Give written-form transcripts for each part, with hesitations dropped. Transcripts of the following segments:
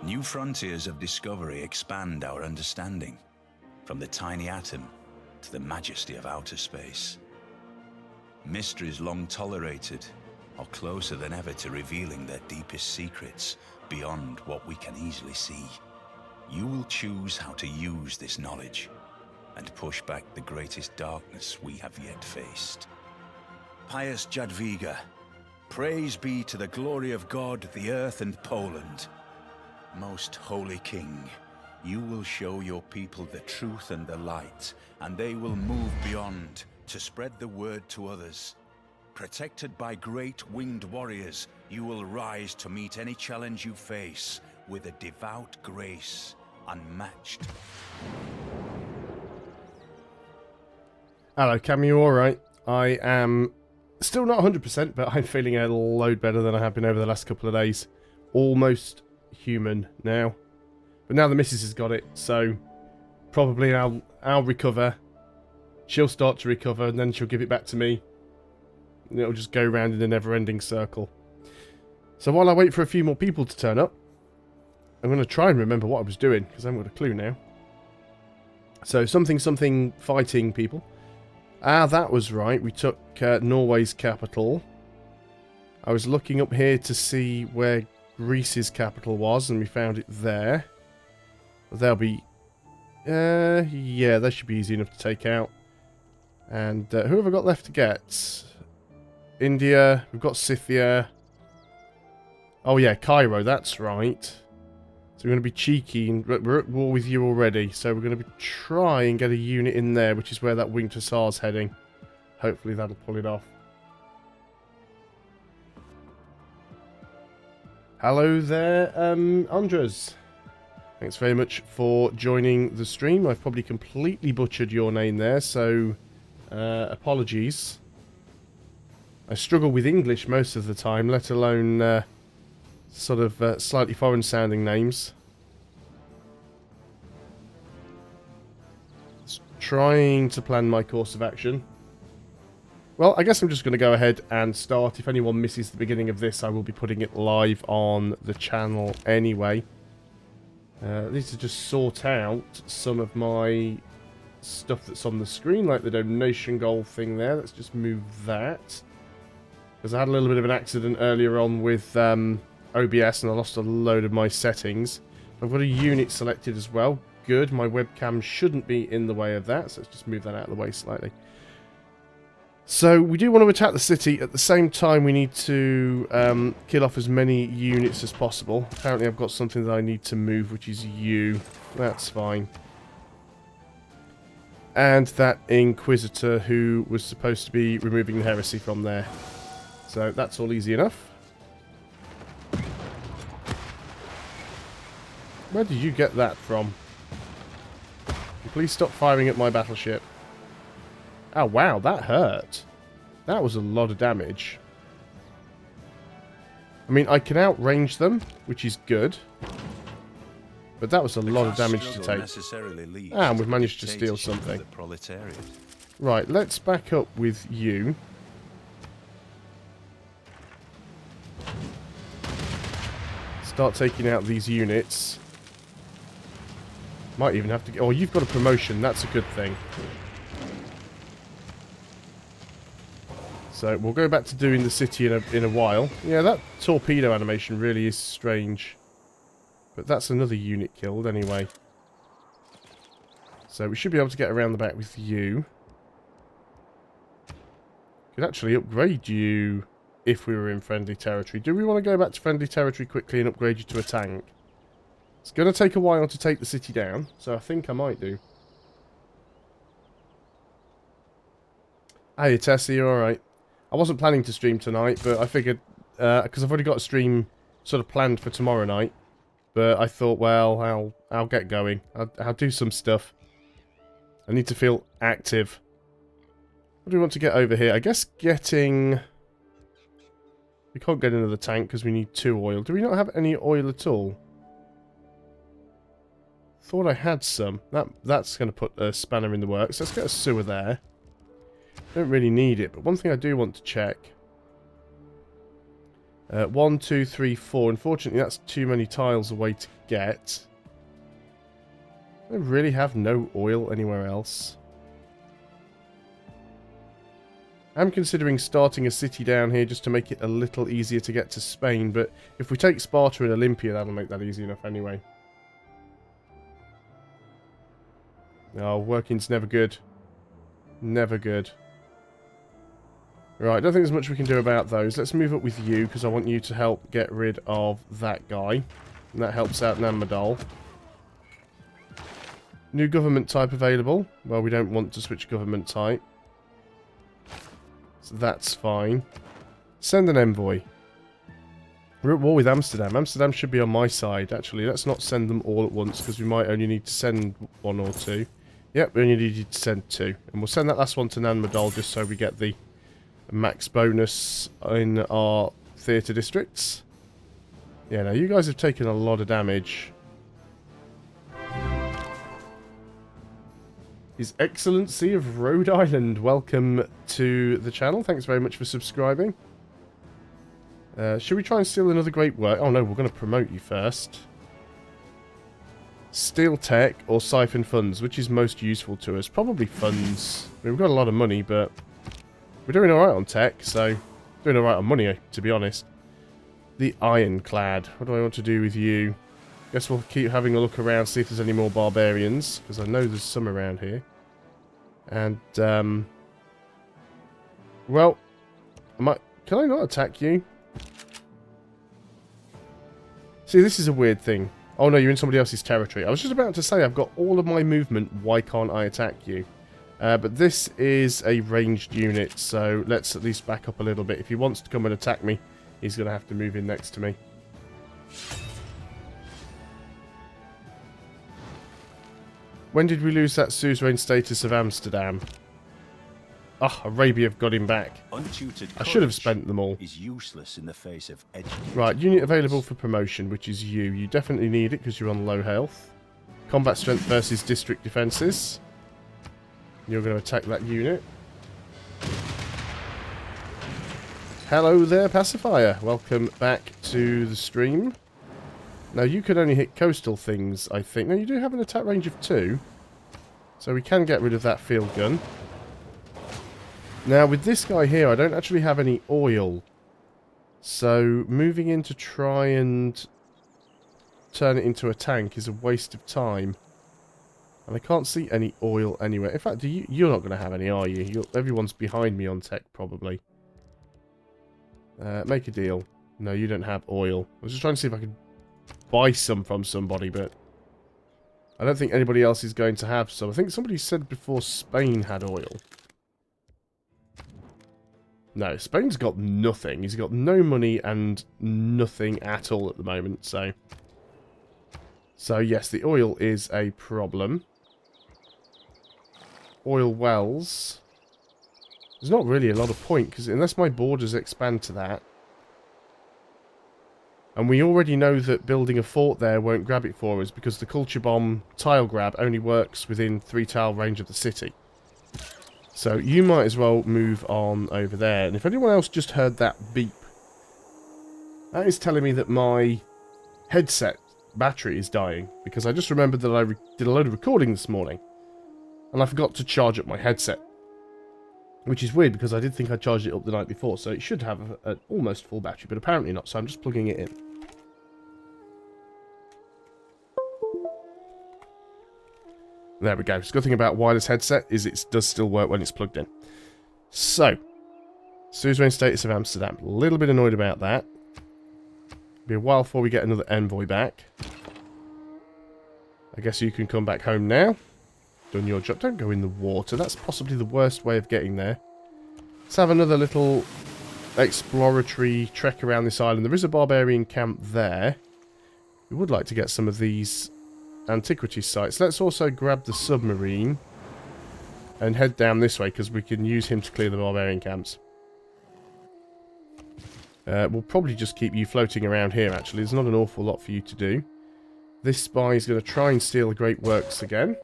New frontiers of discovery expand our understanding, from the tiny atom to the majesty of outer space. Mysteries long tolerated are closer than ever to revealing their deepest secrets beyond what we can easily see. You will choose how to use this knowledge and push back the greatest darkness we have yet faced. Pious Jadwiga, praise be to the glory of God, the earth and Poland. Most holy King, you will show your people the truth and the light, and they will move beyond to spread the word to others. Protected by great winged warriors, you will rise to meet any challenge you face with a devout grace unmatched. Hello, Cam, you alright? I am still not 100%, but I'm feeling a load better than I have been over the last couple of days. Almost human now. But now the missus has got it, so probably I'll recover. She'll start to recover, and then she'll give it back to me. And it'll just go round in a never-ending circle. So while I wait for a few more people to turn up, I'm going to try and remember what I was doing, because I haven't got a clue now. So something fighting people. Ah, that was right. We took Norway's capital. I was looking up here to see where Greece's capital was, and we found it there. They'll be... yeah, that should be easy enough to take out. And who have I got left to get? India, we've got Scythia. Oh yeah, Cairo, that's right. So we're going to be cheeky, and we're at war with you already. So we're going to try and get a unit in there, which is where that winged hussar's heading. Hopefully that'll pull it off. Hello there, Andres. Thanks very much for joining the stream. I've probably completely butchered your name there, so apologies. I struggle with English most of the time, let alone sort of slightly foreign sounding names. Just trying to plan my course of action. Well, I guess I'm just going to go ahead and start. If anyone misses the beginning of this, I will be putting it live on the channel anyway. I need to just sort out some of my stuff that's on the screen, like the donation goal thing there. Let's just move that. Because I had a little bit of an accident earlier on with OBS and I lost a load of my settings. I've got a unit selected as well. Good, my webcam shouldn't be in the way of that, so let's just move that out of the way slightly. So we do want to attack the city. At the same time, we need to kill off as many units as possible. Apparently I've got something that I need to move, which is you. That's fine. And that Inquisitor who was supposed to be removing the heresy from there. So that's all easy enough. Where did you get that from? Please stop firing at my battleship. Oh wow, that hurt. That was a lot of damage. I mean, I can outrange them, which is good. But that was a lot of damage to take. Ah, and we've managed to steal something. Right, let's back up with you. Start taking out these units. Might even have to get... Oh, you've got a promotion. That's a good thing. So, we'll go back to doing the city in a while. Yeah, that torpedo animation really is strange. But that's another unit killed anyway. So, we should be able to get around the back with you. Could actually upgrade you if we were in friendly territory. Do we want to go back to friendly territory quickly and upgrade you to a tank? It's going to take a while to take the city down, so I think I might do. Hey, Tessie, you alright? I wasn't planning to stream tonight, but I figured, because I've already got a stream sort of planned for tomorrow night, but I thought, well, I'll get going. I'll do some stuff. I need to feel active. What do we want to get over here? I guess getting... We can't get another tank because we need 2 oil. Do we not have any oil at all? Thought I had some. That's going to put a spanner in the works. Let's get a sewer there. Don't really need it, but one thing I do want to check 1, 2, 3, 4. Unfortunately, that's too many tiles away to get. I really have no oil anywhere else. I'm considering starting a city down here just to make it a little easier to get to Spain, but if we take Sparta and Olympia, that'll make that easy enough anyway. Oh, working's never good. Never good. Right, I don't think there's much we can do about those. Let's move up with you, because I want you to help get rid of that guy. And that helps out Nanmadol. New government type available. Well, we don't want to switch government type. So that's fine. Send an envoy. We're at war with Amsterdam. Amsterdam should be on my side, actually. Let's not send them all at once, because we might only need to send 1 or 2. Yep, we only need to send 2. And we'll send that last one to Nanmadol, just so we get the max bonus in our theatre districts. Yeah, now you guys have taken a lot of damage. His Excellency of Rhode Island, welcome to the channel. Thanks very much for subscribing. Should we try and steal another great work? Oh no, we're going to promote you first. Steal tech or siphon funds, which is most useful to us? Probably funds. I mean, we've got a lot of money, but we're doing alright on tech, so doing alright on money, to be honest. The Ironclad. What do I want to do with you? Guess we'll keep having a look around, see if there's any more barbarians, because I know there's some around here. And, well, can I not attack you? See, this is a weird thing. Oh no, you're in somebody else's territory. I was just about to say, I've got all of my movement, why can't I attack you? But this is a ranged unit, so let's at least back up a little bit. If he wants to come and attack me, he's going to have to move in next to me. When did we lose that suzerain status of Amsterdam? Ah, Arabia have got him back. I should have spent them all. Is useless in the face of right, unit available for promotion, which is you. You definitely need it because you're on low health. Combat strength versus district defences. You're going to attack that unit. Hello there, Pacifier. Welcome back to the stream. Now, you can only hit coastal things, I think. Now, you do have an attack range of 2. So we can get rid of that field gun. Now, with this guy here, I don't actually have any oil. So, moving in to try and turn it into a tank is a waste of time. And I can't see any oil anywhere. In fact, you're not going to have any, are you? Everyone's behind me on tech, probably. Make a deal. No, you don't have oil. I was just trying to see if I could buy some from somebody, but I don't think anybody else is going to have some. I think somebody said before Spain had oil. No, Spain's got nothing. He's got no money and nothing at all at the moment, so yes, the oil is a problem. Oil wells. There's not really a lot of point, because unless my borders expand to that. And we already know that building a fort there won't grab it for us, because the culture bomb tile grab only works within 3 tile range of the city. So you might as well move on over there. And if anyone else just heard that beep, that is telling me that my headset battery is dying, because I just remembered that I did a load of recording this morning and I forgot to charge up my headset, which is weird because I did think I charged it up the night before, so it should have an almost full battery, but apparently not, so I'm just plugging it in. There we go. The good thing about wireless headset is it does still work when it's plugged in. So, suzerain status of Amsterdam. A little bit annoyed about that. Be a while before we get another envoy back. I guess you can come back home now. Done your job. Don't go in the water. That's possibly the worst way of getting there. Let's have another little exploratory trek around this island. There is a barbarian camp there. We would like to get some of these antiquity sites. Let's also grab the submarine and head down this way, because we can use him to clear the barbarian camps. We'll probably just keep you floating around here, actually. There's not an awful lot for you to do. This spy is going to try and steal the Great Works again.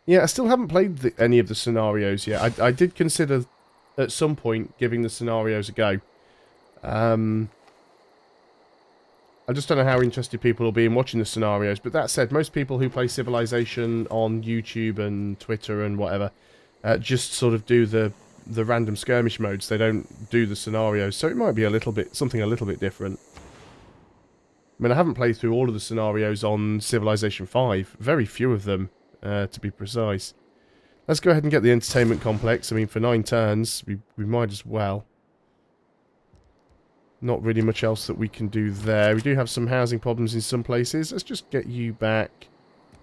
Yeah, I still haven't played any of the scenarios yet. I did consider at some point giving the scenarios a go. I just don't know how interested people will be in watching the scenarios. But that said, most people who play Civilization on YouTube and Twitter and whatever just sort of do the random skirmish modes. They don't do the scenarios. So it might be something a little bit different. I mean, I haven't played through all of the scenarios on Civilization 5. Very few of them, to be precise. Let's go ahead and get the entertainment complex. I mean, for 9 turns, we might as well. Not really much else that we can do there. We do have some housing problems in some places. Let's just get you back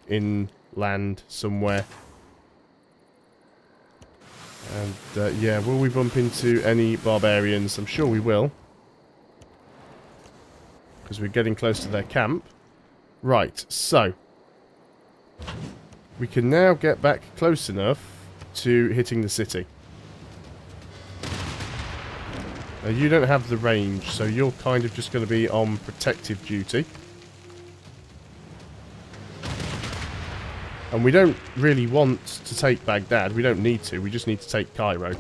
inland somewhere. And, yeah, will we bump into any barbarians? I'm sure we will. Because we're getting close to their camp. Right, so. We can now get back close enough to hitting the city. You don't have the range, so you're kind of just going to be on protective duty. And we don't really want to take Baghdad. We don't need to. We just need to take Cairo.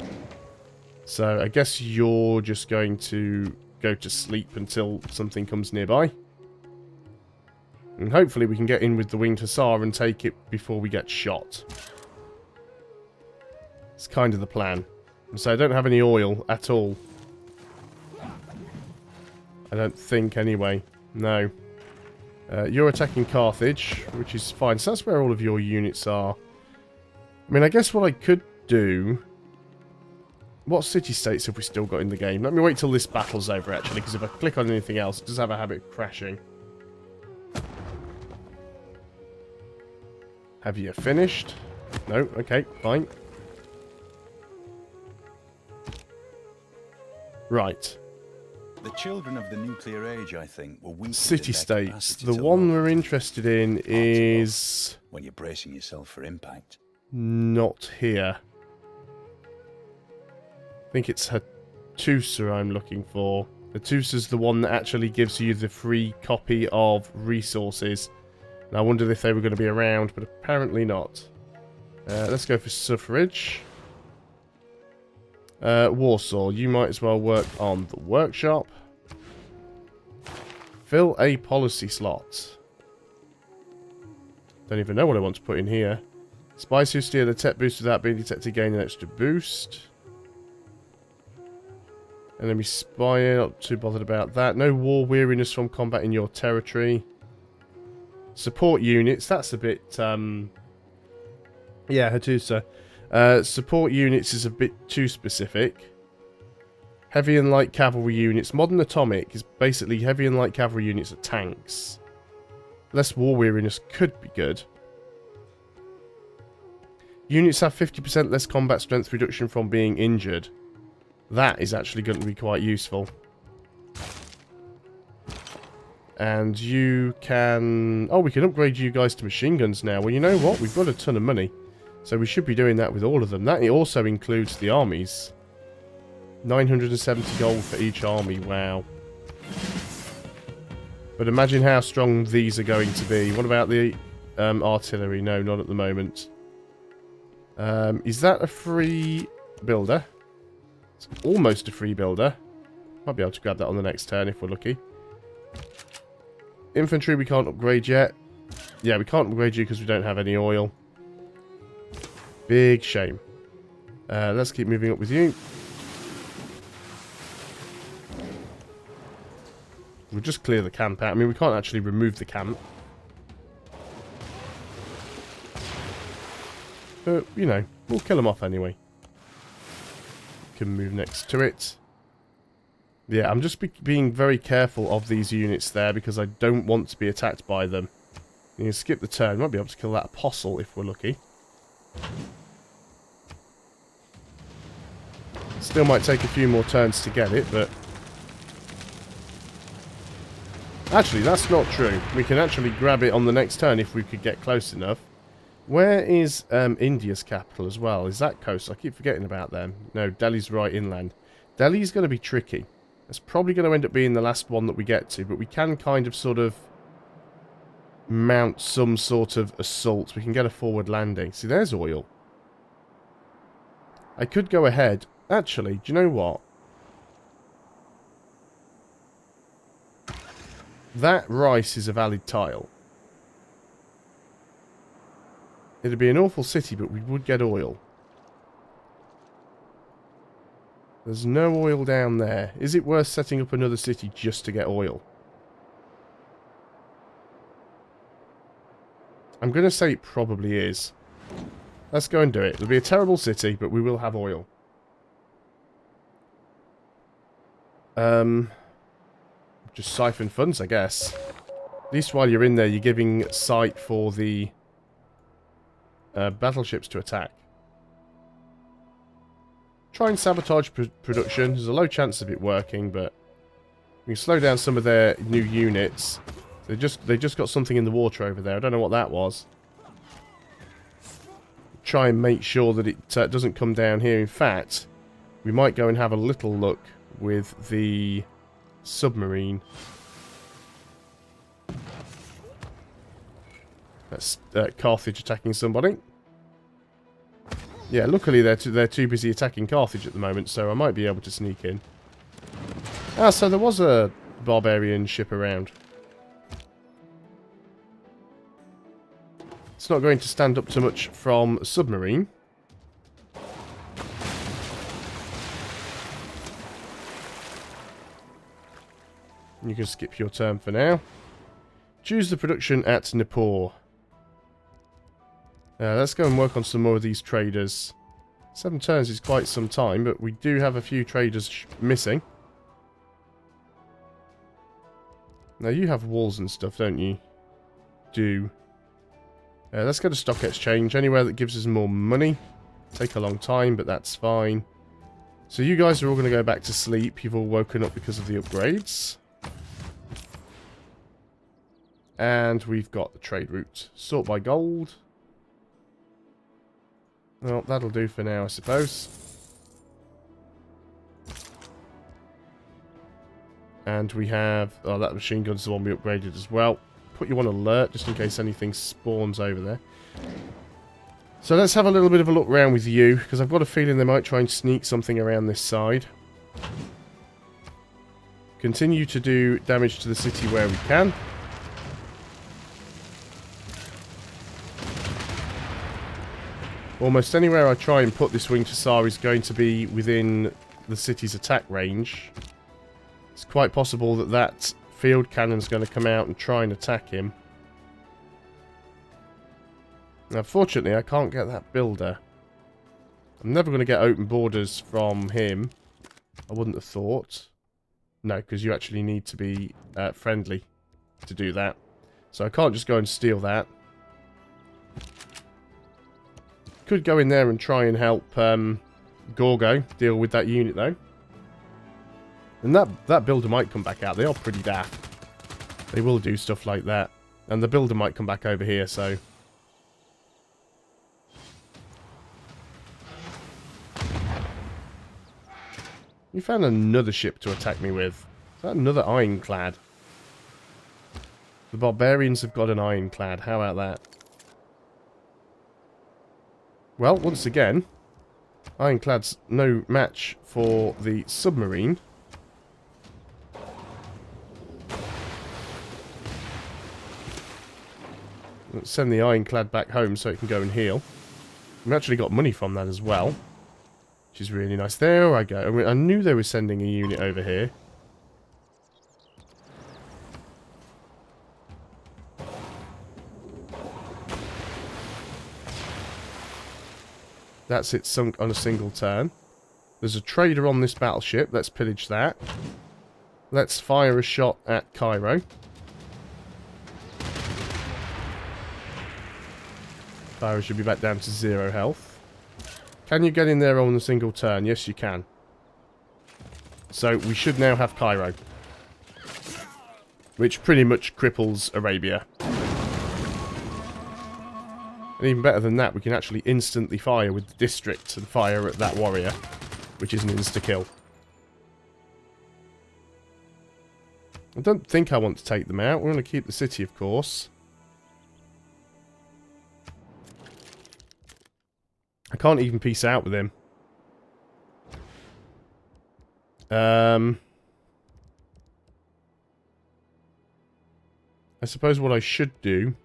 So I guess you're just going to go to sleep until something comes nearby. And hopefully we can get in with the Winged Hussar and take it before we get shot. It's kind of the plan. So I don't have any oil at all. I don't think, anyway. No. You're attacking Carthage, which is fine. So that's where all of your units are. I mean, I guess what I could do... What city-states have we still got in the game? Let me wait till this battle's over, actually, because if I click on anything else, it does have a habit of crashing. Have you finished? No? Okay, fine. Right. The children of the nuclear age, I think, were weak. City-states. The one we're interested in is... when you're bracing yourself for impact. Not here. I think it's Hattusa I'm looking for. Hattusa's the one that actually gives you the free copy of resources. And I wondered if they were going to be around, but apparently not. Let's go for suffrage. Warsaw, you might as well work on the workshop. Fill a policy slot. Don't even know what I want to put in here. Spies who steal a tech boost without being detected gain an extra boost. Enemy spy, not too bothered about that. No war weariness from combat in your territory. Support units, that's a bit, yeah, Hattusa. Support units is a bit too specific. Heavy and light cavalry units. Modern atomic is basically heavy and light cavalry units are tanks. Less war weariness could be good. Units have 50% less combat strength reduction from being injured. That is actually going to be quite useful. And you can... oh, we can upgrade you guys to machine guns now. Well, you know what? We've got a ton of money. So we should be doing that with all of them. That also includes the armies. 970 gold for each army. Wow. But imagine how strong these are going to be. What about the artillery? No, not at the moment. Is that a free builder? It's almost a free builder. Might be able to grab that on the next turn if we're lucky. Infantry we can't upgrade yet. Yeah, we can't upgrade you because we don't have any oil. Big shame. Let's keep moving up with you. We'll just clear the camp out. I mean, we can't actually remove the camp. But, you know, we'll kill them off anyway. Can move next to it. Yeah, I'm just being very careful of these units there because I don't want to be attacked by them. You can skip the turn. Might be able to kill that apostle if we're lucky. Still might take a few more turns to get it, but... actually, that's not true. We can actually grab it on the next turn if we could get close enough. Where is India's capital as well? Is that coast? I keep forgetting about them. No, Delhi's right inland. Delhi's going to be tricky. It's probably going to end up being the last one that we get to, but we can kind of sort of mount some sort of assault. We can get a forward landing. See, there's oil. I could go ahead. Actually, do you know what? that rice is a valid tile. It'd be an awful city, but we would get oil. There's no oil down there. Is it worth setting up another city just to get oil? I'm going to say it probably is. Let's go and do it. It'll be a terrible city, but we will have oil. Just siphon funds, I guess. At least while you're in there, you're giving sight for the battleships to attack. Try and sabotage production. There's a low chance of it working, but we can slow down some of their new units. They just got something in the water over there. I don't know what that was. Try and make sure that it doesn't come down here. In fact, we might go and have a little look with the submarine. That's Carthage attacking somebody. Yeah, luckily they're too busy attacking Carthage at the moment, so I might be able to sneak in. Ah, so there was a barbarian ship around. It's not going to stand up to much from a submarine. You can skip your turn for now. Choose the production at Nippur. Let's go and work on some more of these traders. 7 turns is quite some time, but we do have a few traders missing. Now you have walls and stuff, don't you? Do. Let's go to stock exchange. Anywhere that gives us more money. Take a long time, but that's fine. So you guys are all going to go back to sleep. You've all woken up because of the upgrades. And we've got the trade route. Sort by gold. Well, that'll do for now, I suppose. And we have... Oh, that machine gun's the one we upgraded as well. Put you on alert, just in case anything spawns over there. So let's have a little bit of a look around with you, because I've got a feeling they might try and sneak something around this side. Continue to do damage to the city where we can. Almost anywhere I try and put this winged hussar is going to be within the city's attack range. It's quite possible that that field cannon's going to come out and try and attack him. Now, fortunately, I can't get that builder. I'm never going to get open borders from him. I wouldn't have thought. No, because you actually need to be friendly to do that. So I can't just go and steal that. Could go in there and try and help Gorgo deal with that unit, though. And that builder might come back out. They are pretty daft. They will do stuff like that. And the builder might come back over here, so... You found another ship to attack me with. Is that another ironclad? The barbarians have got an ironclad. How about that? Well, once again, ironclad's no match for the submarine. Let's send the ironclad back home so it can go and heal. We've actually got money from that as well, which is really nice. There I go. I knew they were sending a unit over here. That's it, sunk on a single turn. There's a trader on this battleship. Let's pillage that. Let's fire a shot at Cairo. Cairo should be back down to 0 health. Can you get in there on a single turn? Yes, you can. So we should now have Cairo, which pretty much cripples Arabia. And even better than that, we can actually instantly fire with the district and fire at that warrior, which is an insta-kill. I don't think I want to take them out. We're going to keep the city, of course. I can't even peace out with him. I suppose what I should do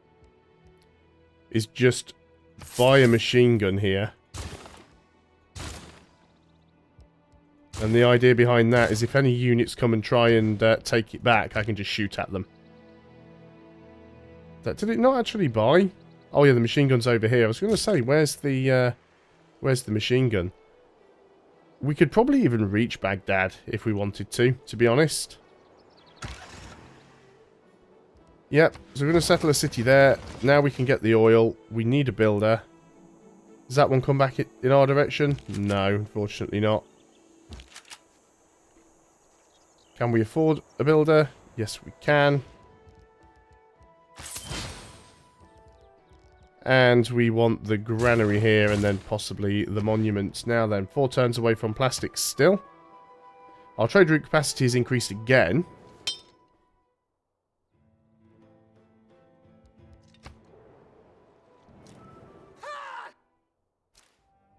is just buy a machine gun here. And the idea behind that is if any units come and try and take it back, I can just shoot at them. Did it not actually buy? Oh yeah, the machine gun's over here. I was going to say, where's the machine gun? We could probably even reach Baghdad if we wanted to be honest. Yep, so we're going to settle a city there. Now we can get the oil. We need a builder. Does that one come back in our direction? No, unfortunately not. Can we afford a builder? Yes, we can. And we want the granary here and then possibly the monuments. Now then, 4 turns away from plastics still. Our trade route capacity has increased again.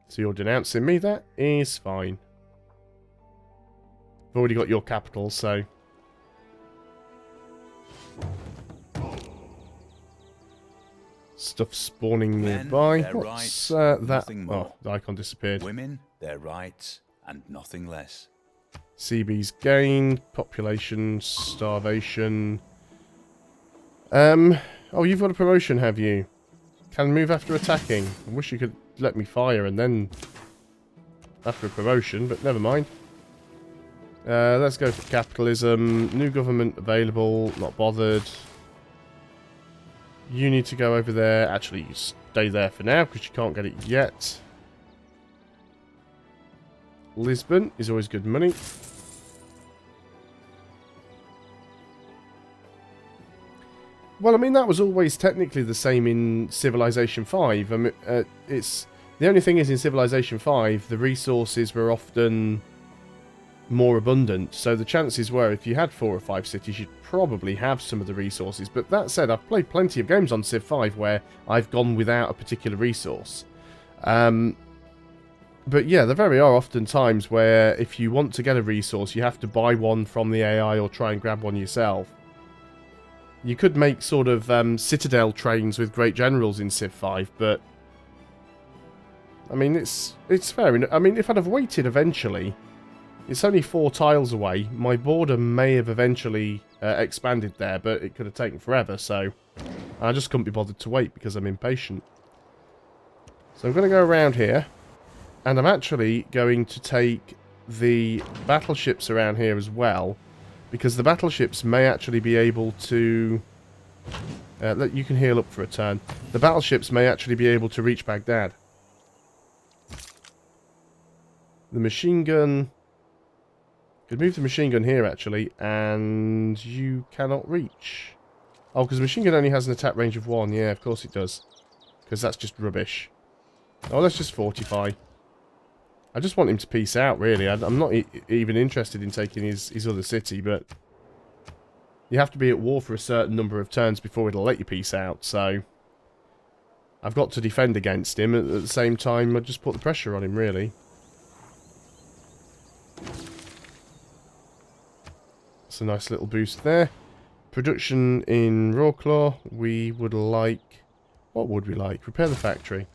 So you're denouncing me? That is fine. I've already got your capital, so... Stuff spawning nearby. What's that? Oh, the icon disappeared. Women, their rights, and nothing less. CB's gained. Population, starvation. Oh, you've got a promotion, have you? Can move after attacking. I wish you could let me fire and then after a promotion, but never mind. Let's go for capitalism. New government available. Not bothered. You need to go over there. Actually, you stay there for now because you can't get it yet. Lisbon is always good money. Well, I mean, that was always technically the same in Civilization 5. I mean, it's... The only thing is, in Civilization 5, the resources were often more abundant. So the chances were, if you had 4 or 5 cities, you'd probably have some of the resources. But that said, I've played plenty of games on Civ 5 where I've gone without a particular resource. But yeah, there very are often times where if you want to get a resource, you have to buy one from the AI or try and grab one yourself. You could make sort of citadel trains with great generals in Civ 5, but I mean, it's fair enough. I mean, if I'd have waited eventually, it's only 4 tiles away. My border may have eventually expanded there, but it could have taken forever, so I just couldn't be bothered to wait because I'm impatient. So I'm going to go around here, and I'm actually going to take the battleships around here as well, because the battleships may actually be able to... you can heal up for a turn. The battleships may actually be able to reach Baghdad. The machine gun... Could move the machine gun here, actually, and you cannot reach. Oh, because the machine gun only has an attack range of 1. Yeah, of course it does. Because that's just rubbish. Oh, let's just fortify. I just want him to peace out, really. I'm not even interested in taking his other city, but... You have to be at war for a certain number of turns before it'll let you peace out, so... I've got to defend against him. At the same time, I just put the pressure on him, really. That's a nice little boost there. Production in Rawclaw. We would like... What would we like? Repair the factory.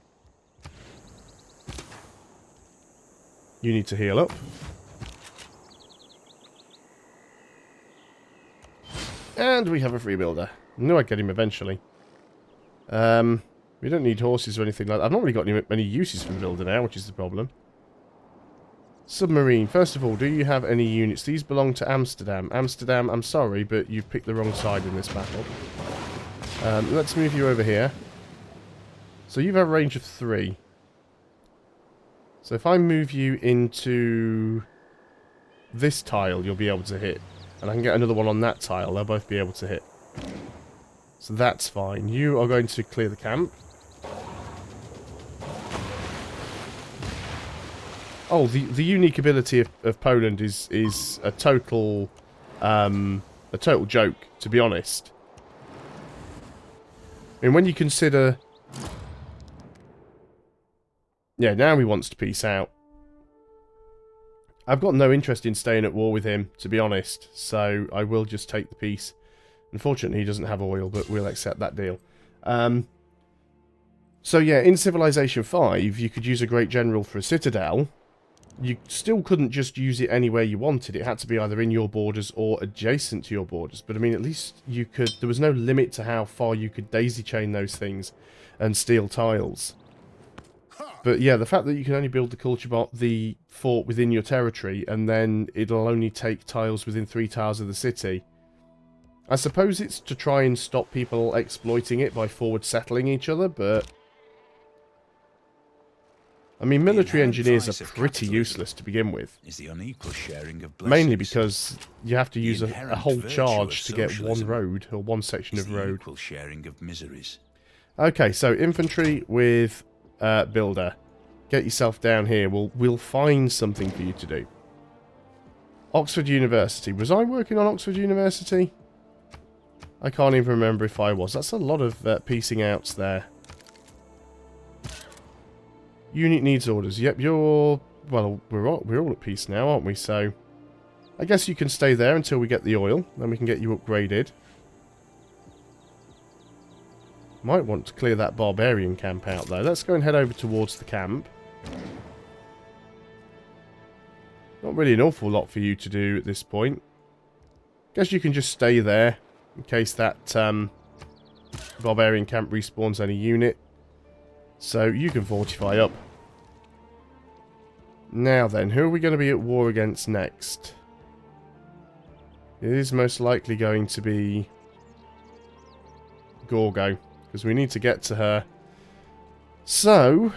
You need to heal up. And we have a free builder. I knew I'd get him eventually. We don't need horses or anything like that. I've not really got many uses for the builder now, which is the problem. Submarine. First of all, do you have any units? These belong to Amsterdam. Amsterdam, I'm sorry, but you've picked the wrong side in this battle. Let's move you over here. So you have a range of 3. So if I move you into this tile, you'll be able to hit. And I can get another one on that tile. They'll both be able to hit. So that's fine. You are going to clear the camp. Oh, the unique ability of Poland is a total joke, to be honest. I mean, when you consider... Yeah, now he wants to peace out. I've got no interest in staying at war with him, to be honest, so I will just take the peace. Unfortunately, he doesn't have oil, but we'll accept that deal. So yeah, in Civilization 5, you could use a Great General for a citadel. You still couldn't just use it anywhere you wanted. It had to be either in your borders or adjacent to your borders. But I mean, at least you could... There was no limit to how far you could daisy chain those things and steal tiles. But yeah, the fact that you can only build the fort within your territory, and then it'll only take tiles within 3 tiles of the city. I suppose it's to try and stop people exploiting it by forward settling each other, but... I mean, military engineers are pretty useless to begin with. Is the unequal sharing of Mainly because you have to use a whole charge to get one road, or one section of road. Equal sharing of miseries. Okay, so infantry with builder. Get yourself down here. We'll find something for you to do. Oxford University. Was I working on Oxford University? I can't even remember if I was. That's a lot of piecing outs there. Unit needs orders. Yep, you're... Well, we're all at peace now, aren't we? So, I guess you can stay there until we get the oil. Then we can get you upgraded. Might want to clear that barbarian camp out, though. Let's go and head over towards the camp. Not really an awful lot for you to do at this point. Guess you can just stay there in case that barbarian camp respawns any unit. So you can fortify up. Now then, who are we going to be at war against next? It is most likely going to be Gorgo, because we need to get to her. So,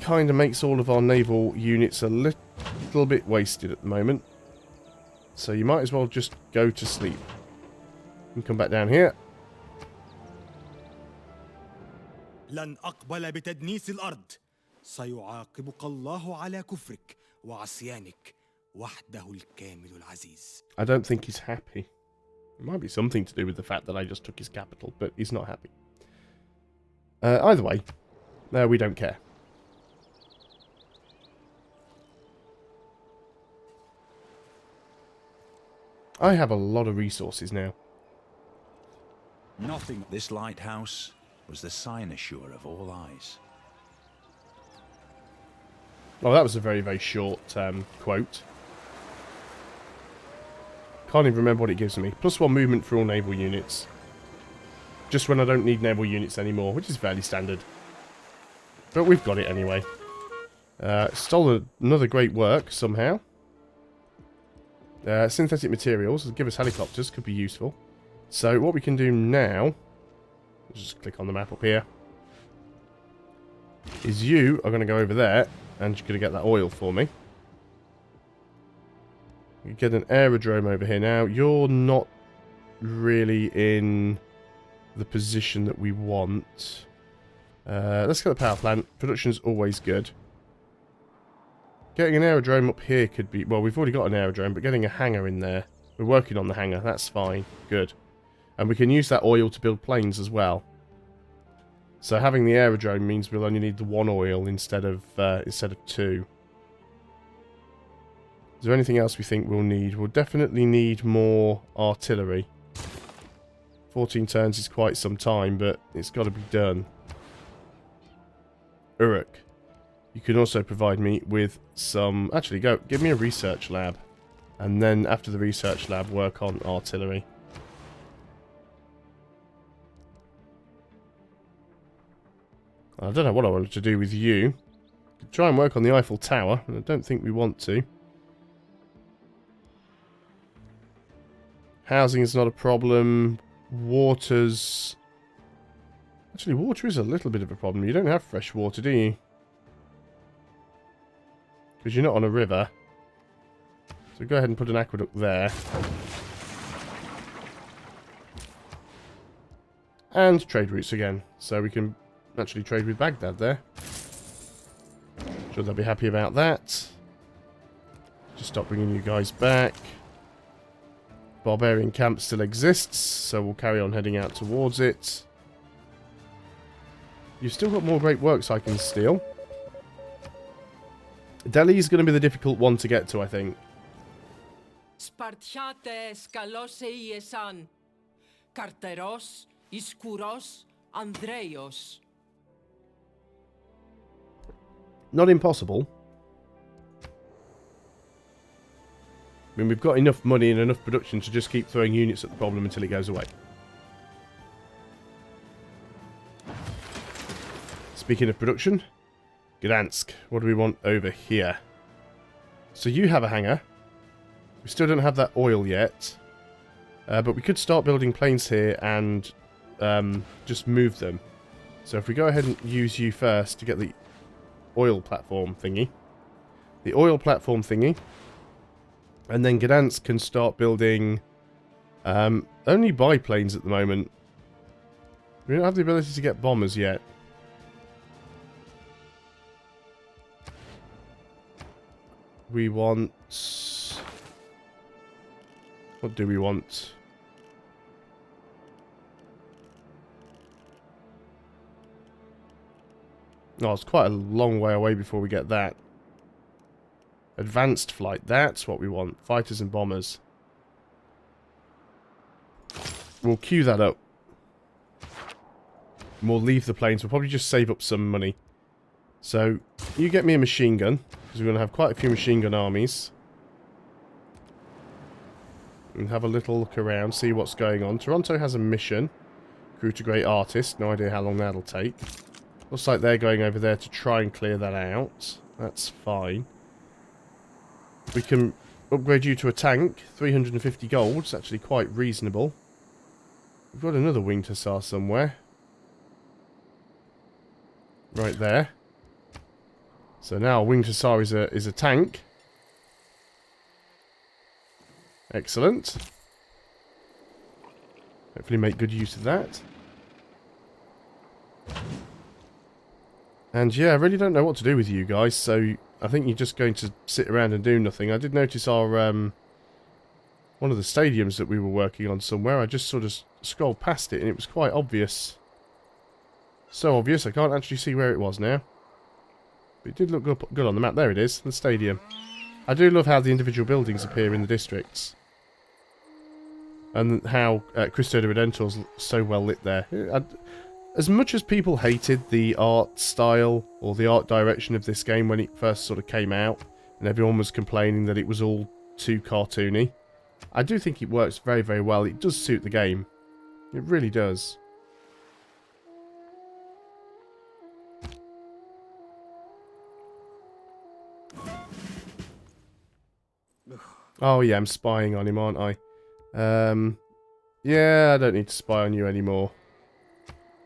kind of makes all of our naval units a little bit wasted at the moment. So you might as well just go to sleep. And come back down here. لن أقبل بتدنيس الأرض. سيعاقبك الله على كفرك وعصيانك وحده الكامل العزيز. I don't think he's happy. It might be something to do with the fact that I just took his capital, but he's not happy. Either way, we don't care. I have a lot of resources now. Nothing. This lighthouse was the cynosure of all eyes. Oh, that was a very, very short quote. Can't even remember what it gives me. +1 movement for all naval units. Just when I don't need naval units anymore, which is fairly standard. But we've got it anyway. Stole another great work somehow. Synthetic materials, give us helicopters, could be useful. So what we can do now, just click on the map up here, is you are going to go over there and you're going to get that oil for me. You get an aerodrome over here now. You're not really in the position that we want. Let's get the power plant. Production's always good. Getting an aerodrome up here could be... Well, we've already got an aerodrome, but getting a hangar in there. We're working on the hangar. That's fine. Good. And we can use that oil to build planes as well. So having the aerodrome means we'll only need the 1 oil instead of 2. Is there anything else we think we'll need? We'll definitely need more artillery. 14 turns is quite some time, but it's got to be done. Uruk. You can also provide me with some... Actually, give me a research lab. And then after the research lab, work on artillery. I don't know what I wanted to do with you. Could try and work on the Eiffel Tower, and I don't think we want to. Housing is not a problem. Water's... Actually, water is a little bit of a problem. You don't have fresh water, do you? Because you're not on a river. So go ahead and put an aqueduct there. And trade routes again. So we can actually trade with Baghdad there. Sure they'll be happy about that. Just stop bringing you guys back. Barbarian camp still exists, so we'll carry on heading out towards it. You've still got more great works I can steal. Delhi is going to be the difficult one to get to, I think. Spartiates kalos eiesan. Carteros, Iskuros, Andreios. Not impossible. I mean, we've got enough money and enough production to just keep throwing units at the problem until it goes away. Speaking of production, Gdansk. What do we want over here? So you have a hangar. We still don't have that oil yet. But we could start building planes here and just move them. So if we go ahead and use you first to get the oil platform thingy. The oil platform thingy. And then Gdansk can start building only biplanes at the moment. We don't have the ability to get bombers yet. We want... What do we want? Oh, it's quite a long way away before we get that. Advanced flight, that's what we want. Fighters and bombers. We'll queue that up. And we'll leave the planes. We'll probably just save up some money. So, you get me a machine gun. Because we're going to have quite a few machine gun armies. And have a little look around, see what's going on. Toronto has a mission. Crew to Great Artist. No idea how long that'll take. Looks like they're going over there to try and clear that out. That's fine. We can upgrade you to a tank. 350 gold. It's actually quite reasonable. We've got another winged hussar somewhere. Right there. So now winged hussar is a tank. Excellent. Hopefully make good use of that. And yeah, I really don't know what to do with you guys, so I think you're just going to sit around and do nothing. I did notice our one of the stadiums that we were working on somewhere. I just sort of scrolled past it and it was quite obvious. So obvious, I can't actually see where it was now. But it did look good on the map. There it is, the stadium. I do love how the individual buildings appear in the districts. And how Cristo de Redentor's so well lit there. As much as people hated the art style or the art direction of this game when it first sort of came out, and everyone was complaining that it was all too cartoony, I do think it works very, very well. It does suit the game. It really does. Oh yeah, I'm spying on him, aren't I? Yeah, I don't need to spy on you anymore.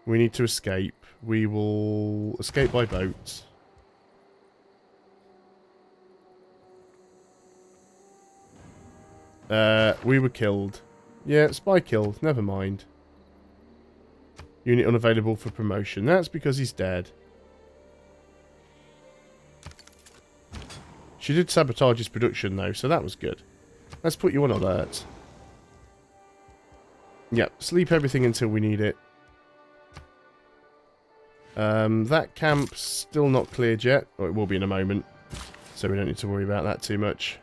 We need to escape. We will escape by boat. We were killed. Yeah, spy killed. Never mind. Unit unavailable for promotion. That's because he's dead. She did sabotage his production, though, so that was good. Let's put you on alert. Yep, sleep everything until we need it. That camp's still not cleared yet. Oh, it will be in a moment. So we don't need to worry about that too much.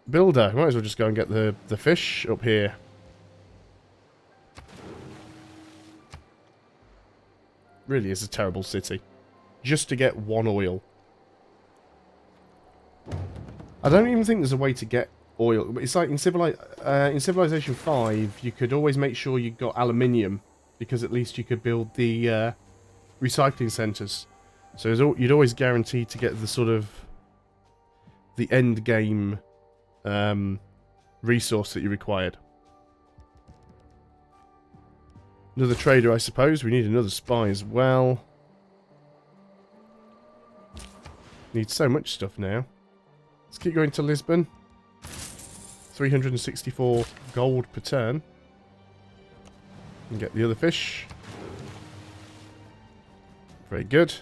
Builder. Might as well just go and get the fish up here. Really is a terrible city. Just to get one oil. I don't even think there's a way to get oil. It's like in Civilization 5, you could always make sure you got aluminium, because at least you could build the recycling centres. So you'd always guarantee to get the sort of the end game resource that you required. Another trader, I suppose. We need another spy as well. Need so much stuff now. Let's keep going to Lisbon. 364 gold per turn. And get the other fish. Very good.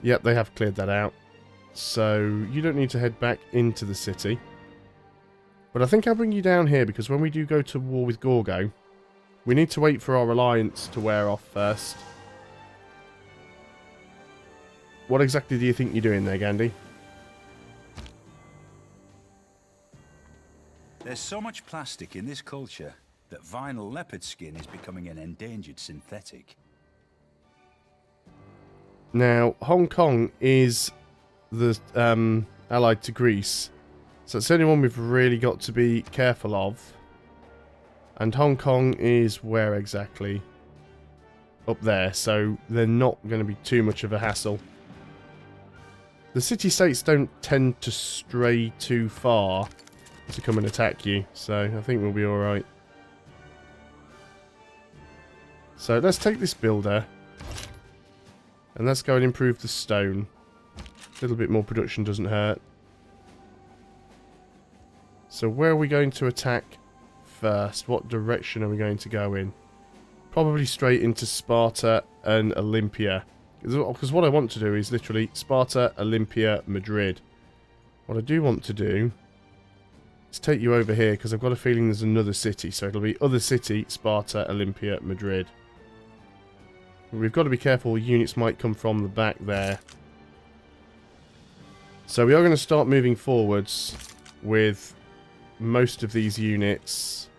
Yep, they have cleared that out. So, you don't need to head back into the city. But I think I'll bring you down here, because when we do go to war with Gorgo, we need to wait for our alliance to wear off first. What exactly do you think you're doing there, Gandhi? There's so much plastic in this culture that vinyl leopard skin is becoming an endangered synthetic. Now, Hong Kong is the allied to Greece, so it's the only one we've really got to be careful of. And Hong Kong is where exactly? Up there, so they're not going to be too much of a hassle. The city-states don't tend to stray too far to come and attack you, so I think we'll be alright. So let's take this builder, and let's go and improve the stone. A little bit more production doesn't hurt. So where are we going to attack first? What direction are we going to go in? Probably straight into Sparta and Olympia. Because what I want to do is literally Sparta, Olympia, Madrid. What I do want to do is take you over here, because I've got a feeling there's another city. So it'll be other city, Sparta, Olympia, Madrid. We've got to be careful, units might come from the back there. So we are going to start moving forwards with most of these units.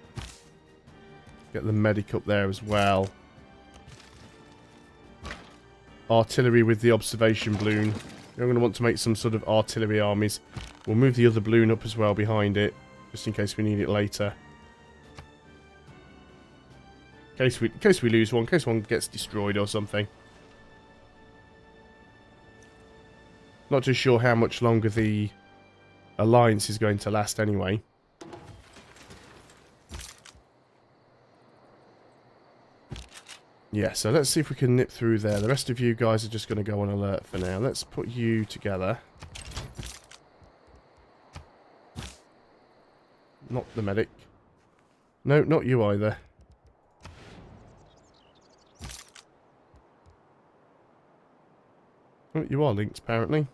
Get the medic up there as well. Artillery with the observation balloon. We're going to want to make some sort of artillery armies. We'll move the other balloon up as well behind it, just in case we need it later. In case we lose one, in case one gets destroyed or something. Not too sure how much longer the alliance is going to last anyway. Yeah, so let's see if we can nip through there. The rest of you guys are just going to go on alert for now. Let's put you together. Not the medic. No, not you either. Oh, you are linked, apparently.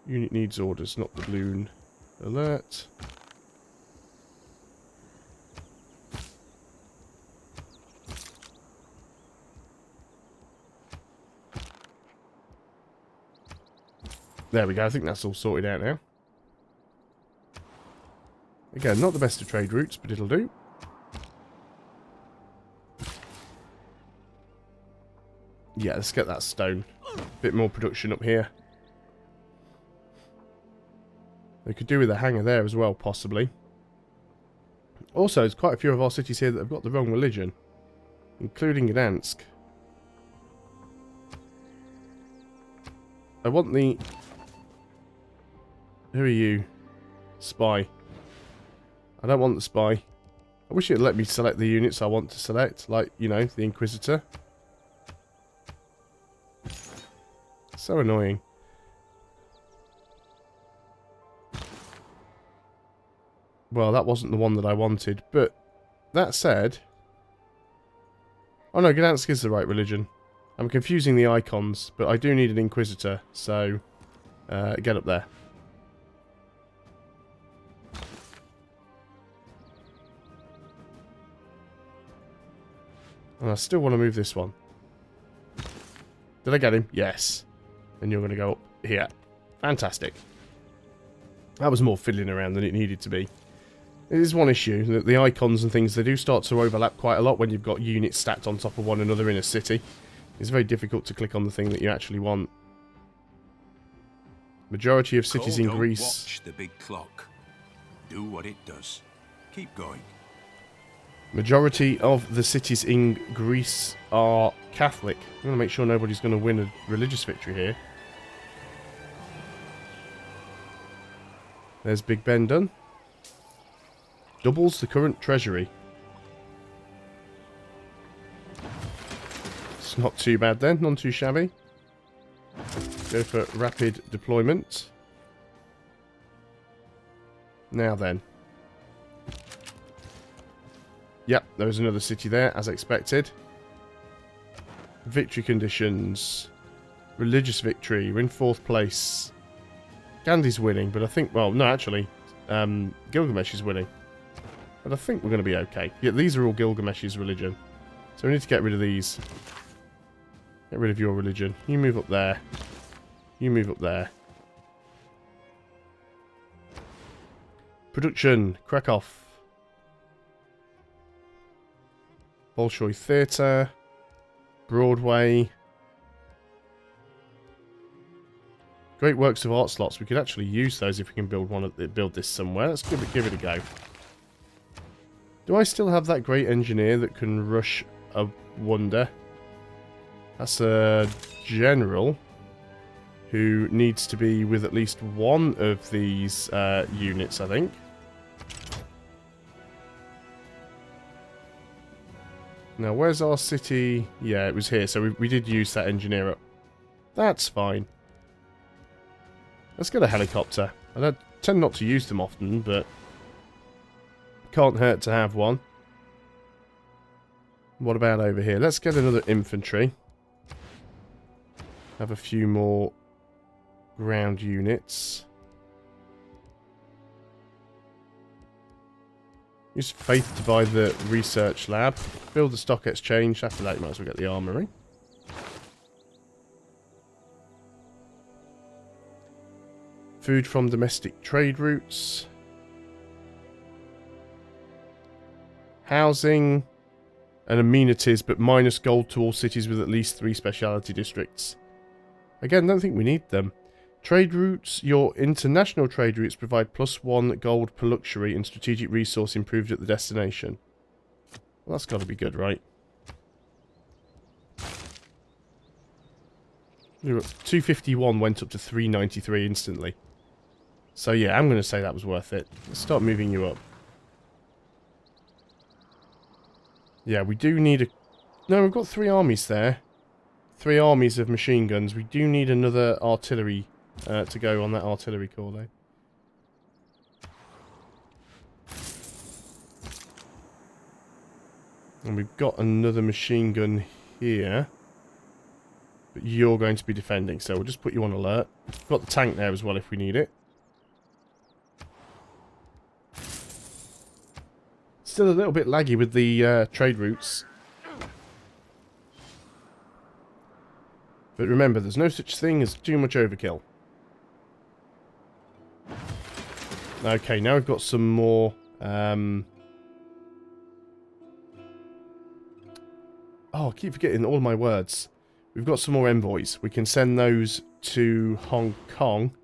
Unit needs orders, not the balloon. Alert. There we go, I think that's all sorted out now. Again, not the best of trade routes, but it'll do. Yeah, let's get that stone. Bit more production up here. They could do with a hangar there as well, possibly. Also, there's quite a few of our cities here that have got the wrong religion, including Gdansk. I want the... Who are you? Spy. I don't want the spy. I wish it would let me select the units I want to select, like, you know, the Inquisitor. So annoying. Well, that wasn't the one that I wanted, but that said... Oh no, Gdansk is the right religion. I'm confusing the icons, but I do need an Inquisitor, so get up there. And I still want to move this one. Did I get him? Yes. And you're going to go up here. Fantastic. That was more fiddling around than it needed to be. It is one issue, that the icons and things, they do start to overlap quite a lot when you've got units stacked on top of one another in a city. It's very difficult to click on the thing that you actually want. Majority of cities in Greece... Watch the big clock. Do what it does. Keep going. Majority of the cities in Greece are Catholic. I'm going to make sure nobody's going to win a religious victory here. There's Big Ben done. Doubles the current treasury. It's not too bad then, not too shabby. Go for rapid deployment. Now then. Yep, there was another city there, as expected. Victory conditions. Religious victory. We're in 4th place. Gandhi's winning, but I think... Well, no, actually. Gilgamesh is winning. But I think we're going to be okay. Yeah, these are all Gilgamesh's religion. So we need to get rid of these. Get rid of your religion. You move up there. You move up there. Production. Krakow. Bolshoi Theatre. Broadway. Great works of art slots. We could actually use those if we can build this somewhere. Let's give it a go. Do I still have that great engineer that can rush a wonder? That's a general who needs to be with at least one of these units, I think. Now, where's our city? Yeah, it was here, so we did use that engineer up. That's fine. Let's get a helicopter. I tend not to use them often, but can't hurt to have one. What about over here? Let's get another infantry. Have a few more ground units. Use Faith to buy the research lab. Build the stock exchange. After that, you might as well get the armory. Food from domestic trade routes. Housing and amenities, but minus gold to all cities with at least 3 specialty districts. Again, don't think we need them. Trade routes. Your international trade routes provide +1 gold per luxury and strategic resource improved at the destination. Well, that's got to be good, right? 251 went up to 393 instantly. So yeah, I'm going to say that was worth it. Let's start moving you up. Yeah, we do need a... No, we've got 3 armies there. 3 armies of machine guns. We do need another artillery to go on that artillery corps, though. And we've got another machine gun here. But you're going to be defending, so we'll just put you on alert. We've got the tank there as well if we need it. Still a little bit laggy with the trade routes. But remember, there's no such thing as too much overkill. Okay, now we've got some more... Oh, I keep forgetting all my words. We've got some more envoys. We can send those to Hong Kong.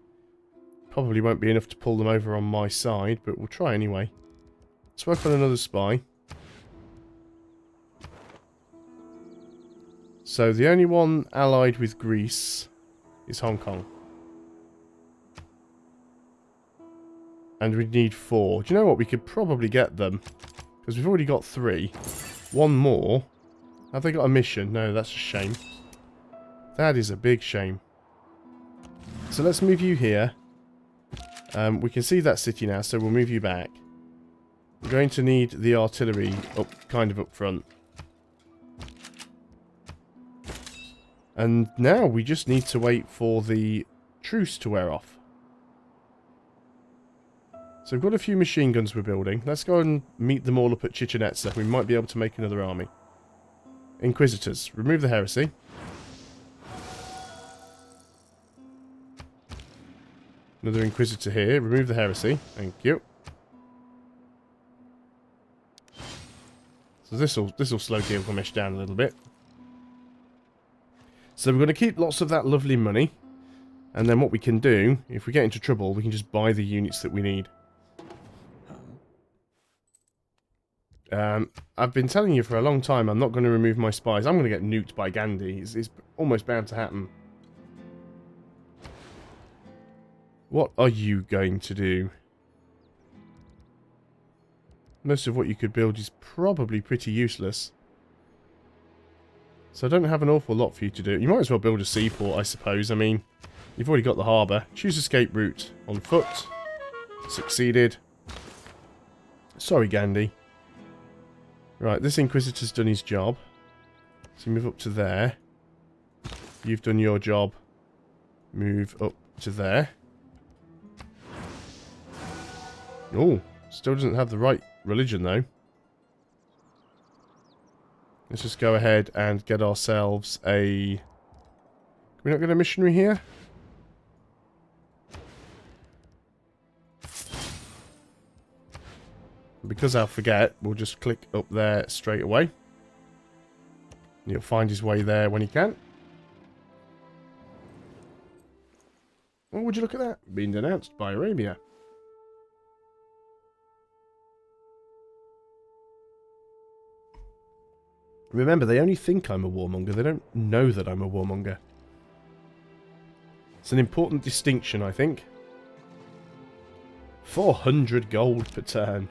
Probably won't be enough to pull them over on my side, but we'll try anyway. Let's work on another spy. So the only one allied with Greece is Hong Kong. And we need 4. Do you know what? We could probably get them. Because we've already got 3. 1 more. Have they got a mission? No, that's a shame. That is a big shame. So let's move you here. We can see that city now, so we'll move you back. We're going to need the artillery kind of up front. And now we just need to wait for the truce to wear off. So we've got a few machine guns we're building. Let's go and meet them all up at Chichen Itza. We might be able to make another army. Inquisitors. Remove the heresy. Another Inquisitor here. Remove the heresy. Thank you. So this will slow Gilgamesh down a little bit. So we're going to keep lots of that lovely money. And then what we can do, if we get into trouble, we can just buy the units that we need. I've been telling you for a long time I'm not going to remove my spies. I'm going to get nuked by Gandhi. It's almost bound to happen. What are you going to do? Most of what you could build is probably pretty useless. So I don't have an awful lot for you to do. You might as well build a seaport, I suppose. I mean, you've already got the harbour. Choose escape route. On foot. Succeeded. Sorry, Gandhi. Right, this Inquisitor's done his job. So move up to there. You've done your job. Move up to there. Oh, still doesn't have the right religion, though. Let's just go ahead and get ourselves a... Can we not get a missionary here? Because I'll forget, we'll just click up there straight away. He'll find his way there when he can. Oh, would you look at that? Being denounced by Arabia. Remember, they only think I'm a warmonger. They don't know that I'm a warmonger. It's an important distinction, I think. 400 gold per turn.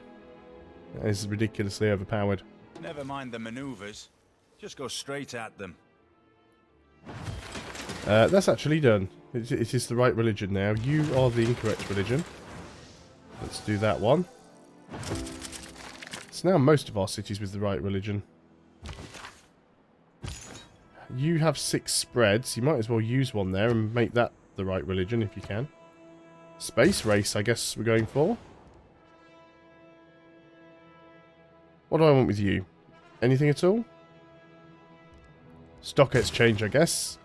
That is ridiculously overpowered. Never mind the maneuvers. Just go straight at them. That's actually done. It is the right religion now. You are the incorrect religion. Let's do that one. It's now most of our cities with the right religion. You have 6 spreads. You might as well use one there and make that the right religion if you can. Space race, I guess we're going for. What do I want with you? Anything at all? Stock exchange, I guess.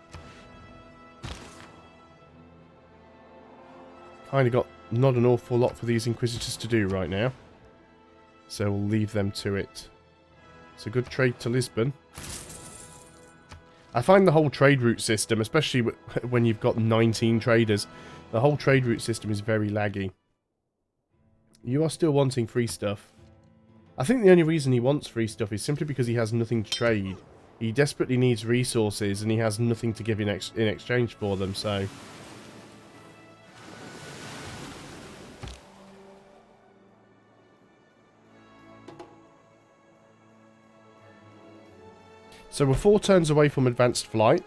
Kind of got not an awful lot for these Inquisitors to do right now. So we'll leave them to it. It's a good trade to Lisbon. I find the whole trade route system, especially when you've got 19 traders, the whole trade route system is very laggy. You are still wanting free stuff. I think the only reason he wants free stuff is simply because he has nothing to trade. He desperately needs resources and he has nothing to give in exchange for them, so... So we're 4 turns away from advanced flight,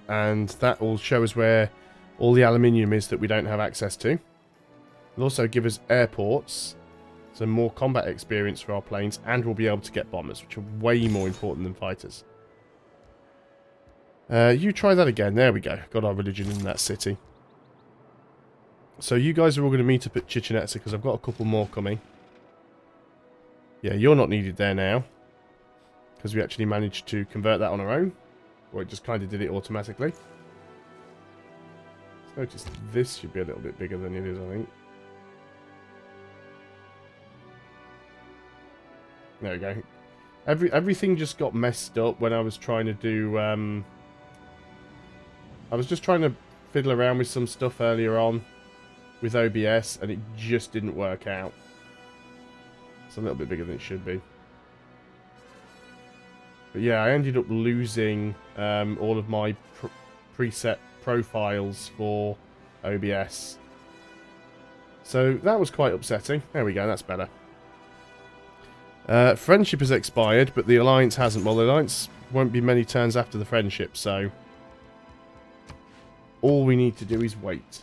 and that will show us where all the aluminium is that we don't have access to. It'll also give us airports, so more combat experience for our planes, and we'll be able to get bombers, which are way more important than fighters. You try that again. There we go. Got our religion in that city. So you guys are all going to meet up at Chichen Itza, because I've got a couple more coming. Yeah, you're not needed there now, because we actually managed to convert that on our own. Or it just kind of did it automatically. Let's notice this should be a little bit bigger than it is, I think. There we go. Everything just got messed up when I was trying to do... I was just trying to fiddle around with some stuff earlier on with OBS, and it just didn't work out. It's a little bit bigger than it should be. But yeah, I ended up losing all of my preset profiles for OBS. So that was quite upsetting. There we go, that's better. Friendship has expired, but the alliance hasn't. Well, the alliance won't be many turns after the friendship, so... all we need to do is wait.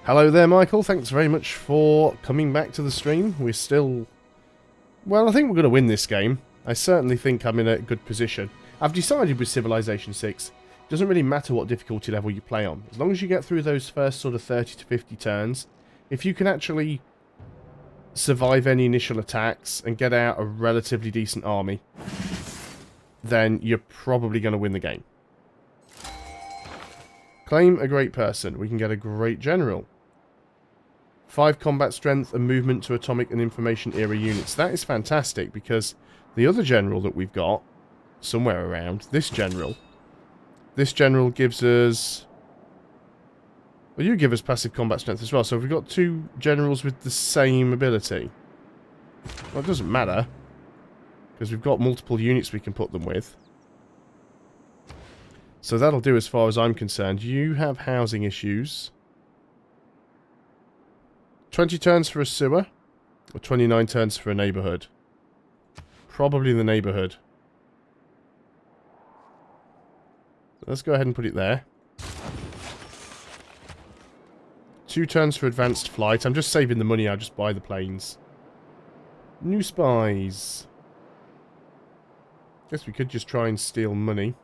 Hello there, Michael. Thanks very much for coming back to the stream. We're still... well, I think we're going to win this game. I certainly think I'm in a good position. I've decided with Civilization 6, it doesn't really matter what difficulty level you play on. As long as you get through those first sort of 30 to 50 turns, if you can actually survive any initial attacks and get out a relatively decent army, then you're probably going to win the game. Claim a great person. We can get a great general. 5 combat strength and movement to atomic and information era units. That is fantastic, because the other general that we've got, somewhere around, this general gives us... well, you give us passive combat strength as well, so we've got 2 generals with the same ability. Well, it doesn't matter, because we've got multiple units we can put them with. So that'll do as far as I'm concerned. You have housing issues. 20 turns for a sewer, or 29 turns for a neighbourhood? Probably the neighbourhood. Let's go ahead and put it there. 2 turns for advanced flight. I'm just saving the money, I'll just buy the planes. New spies. Guess we could just try and steal money.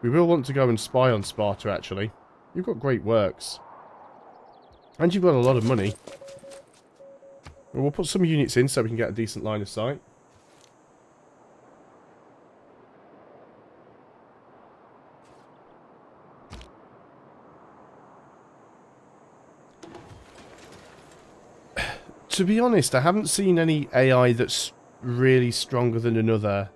We will want to go and spy on Sparta, actually. You've got great works. And you've got a lot of money. Well, we'll put some units in so we can get a decent line of sight. To be honest, I haven't seen any AI that's really stronger than another.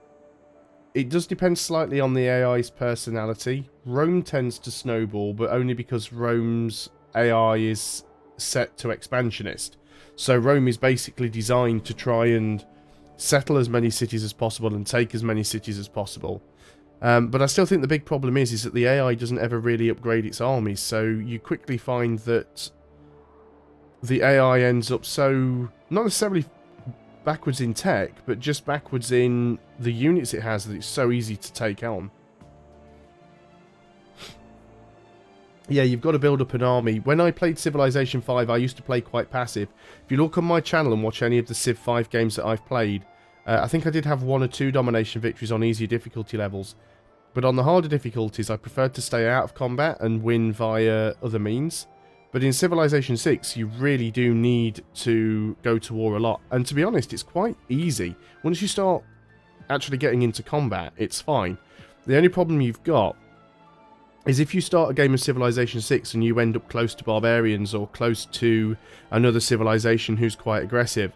It does depend slightly on the AI's personality. Rome tends to snowball, but only because Rome's AI is set to expansionist. So Rome is basically designed to try and settle as many cities as possible and take as many cities as possible. But I still think the big problem is that the AI doesn't ever really upgrade its armies, so you quickly find that the AI ends up so, not necessarily backwards in tech, but just backwards in the units it has that it's so easy to take on. Yeah, you've got to build up an army. When I played Civilization 5, I used to play quite passive. If you look on my channel and watch any of the Civ 5 games that I've played, I think I did have 1 or 2 domination victories on easier difficulty levels. But on the harder difficulties, I preferred to stay out of combat and win via other means. But in Civilization 6, you really do need to go to war a lot. And to be honest, it's quite easy. Once you start actually getting into combat, it's fine. The only problem you've got is if you start a game of Civilization 6 and you end up close to barbarians or close to another civilization who's quite aggressive,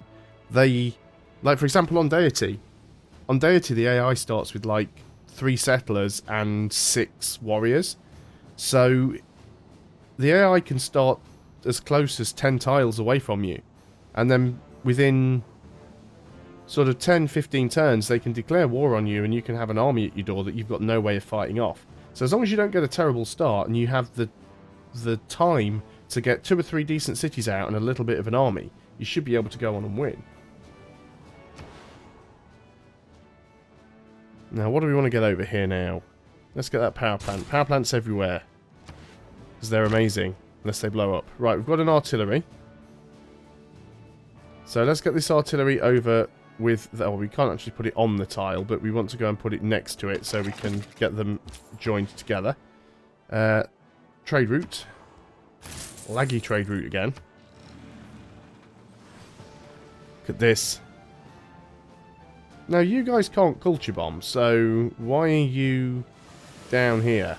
they, like for example on Deity the AI starts with like 3 settlers and 6 warriors. So the AI can start as close as 10 tiles away from you, and then within sort of 10-15 turns they can declare war on you and you can have an army at your door that you've got no way of fighting off. So as long as you don't get a terrible start and you have the time to get 2 or 3 decent cities out and a little bit of an army, you should be able to go on and win. Now what do we want to get over here now? Let's get that power plant. Power plants everywhere, because they're amazing, unless they blow up. Right, we've got an artillery. So let's get this artillery over with... Oh, we can't actually put it on the tile, but we want to go and put it next to it so we can get them joined together. Trade route. Laggy trade route again. Look at this. Now, you guys can't culture bomb, so why are you down here?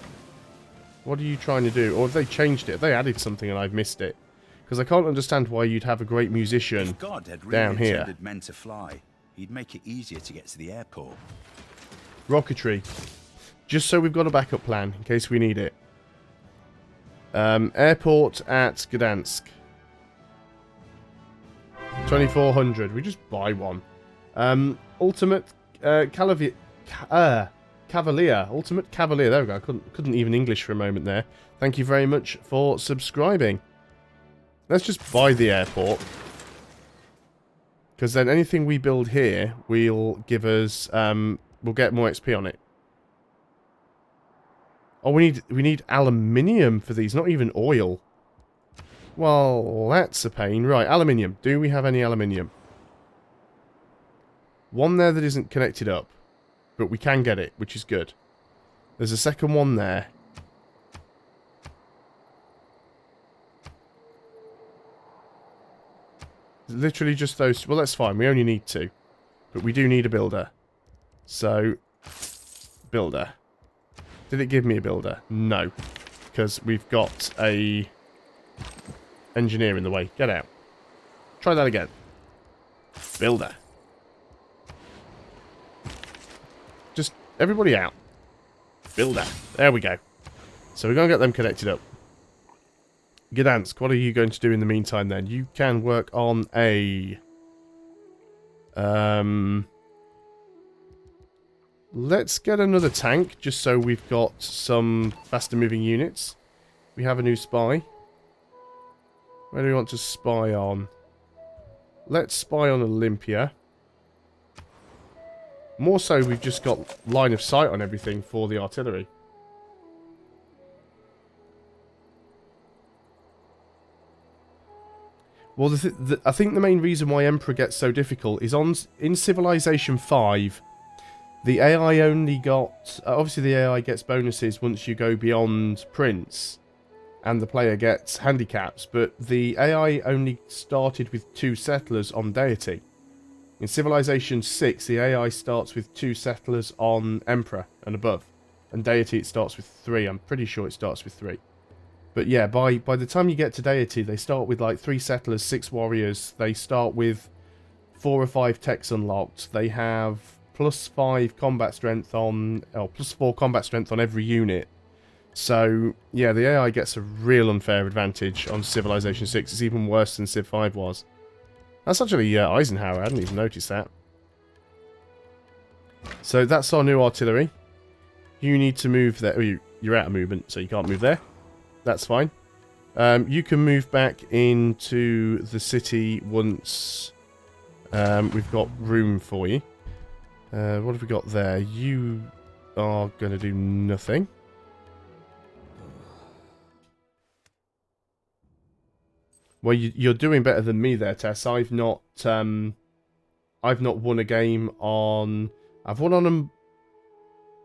What are you trying to do? Or have they changed it? Have they added something and I've missed it? Because I can't understand why you'd have a great musician If God had really down here. intended men to fly, he'd make it easier to get to the airport. Rocketry. Just so we've got a backup plan in case we need it. Airport at Gdansk. 2400. We just buy one. Ultimate Cavalier. Ultimate Cavalier. There we go. I couldn't even English for a moment there. Thank you very much for subscribing. Let's just buy the airport. Because then anything we build here will give us... we'll get more XP on it. Oh, we need aluminium for these, not even oil. Well, that's a pain. Right, aluminium. Do we have any aluminium? One there that isn't connected up. But we can get it, which is good. There's a second one there. Literally just those... Well, that's fine. We only need 2. But we do need a builder. So, builder. Did it give me a builder? No. Because we've got a engineer in the way. Get out. Try that again. Builder. Just everybody out. Builder. There we go. So we're going to get them connected up. Gdansk, what are you going to do in the meantime then? You can work on a... let's get another tank, just so we've got some faster moving units. We have a new spy. Where do we want to spy on? Let's spy on Olympia. More so, we've just got line of sight on everything for the artillery. Well, I think the main reason why Emperor gets so difficult is in Civilization 5, the AI only got... obviously, the AI gets bonuses once you go beyond Prince. and the player gets handicaps, but the AI only started with 2 settlers on deity. In Civilization 6, the AI starts with 2 settlers on Emperor and above. And deity, it starts with 3. I'm pretty sure it starts with 3. But yeah, by the time you get to deity, they start with like 3 settlers, 6 warriors. They start with 4 or 5 techs unlocked. They have +5 combat strength on... Oh, +4 combat strength on every unit. So, yeah, the AI gets a real unfair advantage on Civilization 6. It's even worse than Civ 5 was. That's actually Eisenhower. I hadn't even noticed that. So that's our new artillery. You need to move there. Oh, you're out of movement, so you can't move there. That's fine. You can move back into the city once we've got room for you. What have we got there? You are going to do nothing. Well, you're doing better than me there, Tess. I've not won a game on... I've won on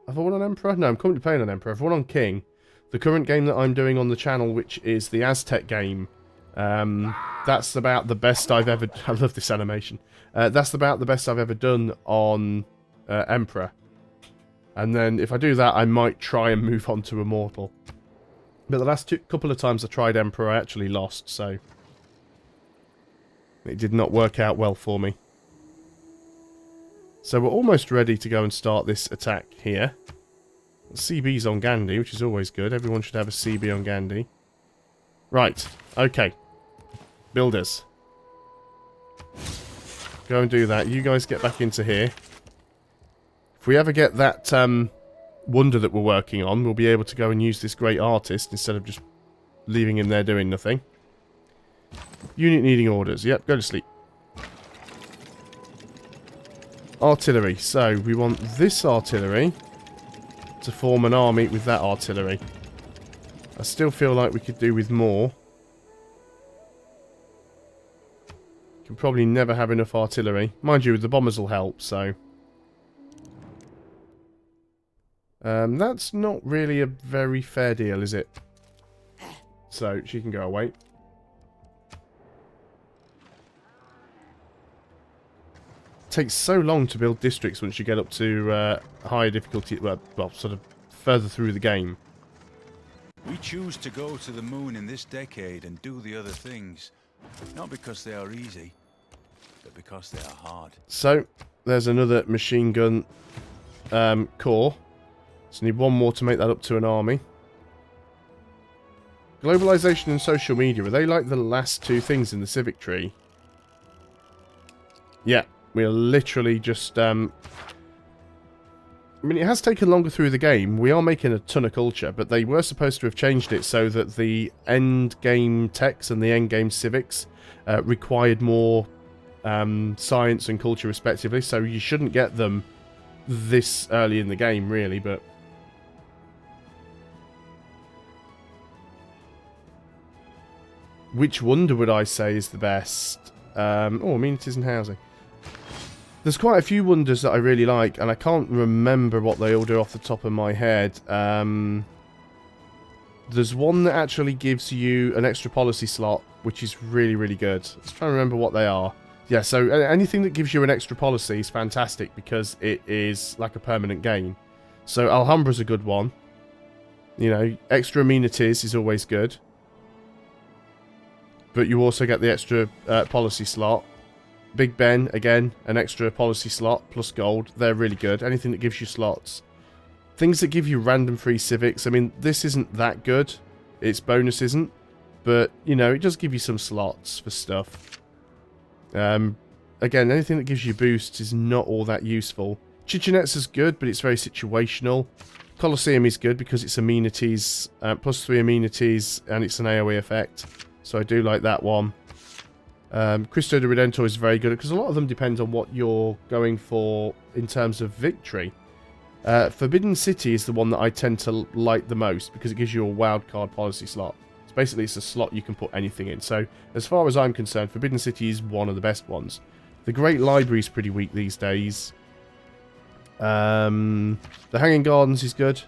Emperor? No, I'm currently playing on Emperor. I've won on King. The current game that I'm doing on the channel, which is the Aztec game, that's about the best I've ever... I love this animation. That's about the best I've ever done on Emperor. And then if I do that, I might try and move on to Immortal. But the last couple of times I tried Emperor, I actually lost, so... It did not work out well for me. So we're almost ready to go and start this attack here. CB's on Gandhi, which is always good. Everyone should have a CB on Gandhi. Right, okay. Builders. Go and do that. You guys get back into here. If we ever get that wonder that we're working on, we'll be able to go and use this great artist instead of just leaving him there doing nothing. Unit needing orders. Yep, go to sleep. Artillery. So, we want this artillery to form an army with that artillery. I still feel like we could do with more. Can probably never have enough artillery. Mind you, the bombers will help, so... that's not really a very fair deal, is it? So, she can go away. Takes so long to build districts once you get up to higher difficulty, well, sort of further through the game. We choose to go to the moon in this decade and do the other things, not because they are easy, but because they are hard. So, there's another machine gun core. So need one more to make that up to an army. Globalization and social media, are they like the last 2 things in the civic tree? Yeah. We're literally just, I mean, it has taken longer through the game. We are making a ton of culture, but they were supposed to have changed it so that the end game techs and the end game civics required more science and culture respectively, so you shouldn't get them this early in the game, really, but... Which wonder would I say is the best? Oh, amenities and housing. There's quite a few wonders that I really like, and I can't remember what they all do off the top of my head. There's one that actually gives you an extra policy slot, which is really, really good. Let's try and remember what they are. Yeah, so anything that gives you an extra policy is fantastic because it is like a permanent gain. So Alhambra's a good one. You know, extra amenities is always good. But you also get the extra policy slot. Big Ben, again, an extra policy slot plus gold. They're really good. Anything that gives you slots. Things that give you random free civics. I mean, this isn't that good. Its bonus isn't. But, you know, it does give you some slots for stuff. Again, anything that gives you boosts is not all that useful. Chichenette's is good, but it's very situational. Colosseum is good because it's amenities, +3 amenities, and it's an AoE effect. So I do like that one. Cristo de Redentor is very good because a lot of them depend on what you're going for in terms of victory. Forbidden City is the one that I tend to like the most because it gives you a wildcard policy slot. So basically it's a slot you can put anything in. So as far as I'm concerned, Forbidden City is one of the best ones. The Great Library is pretty weak these days. The Hanging Gardens is good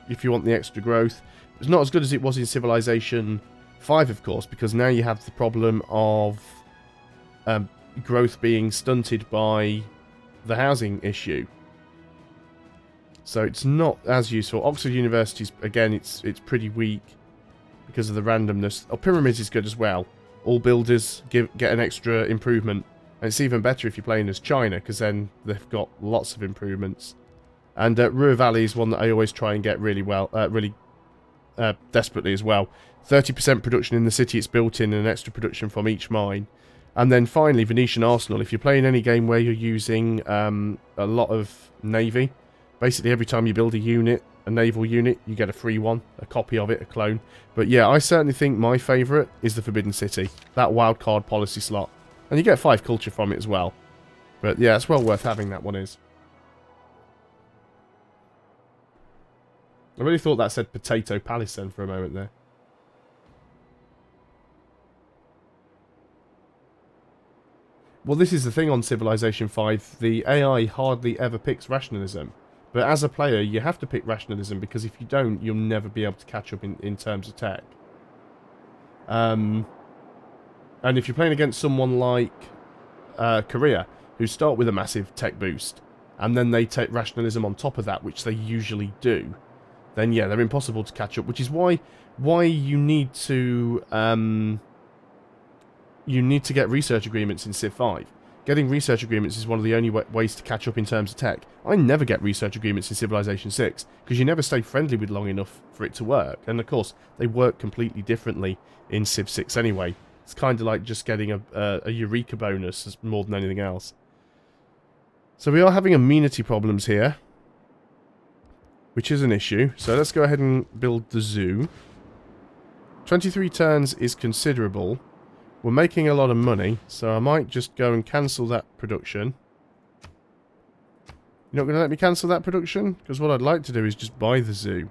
if you want the extra growth. It's not as good as it was in Civilization 5, of course, because now you have the problem of growth being stunted by the housing issue. So it's not as useful. Oxford University's, again, it's pretty weak because of the randomness. Oh, Pyramids is good as well. All builders get an extra improvement. And it's even better if you're playing as China, because then they've got lots of improvements. And Ruhr Valley is one that I always try and get really well, desperately as well. 30% production in the city it's built in, and an extra production from each mine. And then finally, Venetian Arsenal. If you're playing any game where you're using a lot of Navy, basically every time you build a unit, a naval unit, you get a free one, a copy of it, a clone. But yeah, I certainly think my favourite is the Forbidden City. That wildcard policy slot. And you get 5 culture from it as well. But yeah, it's well worth having, that one is. I really thought that said Potato Palace then for a moment there. Well, this is the thing on Civilization 5. The AI hardly ever picks rationalism. But as a player, you have to pick rationalism, because if you don't, you'll never be able to catch up in terms of tech. And if you're playing against someone like Korea, who start with a massive tech boost, and then they take rationalism on top of that, which they usually do, then yeah, they're impossible to catch up, which is why you need to get research agreements in Civ 5. Getting research agreements is one of the only ways to catch up in terms of tech. I never get research agreements in Civilization 6, because you never stay friendly with long enough for it to work. And of course, they work completely differently in Civ 6 anyway. It's kind of like just getting a Eureka bonus more than anything else. So we are having amenity problems here, which is an issue. So let's go ahead and build the zoo. 23 turns is considerable. We're making a lot of money, so I might just go and cancel that production. You're not going to let me cancel that production? Because what I'd like to do is just buy the zoo.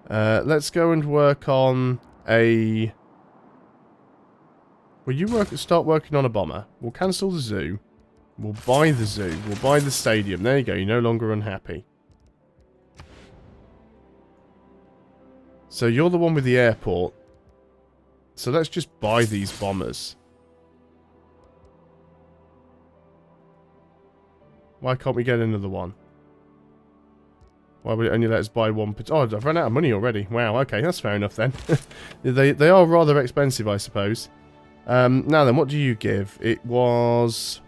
Let's go and work on a... Well, you start working on a bomber. We'll cancel the zoo. We'll buy the zoo. We'll buy the stadium. There you go. You're no longer unhappy. So you're the one with the airport. So let's just buy these bombers. Why can't we get another one? Why would it only let us buy one? Oh, I've run out of money already. Wow, okay, that's fair enough then. They are rather expensive, I suppose. Now then, what do you give? It was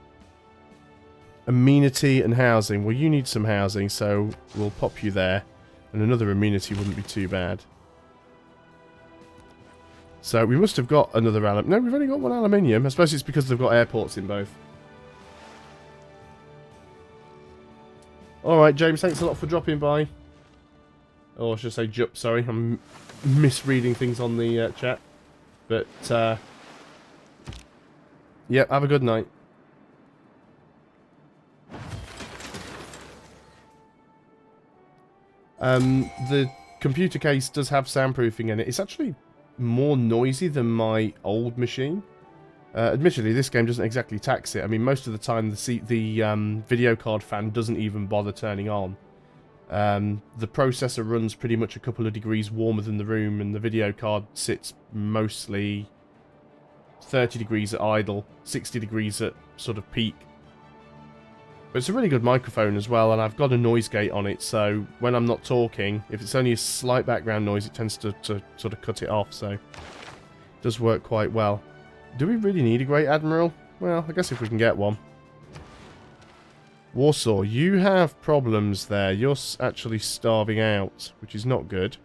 amenity and housing. Well, you need some housing, so we'll pop you there. And another amenity wouldn't be too bad. So we must have got another aluminium. No, we've only got one aluminium. I suppose it's because they've got airports in both. Alright, James, thanks a lot for dropping by. Or I should say Jup, sorry. I'm misreading things on the chat. But, yeah, have a good night. The computer case does have soundproofing in it. It's actually more noisy than my old machine. Admittedly, this game doesn't exactly tax it. I mean, most of the time the video card fan doesn't even bother turning on. The processor runs pretty much a couple of degrees warmer than the room, and the video card sits mostly 30 degrees at idle, 60 degrees at sort of peak. But it's a really good microphone as well, and I've got a noise gate on it, so when I'm not talking, if it's only a slight background noise, it tends to sort of cut it off, so it does work quite well. Do we really need a Great Admiral? Well, I guess if we can get one. Warsaw, you have problems there. You're actually starving out, which is not good.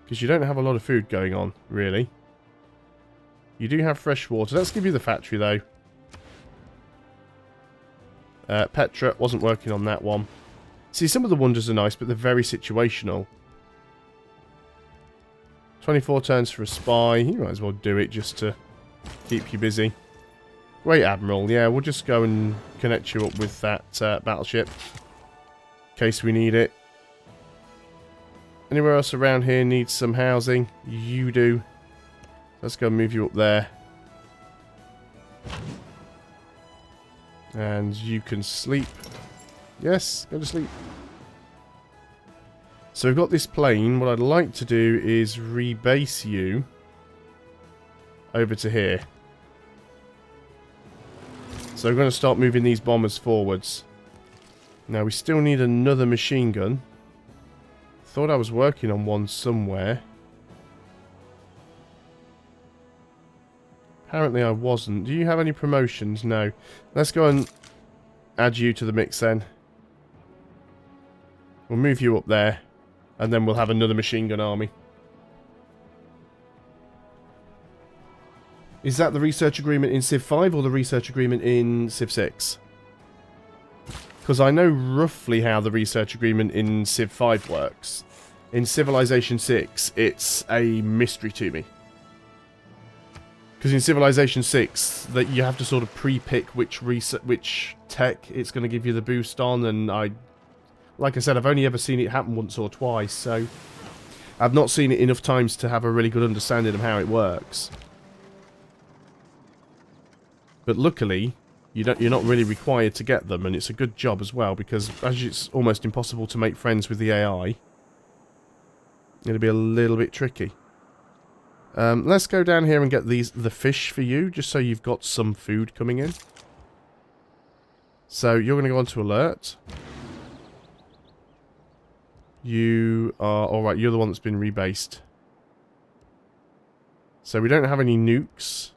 Because you don't have a lot of food going on, really. You do have fresh water. Let's give you the factory, though. Petra wasn't working on that one. See, some of the wonders are nice, but they're very situational. 24 turns for a spy. You might as well do it just to keep you busy. Great Admiral. Yeah, we'll just go and connect you up with that battleship. In case we need it. Anywhere else around here needs some housing? You do. Let's go move you up there. And you can sleep. Yes, go to sleep. So we've got this plane. What I'd like to do is rebase you over to here. So we're going to start moving these bombers forwards. Now we still need another machine gun. Thought I was working on one somewhere. Apparently I wasn't. Do you have any promotions? No. Let's go and add you to the mix then. We'll move you up there. And then we'll have another machine gun army. Is that the research agreement in Civ 5 or the research agreement in Civ 6? Because I know roughly how the research agreement in Civ 5 works. In Civilization 6, it's a mystery to me. Because in Civilization 6, that you have to sort of pre-pick which tech it's going to give you the boost on, and like I said, I've only ever seen it happen once or twice, so I've not seen it enough times to have a really good understanding of how it works. But luckily, you're not really required to get them, and it's a good job as well, because as it's almost impossible to make friends with the AI, it'll be a little bit tricky. Let's go down here and get the fish for you, just so you've got some food coming in. So you're going to go on to alert. You are... Alright, you're the one that's been rebased. So we don't have any nukes.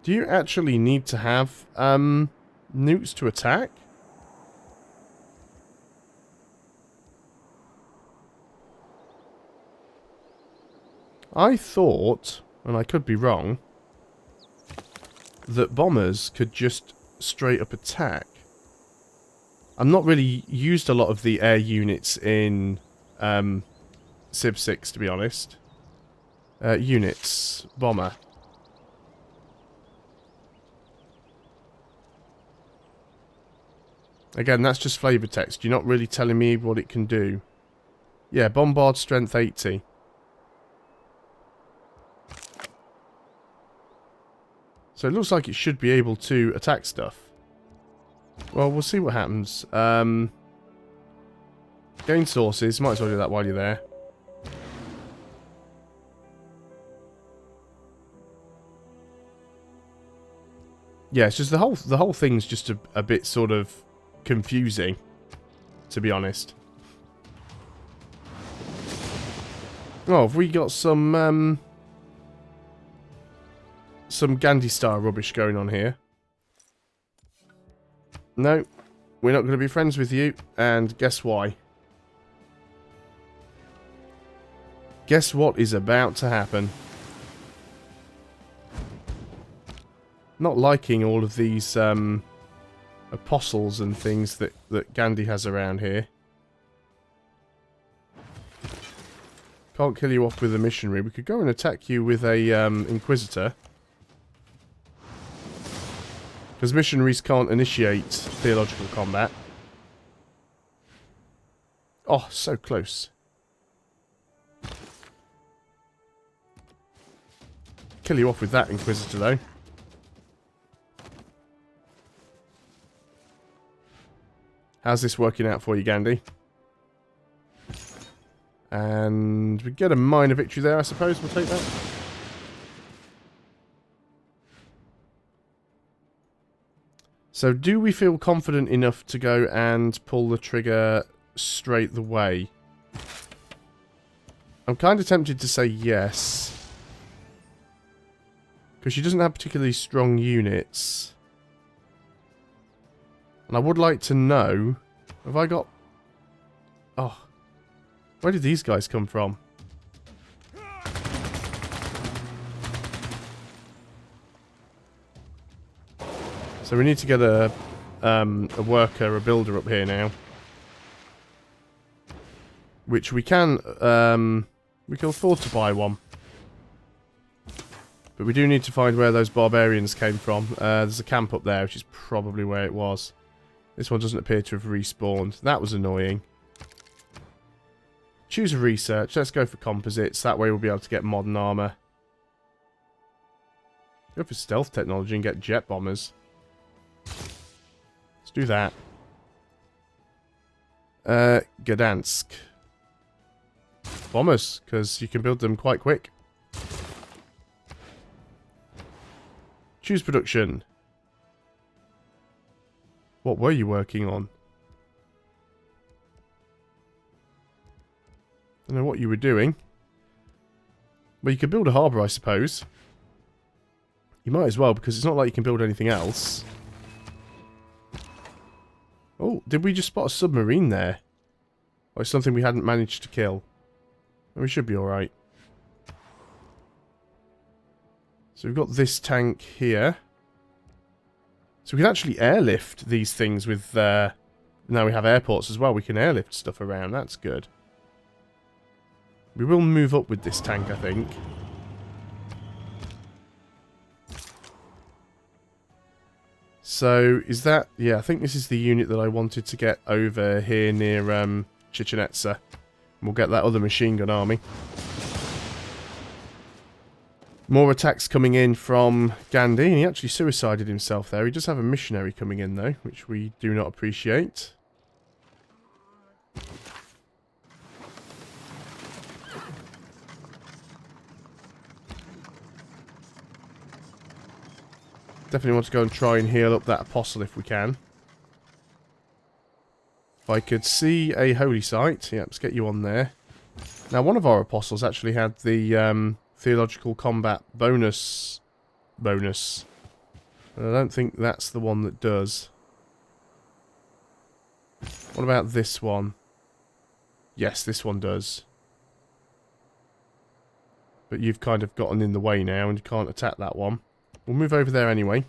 Do you actually need to have nukes to attack? I thought, and I could be wrong, that bombers could just straight up attack. I've not really used a lot of the air units in Civ 6, to be honest. Units. Bomber. Again, that's just flavor text. You're not really telling me what it can do. Yeah, bombard strength 80. So it looks like it should be able to attack stuff. Well, we'll see what happens. Gain sources. Might as well do that while you're there. Yeah, it's just the whole thing's just a bit sort of confusing, to be honest. Oh, have we got some Gandhi Star rubbish going on here? No, we're not going to be friends with you, and guess why? Guess what is about to happen? Not liking all of these apostles and things that Gandhi has around here. Can't kill you off with a missionary. We could go and attack you with a Inquisitor. Because missionaries can't initiate theological combat. Oh, so close. Kill you off with that Inquisitor, though. How's this working out for you, Gandhi? And we get a minor victory there, I suppose. We'll take that. So, do we feel confident enough to go and pull the trigger straight the way? I'm kind of tempted to say yes. Because she doesn't have particularly strong units. And I would like to know... Have I got... Oh. Where did these guys come from? So we need to get a worker, a builder up here now. Which we can afford to buy one. But we do need to find where those barbarians came from. There's a camp up there, which is probably where it was. This one doesn't appear to have respawned. That was annoying. Choose a research. Let's go for composites. That way we'll be able to get modern armor. Go for stealth technology and get jet bombers. Let's do that. Gdansk. Bombers, because you can build them quite quick. Choose production. What were you working on? I don't know what you were doing. Well, you could build a harbour, I suppose. You might as well, because it's not like you can build anything else. Oh, did we just spot a submarine there? Or something we hadn't managed to kill? We should be alright. So we've got this tank here. So we can actually airlift these things with... now we have airports as well. We can airlift stuff around. That's good. We will move up with this tank, I think. So, is that... Yeah, I think this is the unit that I wanted to get over here near Chichen Itza. We'll get that other machine gun army. More attacks coming in from Gandhi, and he actually suicided himself there. He does have a missionary coming in, though, which we do not appreciate. Definitely want to go and try and heal up that apostle if we can. If I could see a holy site, yeah, let's get you on there. Now, one of our apostles actually had the theological combat bonus. But I don't think that's the one that does. What about this one? Yes, this one does. But you've kind of gotten in the way now and you can't attack that one. We'll move over there anyway.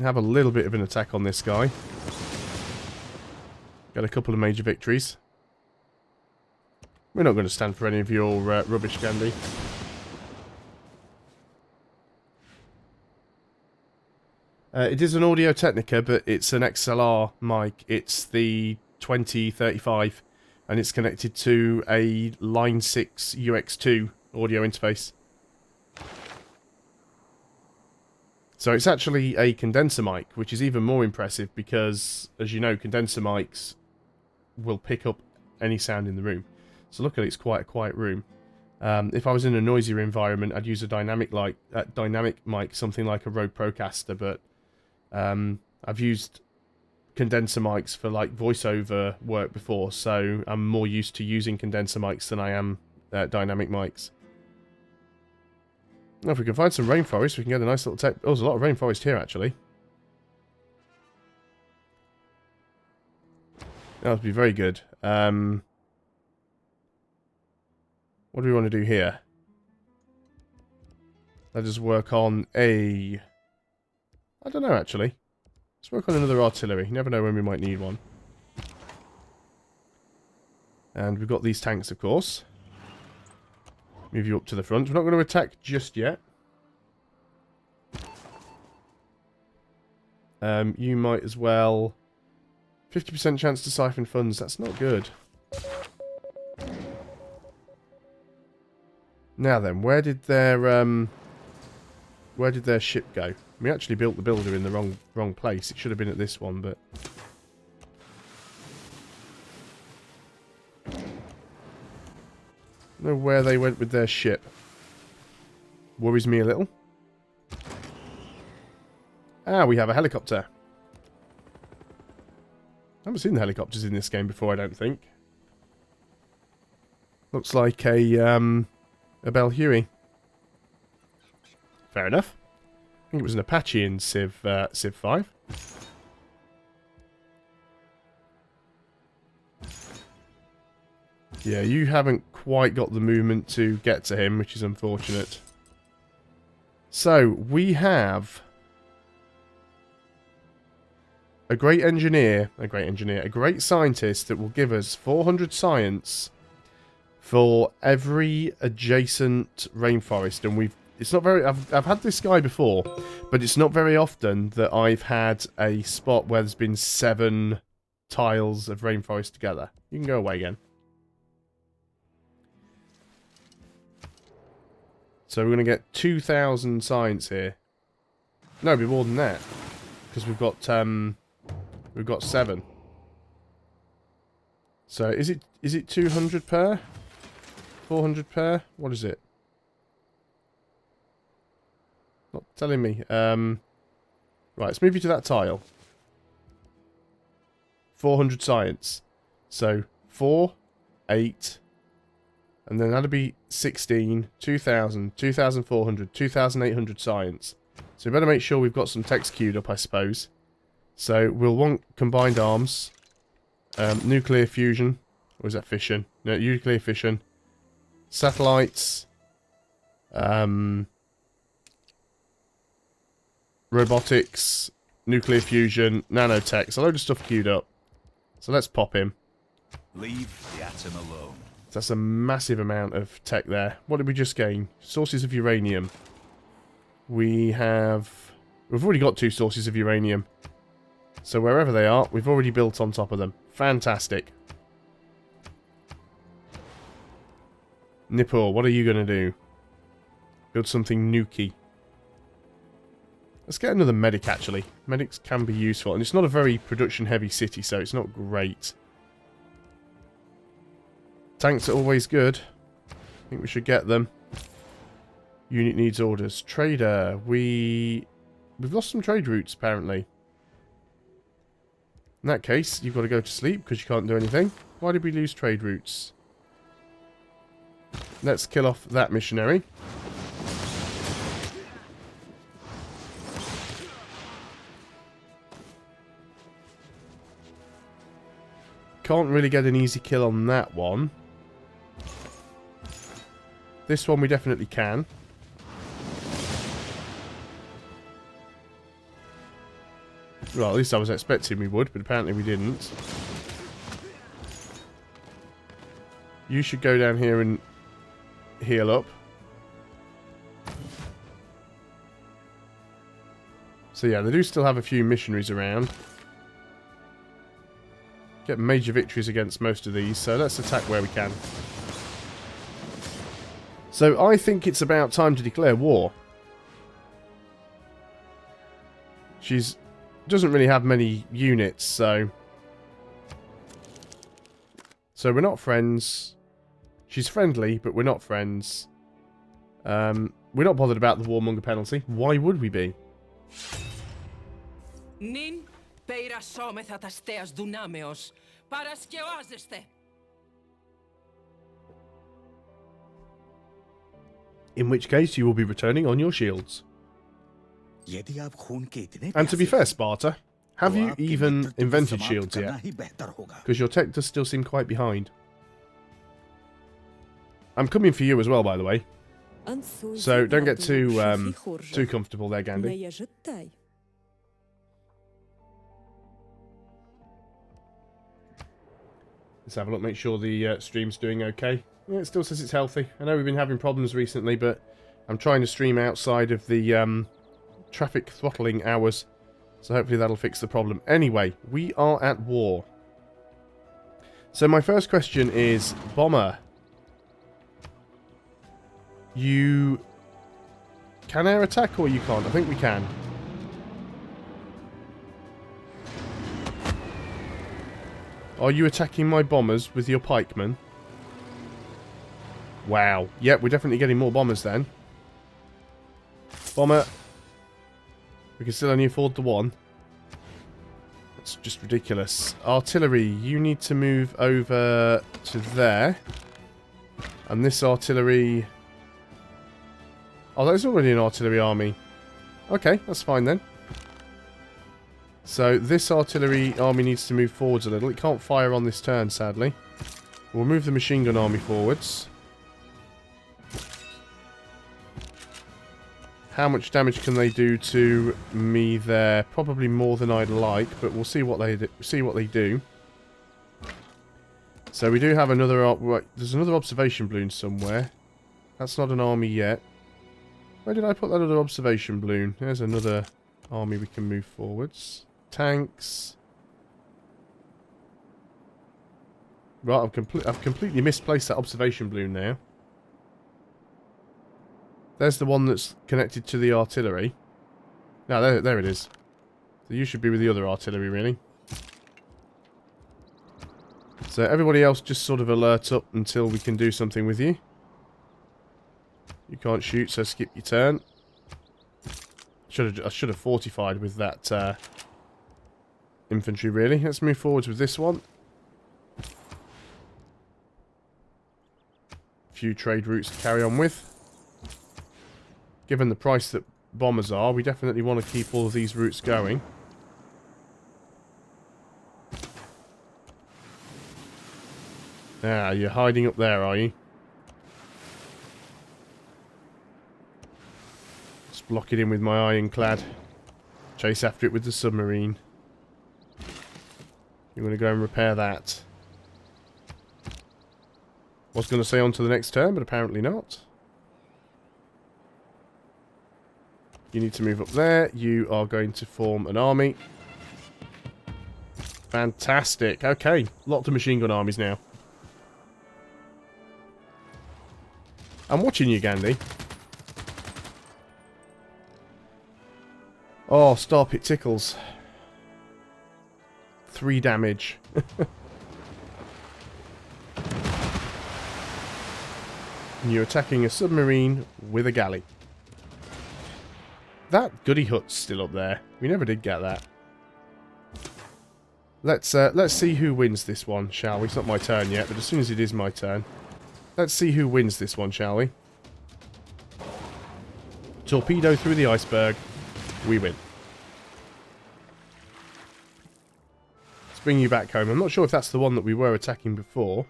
Have a little bit of an attack on this guy. Got a couple of major victories. We're not going to stand for any of your rubbish, Gandhi. It is an Audio Technica, but it's an XLR mic. It's the 2035, and it's connected to a Line 6 UX2 audio interface. So it's actually a condenser mic, which is even more impressive because, as you know, condenser mics will pick up any sound in the room. So luckily it's quite a quiet room. If I was in a noisier environment, I'd use a dynamic mic, something like a Rode Procaster, but I've used condenser mics for like voiceover work before, so I'm more used to using condenser mics than I am dynamic mics. Now, if we can find some rainforest, we can get a nice little tech... Oh, there's a lot of rainforest here, actually. That would be very good. What do we want to do here? Let us work on a... I don't know, actually. Let's work on another artillery. You never know when we might need one. And we've got these tanks, of course. Move you up to the front. We're not going to attack just yet. You might as well... 50% chance to siphon funds. That's not good. Now then, where did their ship go? We actually built the builder in the wrong place. It should have been at this one, but... Know where they went with their ship. Worries me a little. Ah, we have a helicopter. I haven't seen the helicopters in this game before, I don't think. Looks like a Bell Huey. Fair enough. I think it was an Apache in Civ 5. Yeah, you haven't quite got the movement to get to him, which is unfortunate. So, we have a great scientist that will give us 400 science for every adjacent rainforest, and it's not very... I've had this guy before, but it's not very often that I've had a spot where there's been 7 tiles of rainforest together. You can go away again. So we're going to get 2,000 science here. No, it'll be more than that. Because we've got 7. So is it 200 per? 400 per? What is it? Not telling me. Right, let's move you to that tile. 400 science. So 4, 8, and then that'll be 16, 2,000, 2,400, 2,800 science. So we better make sure we've got some text queued up, I suppose. So we'll want combined arms, nuclear fusion, or is that fission? No, nuclear fission, satellites, robotics, nuclear fusion, nanotech. So a load of stuff queued up. So let's pop him. Leave the atom alone. That's a massive amount of tech there. What did we just gain? Sources of uranium. We've already got 2 sources of uranium. So wherever they are, we've already built on top of them. Fantastic. Nippur, what are you going to do? Build something nukey. Let's get another medic, actually. Medics can be useful. And it's not a very production-heavy city, so it's not great. Tanks are always good. I think we should get them. Unit needs orders. Trader. We've lost some trade routes, apparently. In that case, you've got to go to sleep because you can't do anything. Why did we lose trade routes? Let's kill off that missionary. Can't really get an easy kill on that one. This one we definitely can. Well, at least I was expecting we would, but apparently we didn't. You should go down here and heal up. So yeah, they do still have a few missionaries around. Get major victories against most of these, so let's attack where we can. So I think it's about time to declare war. She's doesn't really have many units, so we're not friends. She's friendly, but we're not friends. We're not bothered about the warmonger penalty. Why would we be? Nin peira somethα τα στέας δυνάμεως. Παρασκευάζεστε. In which case, you will be returning on your shields. And to be fair, Sparta, have you even invented shields yet? Because your tech does still seem quite behind. I'm coming for you as well, by the way. So don't get too comfortable there, Gandhi. Let's have a look, make sure the stream's doing okay. Yeah, it still says it's healthy. I know we've been having problems recently, but I'm trying to stream outside of the traffic throttling hours. So hopefully that'll fix the problem. Anyway, we are at war. So my first question is, Bomber, you can air attack or you can't? I think we can. Are you attacking my bombers with your pikemen? Wow. Yep, we're definitely getting more bombers then. Bomber. We can still only afford the one. That's just ridiculous. Artillery, you need to move over to there. And this artillery... Oh, there's already an artillery army. Okay, that's fine then. So this artillery army needs to move forwards a little. It can't fire on this turn, sadly. We'll move the machine gun army forwards. How much damage can they do to me there? Probably more than I'd like, but we'll see what they do. So we do have another... There's another observation balloon somewhere. That's not an army yet. Where did I put that other observation balloon? There's another army we can move forwards. Tanks. Right, I've completely misplaced that observation balloon now. There's the one that's connected to the artillery. No, there it is. So you should be with the other artillery, really. So everybody else just sort of alert up until we can do something with you. You can't shoot, so skip your turn. I should have fortified with that infantry, really. Let's move forwards with this one. Few trade routes to carry on with. Given the price that bombers are, we definitely want to keep all of these routes going. Ah, you're hiding up there, are you? Just block it in with my ironclad. Chase after it with the submarine. You want to go and repair that. Was going to say on to the next turn, but apparently not. You need to move up there. You are going to form an army. Fantastic. Okay, lots of machine gun armies now. I'm watching you, Gandhi. Oh, stop, it tickles. 3 damage. And you're attacking a submarine with a galley. That goody hut's still up there. We never did get that. Let's see who wins this one, shall we? It's not my turn yet, but as soon as it is my turn, let's see who wins this one, shall we? Torpedo through the iceberg. We win. Let's bring you back home. I'm not sure if that's the one that we were attacking before.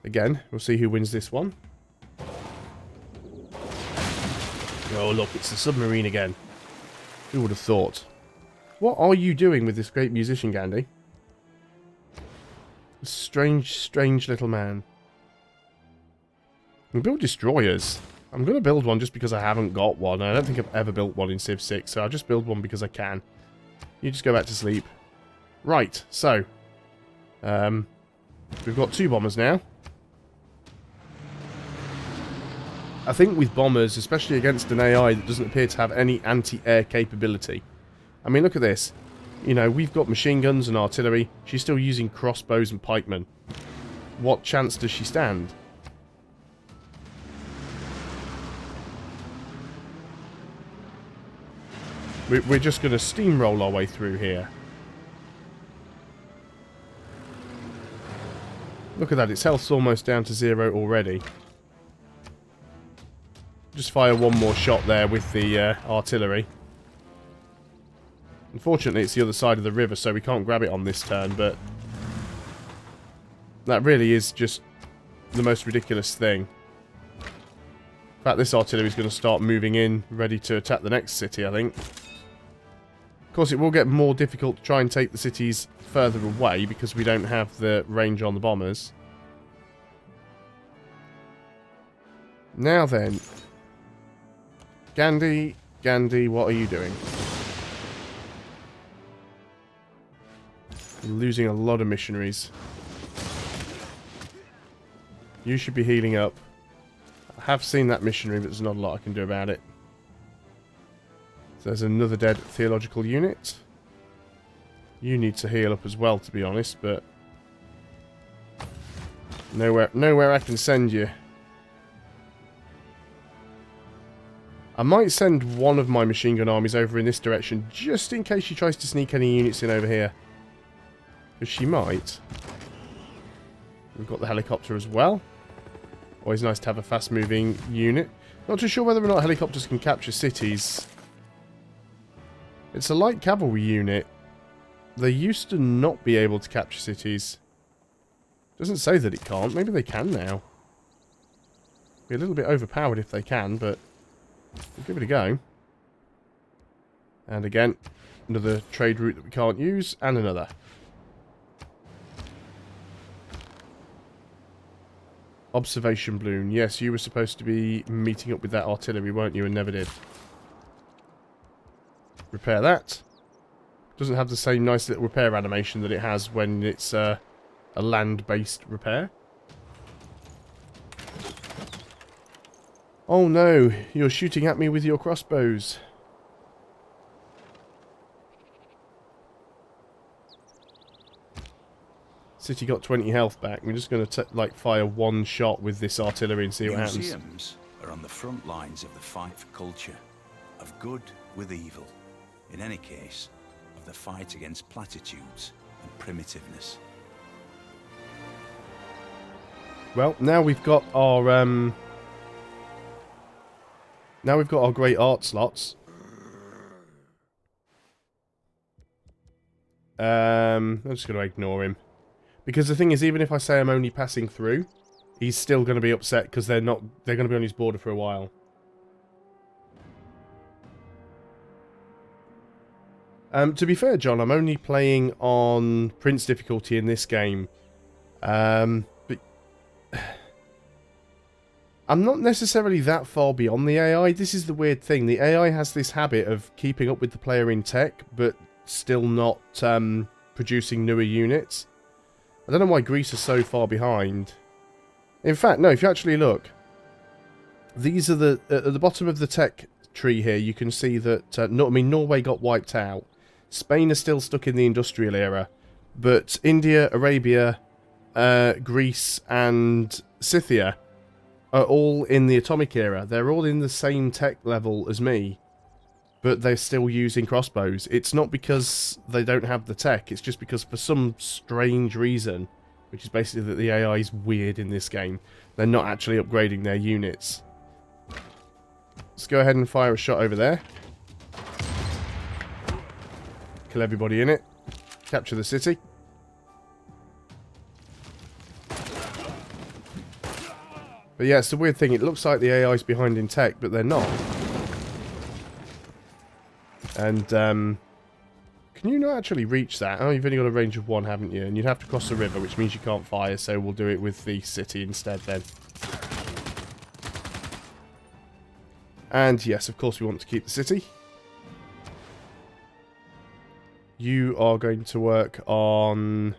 Again, we'll see who wins this one. Oh, look, it's the submarine again. Who would have thought? What are you doing with this great musician, Gandhi? A strange, strange little man. We build destroyers. I'm going to build one just because I haven't got one. I don't think I've ever built one in Civ 6, so I'll just build one because I can. You just go back to sleep. Right, so. We've got 2 bombers now. I think with bombers, especially against an AI that doesn't appear to have any anti-air capability. I mean, look at this. You know, we've got machine guns and artillery. She's still using crossbows and pikemen. What chance does she stand? We're just going to steamroll our way through here. Look at that, its health's almost down to 0 already. Just fire one more shot there with the artillery. Unfortunately, it's the other side of the river, so we can't grab it on this turn, but that really is just the most ridiculous thing. In fact, this artillery is going to start moving in, ready to attack the next city, I think. Of course, it will get more difficult to try and take the cities further away because we don't have the range on the bombers. Now then. Gandhi, what are you doing? You're losing a lot of missionaries. You should be healing up. I have seen that missionary, but there's not a lot I can do about it. So there's another dead theological unit. You need to heal up as well, to be honest, but nowhere I can send you. I might send one of my machine gun armies over in this direction, just in case she tries to sneak any units in over here. Because she might. We've got the helicopter as well. Always nice to have a fast-moving unit. Not too sure whether or not helicopters can capture cities. It's a light cavalry unit. They used to not be able to capture cities. Doesn't say that it can't. Maybe they can now. Be a little bit overpowered if they can, but we'll give it a go. And again, another trade route that we can't use, and another. Observation balloon. Yes, you were supposed to be meeting up with that artillery, weren't you, and never did. Repair that. Doesn't have the same nice little repair animation that it has when it's a land-based repair. Oh no, you're shooting at me with your crossbows. City got 20 health back. We're just going to like fire one shot with this artillery and see what happens. Museums are on the front lines of the fight for culture, of good with evil. In any case, of the fight against platitudes and primitiveness. Well, now we've got our great art slots. I'm just going to ignore him. Because the thing is, even if I say I'm only passing through, he's still going to be upset because they're going to be on his border for a while. To be fair, John, I'm only playing on Prince difficulty in this game. But I'm not necessarily that far beyond the AI. This is the weird thing. The AI has this habit of keeping up with the player in tech, but still not producing newer units. I don't know why Greece is so far behind. In fact, no, if you actually look, these are at the bottom of the tech tree here, you can see that, Norway got wiped out. Spain is still stuck in the industrial era, but India, Arabia, Greece, and Scythia are all in the atomic era. They're all in the same tech level as me, but they're still using crossbows. It's not because they don't have the tech, it's just because for some strange reason, which is basically that the AI is weird in this game, they're not actually upgrading their units. Let's go ahead and fire a shot over there. Kill everybody in it. Capture the city. But yeah, it's the weird thing. It looks like the AI's behind in tech, but they're not. And, can you not actually reach that? Oh, you've only got a range of 1, haven't you? And you'd have to cross the river, which means you can't fire, so we'll do it with the city instead then. And yes, of course we want to keep the city. You are going to work on...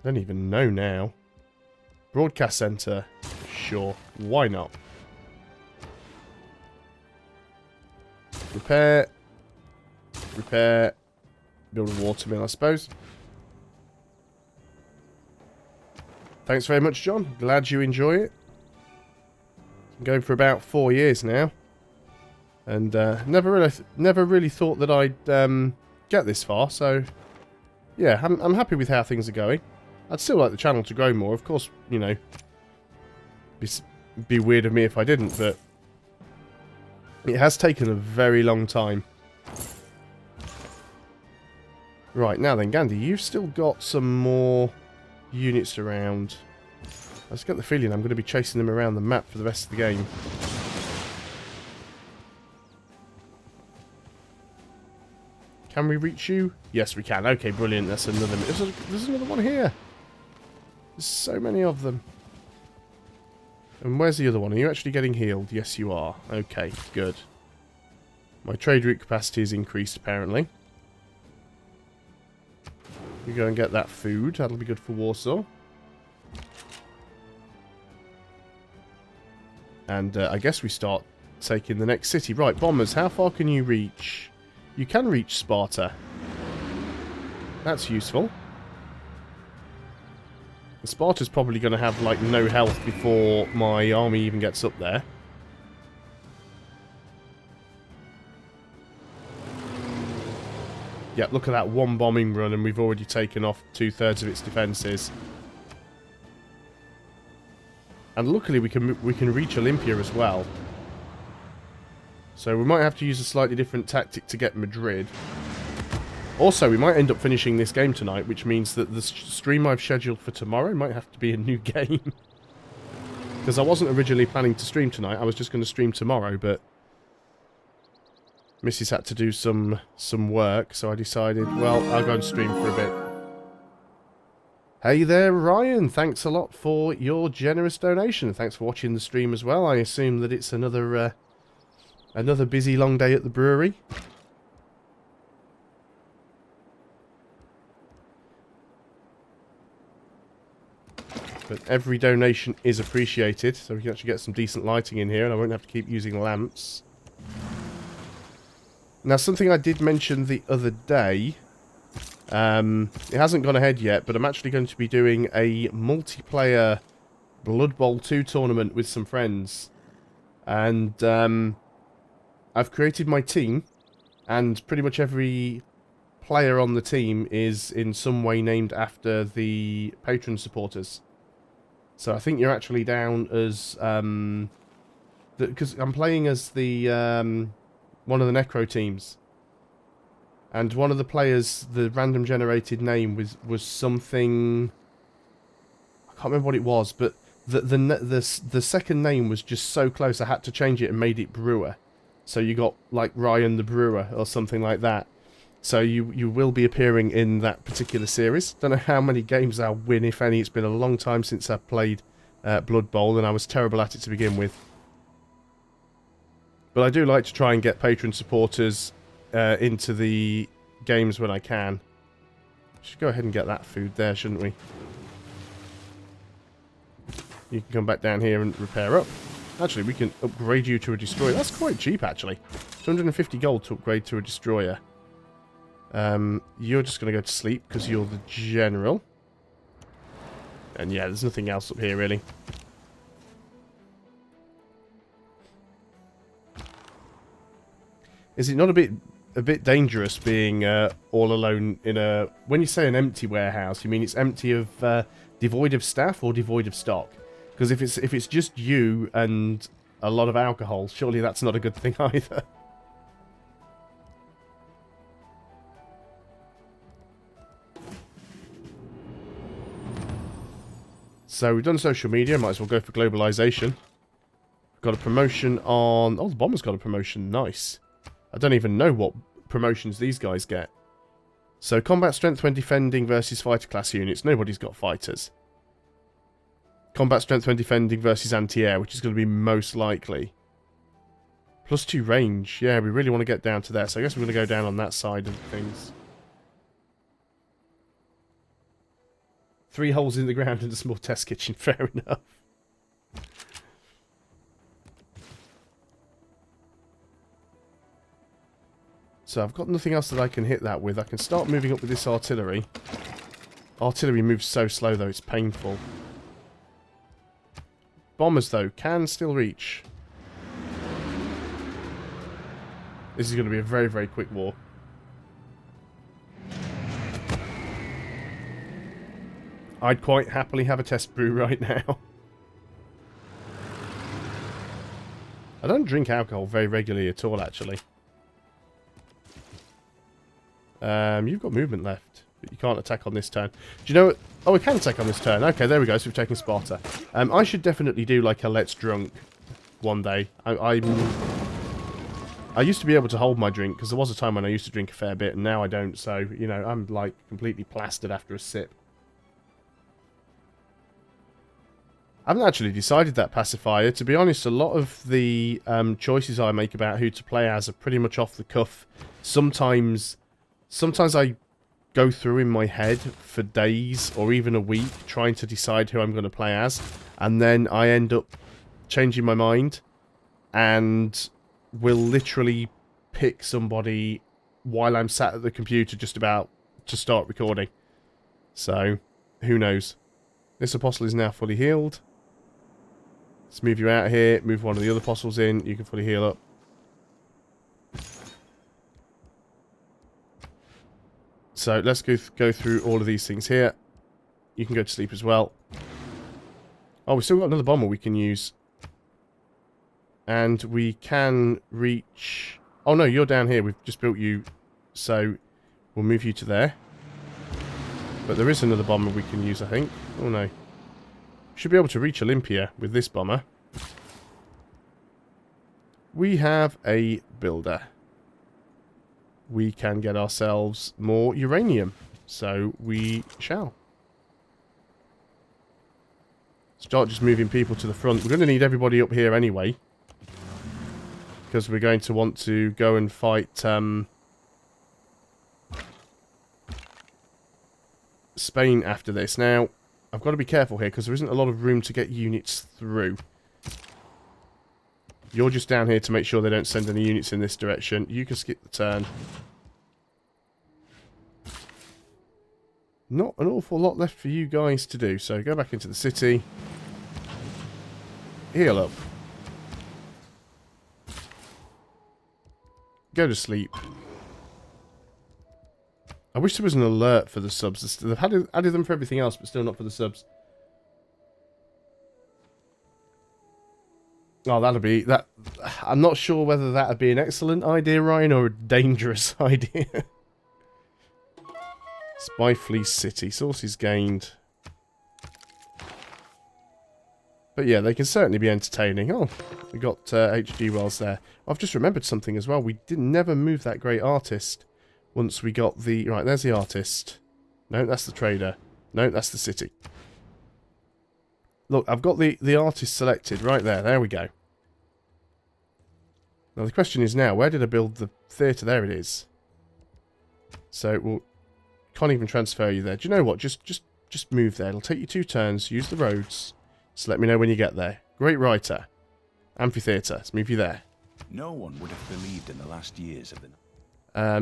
I don't even know now. Broadcast center. Sure, why not? Repair. Repair. Build a water mill, I suppose. Thanks very much, John. Glad you enjoy it. I'm going for about 4 years now. And never really thought that I'd get this far, so... Yeah, I'm happy with how things are going. I'd still like the channel to grow more. Of course, you know, be weird of me if I didn't, but it has taken a very long time. Right, now then, Gandhi, you've still got some more units around. I just get the feeling I'm going to be chasing them around the map for the rest of the game. Can we reach you? Yes, we can. Okay, brilliant. That's another... There's another one here. There's so many of them. And where's the other one? Are you actually getting healed? Yes, you are. Okay, good. My trade route capacity is increased, apparently. You go and get that food. That'll be good for Warsaw. And I guess we start taking the next city. Right, bombers, how far can you reach? You can reach Sparta. That's useful. Sparta's probably going to have, like, no health before my army even gets up there. Yeah, look at that one bombing run and we've already taken off 2/3 of its defences. And luckily we can reach Olympia as well. So we might have to use a slightly different tactic to get Madrid. Also, we might end up finishing this game tonight, which means that the stream I've scheduled for tomorrow might have to be a new game. Because I wasn't originally planning to stream tonight, I was just going to stream tomorrow, but Mrs. had to do some work, so I decided, well, I'll go and stream for a bit. Hey there, Ryan, thanks a lot for your generous donation. Thanks for watching the stream as well. I assume that it's another busy long day at the brewery. But every donation is appreciated, so we can actually get some decent lighting in here, and I won't have to keep using lamps. Now, something I did mention the other day, it hasn't gone ahead yet, but I'm actually going to be doing a multiplayer Blood Bowl 2 tournament with some friends. And I've created my team, and pretty much every player on the team is in some way named after the patron supporters. So I think you're actually down as... because I'm playing as the one of the Necro teams. And one of the players, the random generated name was something... I can't remember what it was, but the second name was just so close I had to change it and made it Brewer. So you got like Riing the Brewer or something like that. So you will be appearing in that particular series. Don't know how many games I'll win, if any. It's been a long time since I played Blood Bowl, and I was terrible at it to begin with. But I do like to try and get patron supporters into the games when I can. Should go ahead and get that food there, shouldn't we? You can come back down here and repair up. Actually, we can upgrade you to a destroyer. That's quite cheap, actually. 250 gold to upgrade to a destroyer. You're just going to go to sleep because you're the general. And yeah, there's nothing else up here, really. Is it not a bit dangerous being all alone in a... When you say an empty warehouse, you mean it's empty of devoid of staff or devoid of stock? Because if it's just you and a lot of alcohol, surely that's not a good thing either. So we've done social media, might as well go for globalization. We've got a promotion on... Oh, the bomber's got a promotion, nice. I don't even know what promotions these guys get. So combat strength when defending versus fighter class units, nobody's got fighters. Combat strength when defending versus anti-air, which is going to be most likely. +2 range. Yeah, we really want to get down to there. So I guess we're going to go down on that side of things. 3 holes in the ground and a small test kitchen. Fair enough. So I've got nothing else that I can hit that with. I can start moving up with this artillery. Artillery moves so slow, though. It's painful. Bombers, though, can still reach. This is going to be a very, very quick war. I'd quite happily have a test brew right now. I don't drink alcohol very regularly at all, actually. You've got movement left, but you can't attack on this turn. Do you know what? Oh, we can attack on this turn. Okay, there we go. So we've taken Sparta. I should definitely do like a Let's Drunk one day. I used to be able to hold my drink, because there was a time when I used to drink a fair bit, and now I don't. So, you know, I'm like completely plastered after a sip. I haven't actually decided that pacifier. To be honest, a lot of the choices I make about who to play as are pretty much off the cuff. Sometimes I go through in my head for days or even a week trying to decide who I'm going to play as, and then I end up changing my mind and will literally pick somebody while I'm sat at the computer just about to start recording. So, who knows? This apostle is now fully healed. Let's move you out here, move one of the other apostles in, you can fully heal up. So let's go through all of these things here. You can go to sleep as well. Oh, we've still got another bomber we can use. And we can reach... Oh no, you're down here. We've just built you. So we'll move you to there. But there is another bomber we can use, I think. Oh no. Should be able to reach Olympia with this bomber. We have a builder. We can get ourselves more uranium. So we shall. Start just moving people to the front. We're going to need everybody up here anyway. Because we're going to want to go and fight Spain after this. Now, I've got to be careful here because there isn't a lot of room to get units through. You're just down here to make sure they don't send any units in this direction. You can skip the turn. Not an awful lot left for you guys to do, so go back into the city. Heal up. Go to sleep. I wish there was an alert for the subs. They've added them for everything else, but still not for the subs. Oh, that'll be... that. I'm not sure whether that'd be an excellent idea, Ryan, or a dangerous idea. Spy Fleece City. Sources gained. But yeah, they can certainly be entertaining. Oh, we got HG wells there. I've just remembered something as well. We never move that great artist once we got the... Right, there's the artist. No, that's the trader. No, that's the city. Look, I've got the artist selected right there. There we go. Now the question is now, where did I build the theatre? There it is. So, we'll... Can't even transfer you there. Do you know what? Just move there. It'll take you 2 turns. Use the roads. Just let me know when you get there. Great writer. Amphitheatre. Let's move you there. No one would have believed in the last years of the...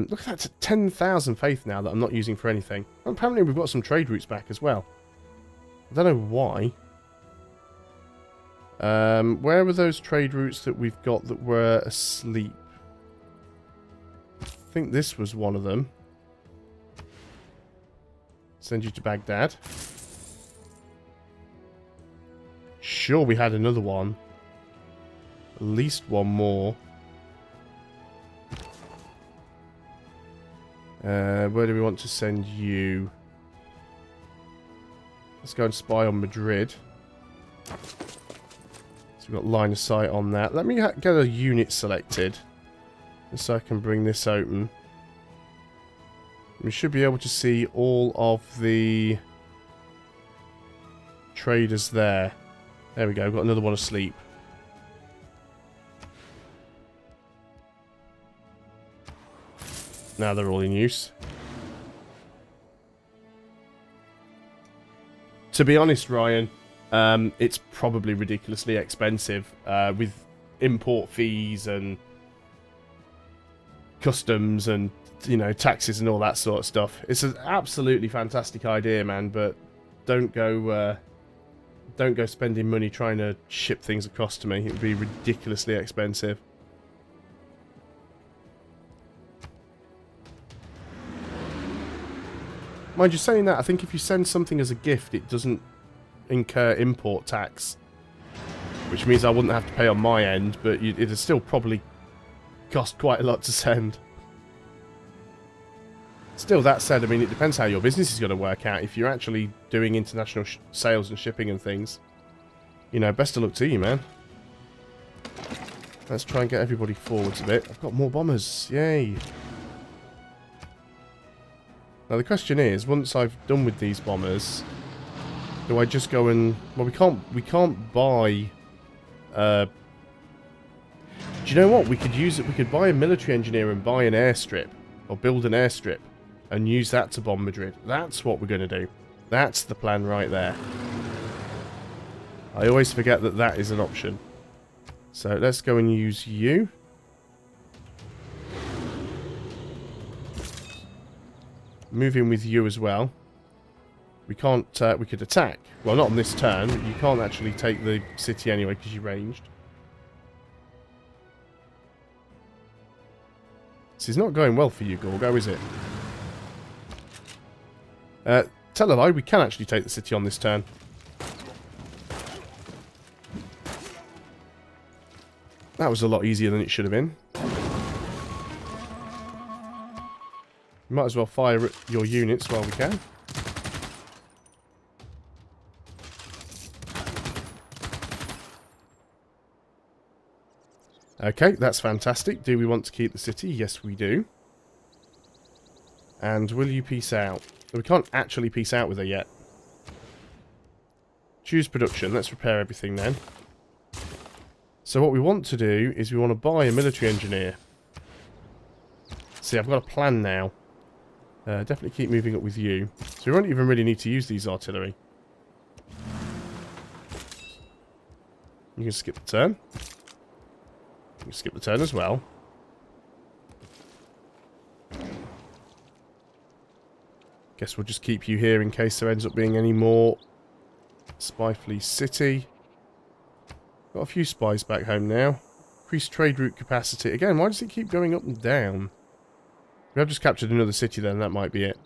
Look at that. 10,000 faith now that I'm not using for anything. And apparently we've got some trade routes back as well. I don't know why. Where were those trade routes that we've got that were asleep? I think this was one of them. Send you to Baghdad. Sure, we had another one. At least one more. Where do we want to send you? Let's go and spy on Madrid. So we've got line of sight on that. Let me get a unit selected. Just so I can bring this open. We should be able to see all of the traders there. There we go, got another one asleep. Now they're all in use. To be honest, Ryan, it's probably ridiculously expensive with import fees and customs and, you know, taxes and all that sort of stuff. It's an absolutely fantastic idea, man, but don't go spending money trying to ship things across to me. It would be ridiculously expensive. Mind you, saying that, I think if you send something as a gift, it doesn't incur import tax. Which means I wouldn't have to pay on my end, but it'd still probably cost quite a lot to send. Still, that said, I mean, it depends how your business is going to work out. If you're actually doing international sales and shipping and things, you know, best of luck to you, man. Let's try and get everybody forwards a bit. I've got more bombers. Yay. Now, the question is, once I've done with these bombers, do I just go and... Well, we can't buy... do you know what? We could use it. We could buy a military engineer and buy an airstrip. Or build an airstrip. And use that to bomb Madrid. That's what we're going to do. That's the plan right there. I always forget that that is an option. So let's go and use you. Move in with you as well. We can't... we could attack. Well, not on this turn. You can't actually take the city anyway because you ranged. This is not going well for you, Gorgo, is it? Tell a lie, we can actually take the city on this turn. That was a lot easier than it should have been. You might as well fire your units while we can. Okay, that's fantastic. Do we want to keep the city? Yes, we do. And will you peace out? We can't actually peace out with her yet. Choose production. Let's repair everything then. So what we want to do is we want to buy a military engineer. See, I've got a plan now. Definitely keep moving up with you. So we won't even really need to use these artillery. You can skip the turn. You can skip the turn as well. Guess we'll just keep you here in case there ends up being any more Spyfleet City. Got a few spies back home now. Increased trade route capacity. Again, why does it keep going up and down? We have just captured another city then, that might be it.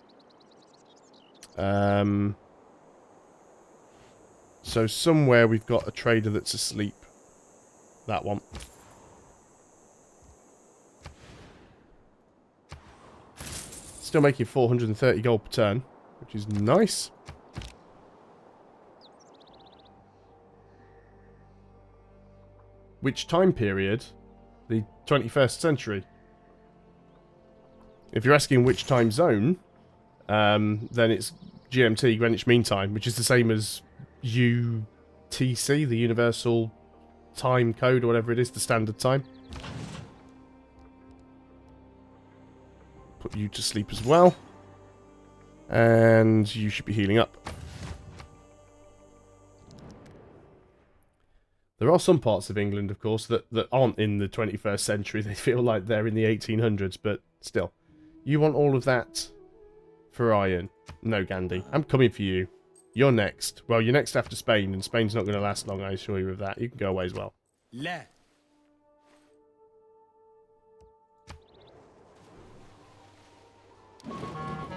So somewhere we've got a trader that's asleep. That one. Still making 430 gold per turn, which is nice. Which time period? The 21st century. If you're asking which time zone, then it's GMT, Greenwich Mean Time, which is the same as UTC, the Universal Time Code, or whatever it is, the standard time. Put you to sleep as well. And you should be healing up. There are some parts of England, of course, that aren't in the 21st century. They feel like they're in the 1800s, but still. You want all of that for Riing? No, Gandhi. I'm coming for you. You're next. Well, you're next after Spain, and Spain's not going to last long, I assure you of that. You can go away as well. لا.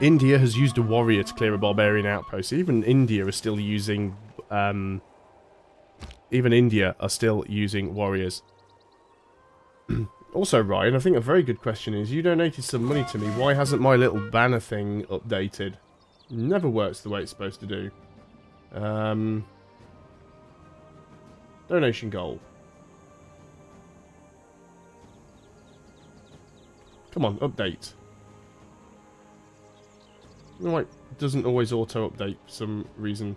India has used a warrior to clear a barbarian outpost. Even India are still using... even India are still using warriors. Also, Ryan, I think a very good question is, you donated some money to me. Why hasn't my little banner thing updated? Never works the way it's supposed to do. Donation goal. Come on, update. You know, like, it doesn't always auto-update for some reason.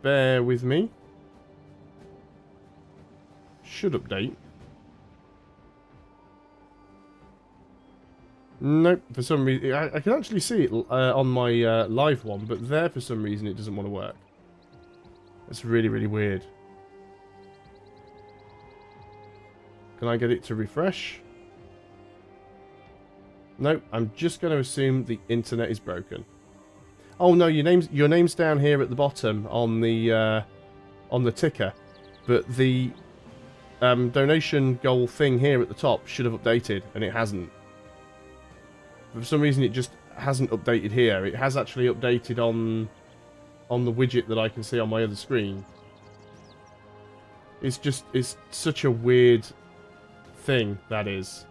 Bear with me. Should update. Nope, for some reason... I can actually see it on my live one, but there, for some reason, it doesn't want to work. That's really, really weird. Can I get it to refresh? Nope, I'm just going to assume the internet is broken. Oh no, your name's down here at the bottom on the ticker, but the donation goal thing here at the top should have updated, and it hasn't. For some reason, it just hasn't updated here. It has actually updated on the widget that I can see on my other screen. It's such a weird thing, that is.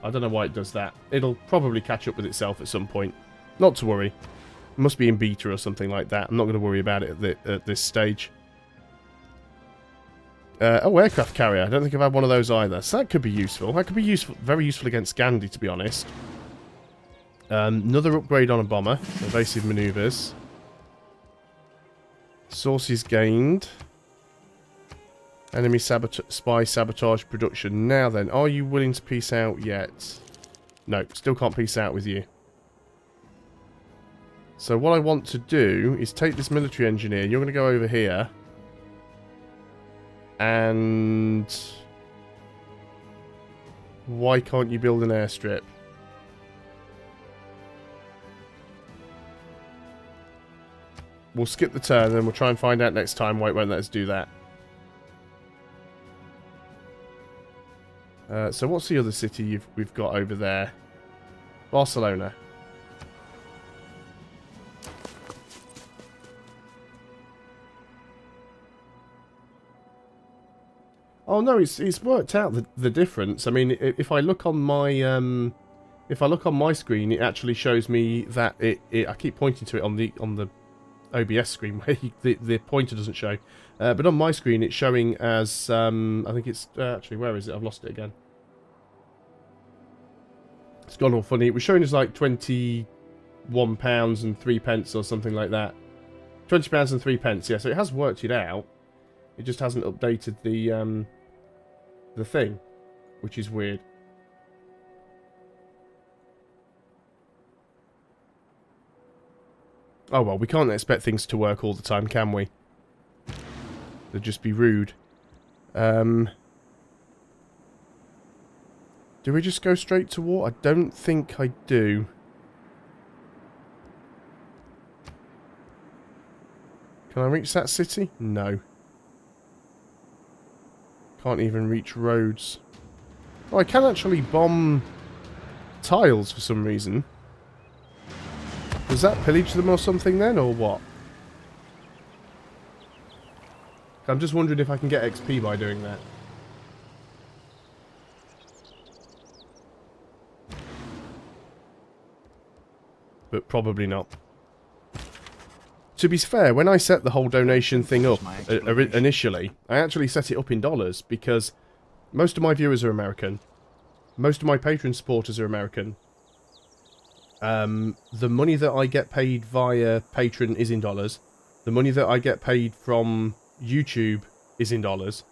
I don't know why it does that. It'll probably catch up with itself at some point. Not to worry. It must be in beta or something like that. I'm not going to worry about it at this stage. Oh, aircraft carrier. I don't think I've had one of those either. So that could be useful. That could be useful, very useful against Gandhi, to be honest. Another upgrade on a bomber. Evasive maneuvers. Sources gained. Enemy spy sabotage production. Now then, are you willing to peace out yet? No, still can't peace out with you. So what I want to do is take this military engineer. You're going to go over here. And... why can't you build an airstrip? We'll skip the turn and then we'll try and find out next time why it won't let us do that. So what's the other city we've got over there? Barcelona. Oh no, it's worked out the difference. I mean, if I look on my screen, it actually shows me that I keep pointing to it on the OBS screen where the pointer doesn't show. But on my screen, it's showing as, I think it's, actually, where is it? I've lost it again. It's gone all funny. It was showing as like £21 and 3 pence or something like that. £20 and 3 pence, yeah, so it has worked it out. It just hasn't updated the thing, which is weird. Oh well, we can't expect things to work all the time, can we? They'd just be rude. Do we just go straight to war? I don't think I do. Can I reach that city? No. Can't even reach roads. Oh, I can actually bomb tiles for some reason. Does that pillage them or something then, or what? I'm just wondering if I can get XP by doing that. But probably not. To be fair, when I set the whole donation thing up initially, I actually set it up in dollars because most of my viewers are American. Most of my Patreon supporters are American. The money that I get paid via Patreon is in dollars. The money that I get paid from YouTube is in dollars.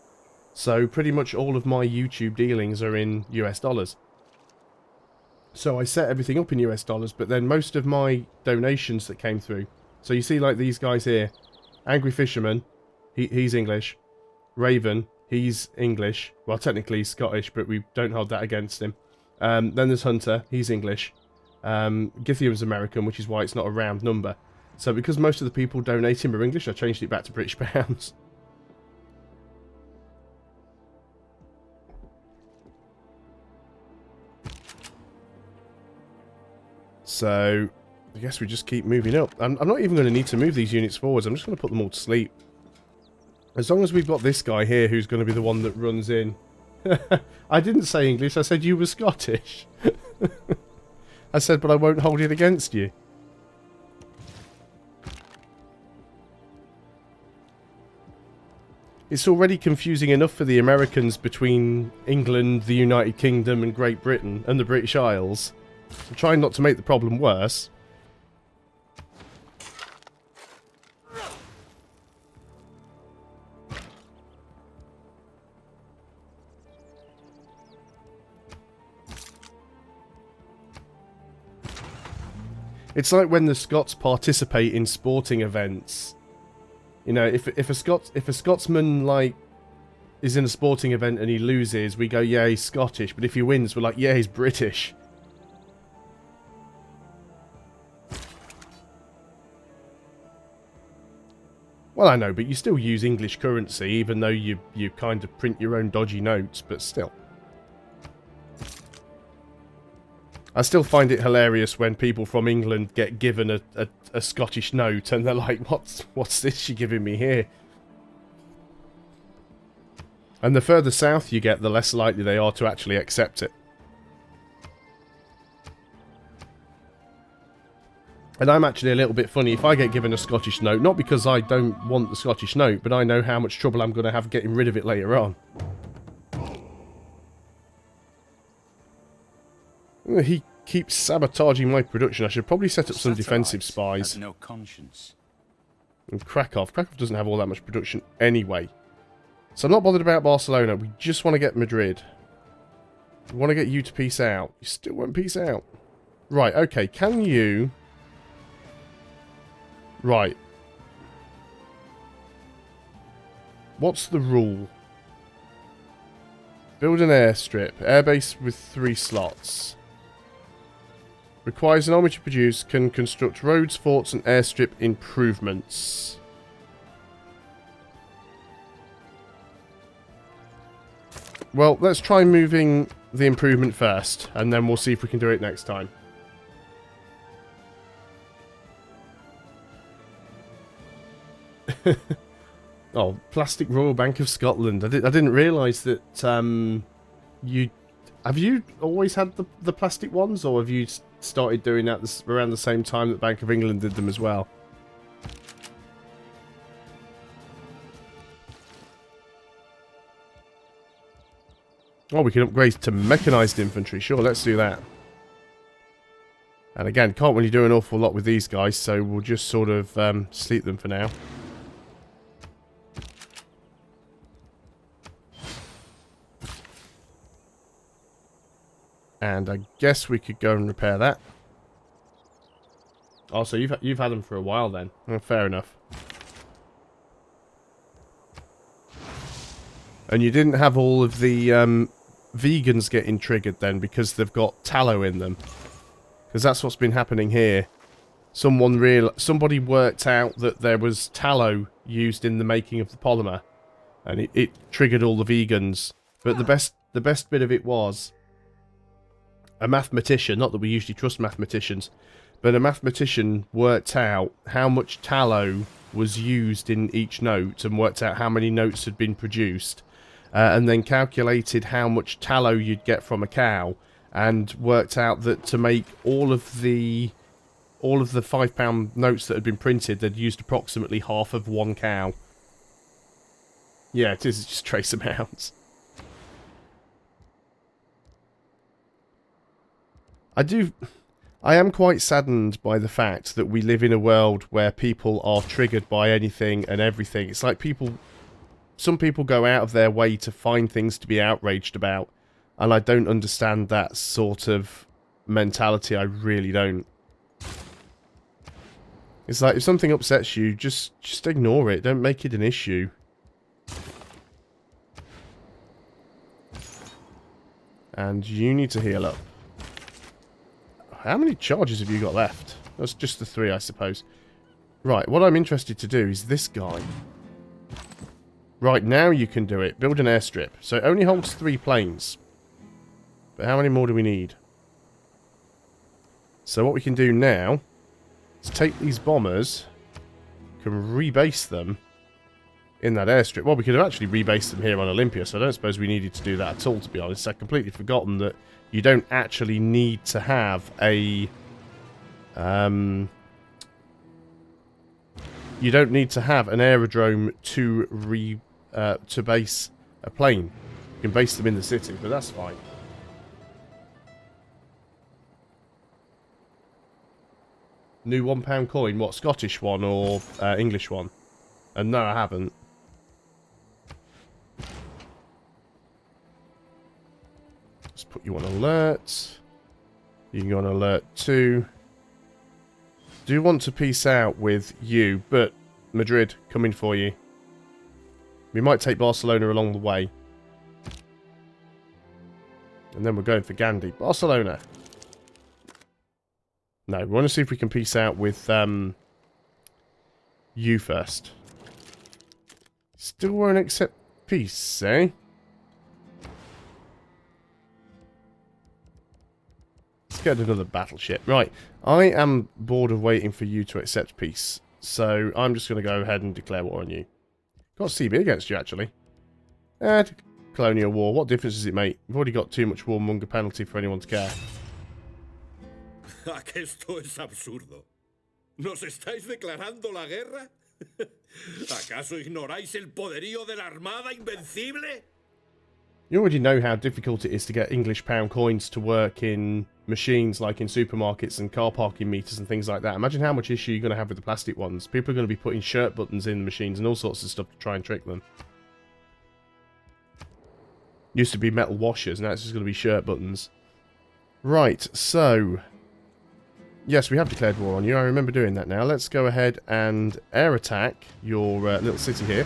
So pretty much all of my YouTube dealings are in US dollars. So I set everything up in US dollars, but then most of my donations that came through. So you see like these guys here. Angry Fisherman, he's English. Raven, he's English. Well, technically he's Scottish, but we don't hold that against him. Then there's Hunter, he's English. Githium's American, which is why it's not a round number. So because most of the people donating are English, I changed it back to British pounds. So I guess we just keep moving up. I'm not even going to need to move these units forwards. I'm just going to put them all to sleep. As long as we've got this guy here who's going to be the one that runs in. I didn't say English. I said you were Scottish. I said, but I won't hold it against you. It's already confusing enough for the Americans between England, the United Kingdom and Great Britain and the British Isles. I'm trying not to make the problem worse. It's like when the Scots participate in sporting events. You know, if a Scotsman like is in a sporting event and he loses, we go, yeah, he's Scottish. But if he wins, we're like, yeah, he's British. Well, I know, but you still use English currency, even though you kind of print your own dodgy notes, but still. I still find it hilarious when people from England get given a Scottish note and they're like, what's this you're giving me here? And the further south you get, the less likely they are to actually accept it. And I'm actually a little bit funny if I get given a Scottish note, not because I don't want the Scottish note, but I know how much trouble I'm going to have getting rid of it later on. He keeps sabotaging my production. I should probably set up some defensive spies. Has no conscience. And Krakow. Krakow doesn't have all that much production anyway. So I'm not bothered about Barcelona. We just want to get Madrid. We want to get you to peace out. You still won't peace out. Right, okay. Can you... Right. What's the rule? Build an airstrip. Airbase with 3 slots. Requires an army to produce. Can construct roads, forts, and airstrip improvements. Well, let's try moving the improvement first, and then we'll see if we can do it next time. Oh, Plastic Royal Bank of Scotland. I didn't realise that you... Have you always had the plastic ones, or have you started doing that around the same time that Bank of England did them as well? Oh, we can upgrade to mechanised infantry. Sure, let's do that. And again, can't really do an awful lot with these guys, so we'll just sort of sleep them for now. And I guess we could go and repair that. Oh, so you've had them for a while then. Oh, fair enough. And you didn't have all of the vegans getting triggered then because they've got tallow in them. Because that's what's been happening here. Somebody worked out that there was tallow used in the making of the polymer, and it triggered all the vegans. But the best bit of it was a mathematician, not that we usually trust mathematicians, but a mathematician worked out how much tallow was used in each note and worked out how many notes had been produced, and then calculated how much tallow you'd get from a cow, and worked out that to make all of the £5 notes that had been printed, they'd used approximately half of one cow. Yeah, it is just trace amounts. I am quite saddened by the fact that we live in a world where people are triggered by anything and everything. It's like some people go out of their way to find things to be outraged about, and I don't understand that sort of mentality. I really don't. It's like, if something upsets you, just ignore it. Don't make it an issue. And you need to heal up. How many charges have you got left? That's just the 3, I suppose. Right, what I'm interested to do is this guy. Right, now you can do it. Build an airstrip. So it only holds 3 planes. But how many more do we need? So what we can do now is take these bombers, can rebase them in that airstrip. Well, we could have actually rebased them here on Olympia, so I don't suppose we needed to do that at all, to be honest. I'd completely forgotten that you don't actually need to have a... you don't need to have an aerodrome to base a plane. You can base them in the city, but that's fine. New £1 coin, what, Scottish one or English one? And no, I haven't. Let's put you on alert. You can go on alert 2. Do want to peace out with you, but Madrid, coming for you. We might take Barcelona along the way. And then we're going for Gandhi. Barcelona. No, we want to see if we can peace out with you first. Still won't accept peace, eh? Let's get another battleship. Right, I am bored of waiting for you to accept peace. So I'm just going to go ahead and declare war on you. Got CB against you, actually. Colonial war. What difference does it make? We've already got too much warmonger penalty for anyone to care. Esto es absurdo. ¿Nos estáis declarando la guerra? ¿Acaso ignoráis el poderío de la Armada Invencible? You already know how difficult it is to get English pound coins to work in machines like in supermarkets and car parking meters and things like that. Imagine how much issue you're going to have with the plastic ones. People are going to be putting shirt buttons in the machines and all sorts of stuff to try and trick them. Used to be metal washers, now it's just going to be shirt buttons. Right, so... yes, we have declared war on you. I remember doing that now. Let's go ahead and air attack your little city here.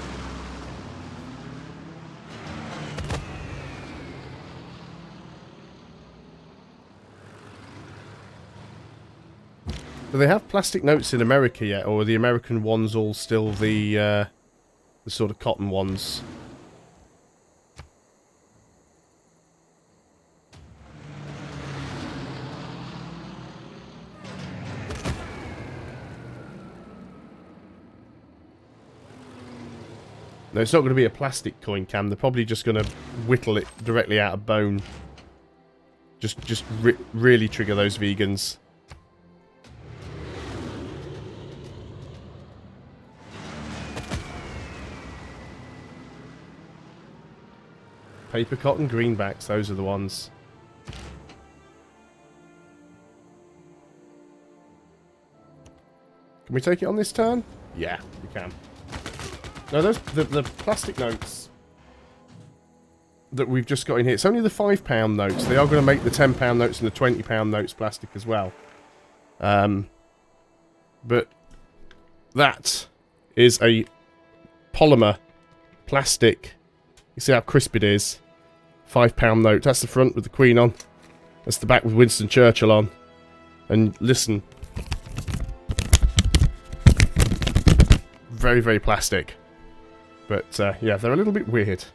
Do they have plastic notes in America yet, or are the American ones all still the sort of cotton ones? No, it's not going to be a plastic coin cam. They're probably just going to whittle it directly out of bone. Just really trigger those vegans. Paper, cotton, greenbacks. Those are the ones. Can we take it on this turn? Yeah, we can. No, those the plastic notes that we've just got in here. It's only the £5 notes. They are going to make the £10 notes and the £20 notes plastic as well. But that is a polymer plastic. You see how crisp it is? £5 note. That's the front with the Queen on. That's the back with Winston Churchill on. And listen. Very, very plastic. But, yeah, they're a little bit weird.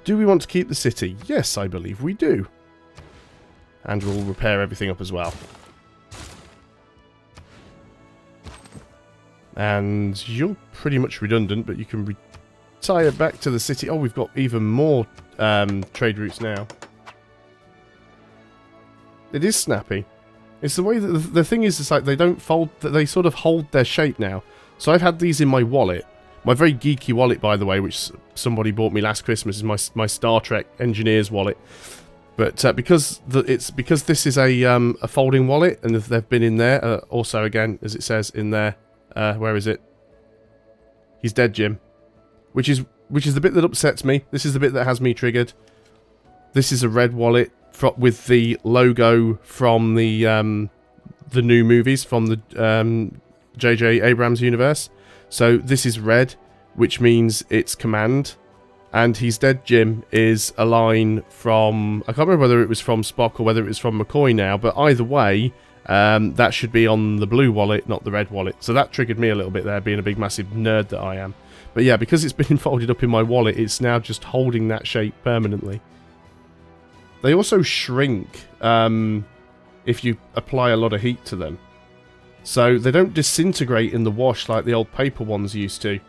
Do we want to keep the city? Yes, I believe we do. And we'll repair everything up as well. And you're pretty much redundant, but you can retire back to the city. Oh, we've got even more trade routes now. It is snappy. It's the way that the thing is, it's like they don't fold, they sort of hold their shape now. So I've had these in my wallet. My very geeky wallet, by the way, which somebody bought me last Christmas, is my Star Trek engineer's wallet. But because this is a folding wallet, and they've been in there, also again, as it says in there, where is it? He's dead, Jim. Which is the bit that upsets me. This is the bit that has me triggered. This is a red wallet with the logo from the new movies from the J.J. Abrams universe. So this is red, which means it's command. And He's Dead Jim is a line from... I can't remember whether it was from Spock or whether it was from McCoy now. But either way, that should be on the blue wallet, not the red wallet. So that triggered me a little bit there, being a big massive nerd that I am. But yeah, because it's been folded up in my wallet, it's now just holding that shape permanently. They also shrink if you apply a lot of heat to them. So they don't disintegrate in the wash like the old paper ones used to.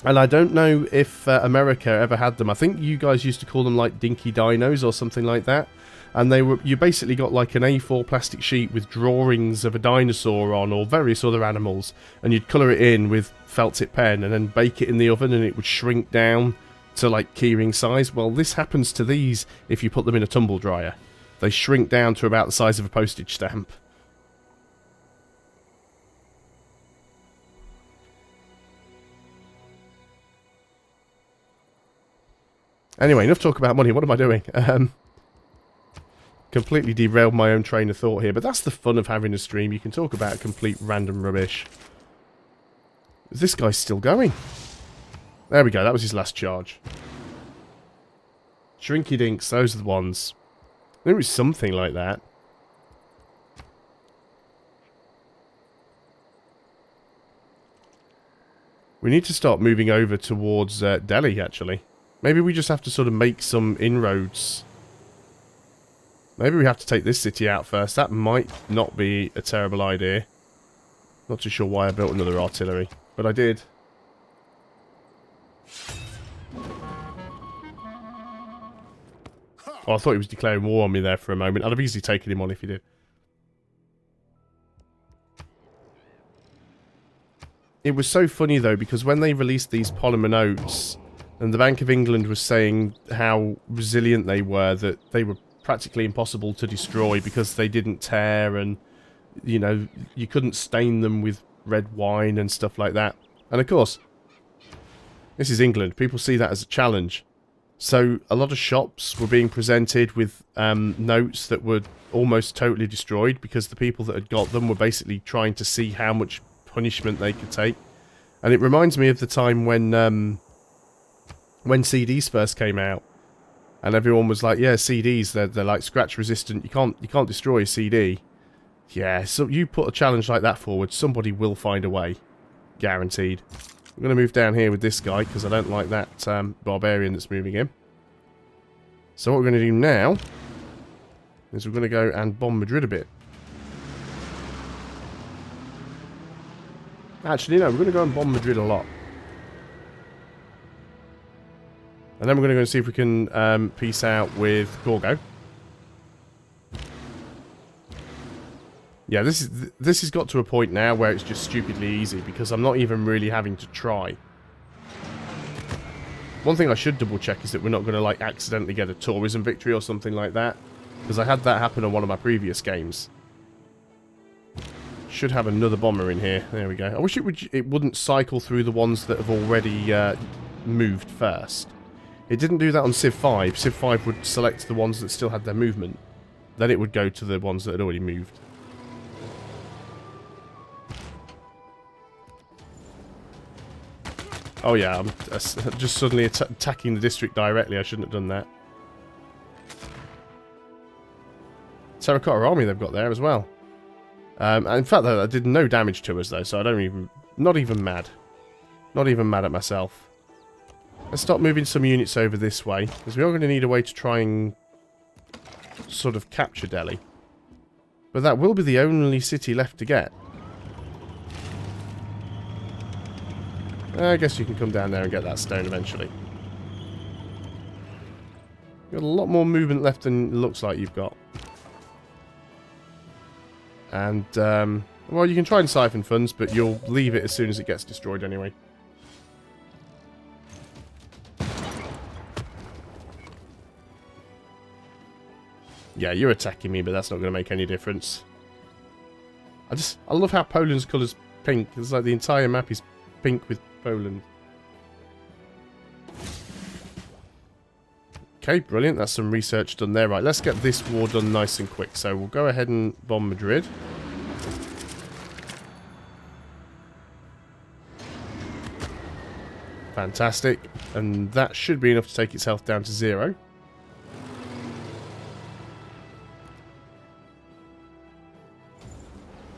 And I don't know if America ever had them. I think you guys used to call them like dinky dinos or something like that. And you basically got like an A4 plastic sheet with drawings of a dinosaur on or various other animals. And you'd colour it in with felt tip pen and then bake it in the oven and it would shrink down to like keyring size. Well, this happens to these if you put them in a tumble dryer. They shrink down to about the size of a postage stamp. Anyway, enough talk about money. What am I doing? Completely derailed my own train of thought here, but that's the fun of having a stream. You can talk about complete random rubbish. Is this guy still going? There we go. That was his last charge. Shrinky dinks. Those are the ones. There was something like that. We need to start moving over towards Delhi, actually. Maybe we just have to sort of make some inroads. Maybe we have to take this city out first. That might not be a terrible idea. Not too sure why I built another artillery, but I did. Oh, I thought he was declaring war on me there for a moment. I'd have easily taken him on if he did. It was so funny, though, because when they released these polymer notes, and the Bank of England was saying how resilient they were, that they were practically impossible to destroy because they didn't tear and, you know, you couldn't stain them with red wine and stuff like that. And of course, this is England. People see that as a challenge. So a lot of shops were being presented with notes that were almost totally destroyed because the people that had got them were basically trying to see how much punishment they could take. And it reminds me of the time when CDs first came out, and everyone was like, "Yeah, CDs, they're like scratch resistant. You can't destroy a CD." Yeah, so you put a challenge like that forward, somebody will find a way, guaranteed. I'm going to move down here with this guy because I don't like that barbarian that's moving in. So what we're going to do now is we're going to go and bomb Madrid a bit. Actually, no, we're going to go and bomb Madrid a lot. And then we're going to go and see if we can peace out with Gorgo. Yeah, this has got to a point now where it's just stupidly easy because I'm not even really having to try. One thing I should double check is that we're not going to like accidentally get a tourism victory or something like that, because I had that happen on one of my previous games. Should have another bomber in here. There we go. I wish it wouldn't cycle through the ones that have already moved first. It didn't do that on Civ 5. Civ 5 would select the ones that still had their movement. Then it would go to the ones that had already moved. Oh yeah, I'm just suddenly attacking the district directly. I shouldn't have done that. Terracotta army they've got there as well. In fact, that did no damage to us though, so I don't even... Not even mad. Not even mad at myself. Let's start moving some units over this way, because we are going to need a way to try and sort of capture Delhi. But that will be the only city left to get. I guess you can come down there and get that stone eventually. You've got a lot more movement left than it looks like you've got. And, well, you can try and siphon funds, but you'll leave it as soon as it gets destroyed anyway. Yeah, you're attacking me, but that's not going to make any difference. I love how Poland's colour's pink. It's like the entire map is pink with Poland. Okay, brilliant. That's some research done there. Right, let's get this war done nice and quick. So we'll go ahead and bomb Madrid. Fantastic. And that should be enough to take its health down to 0.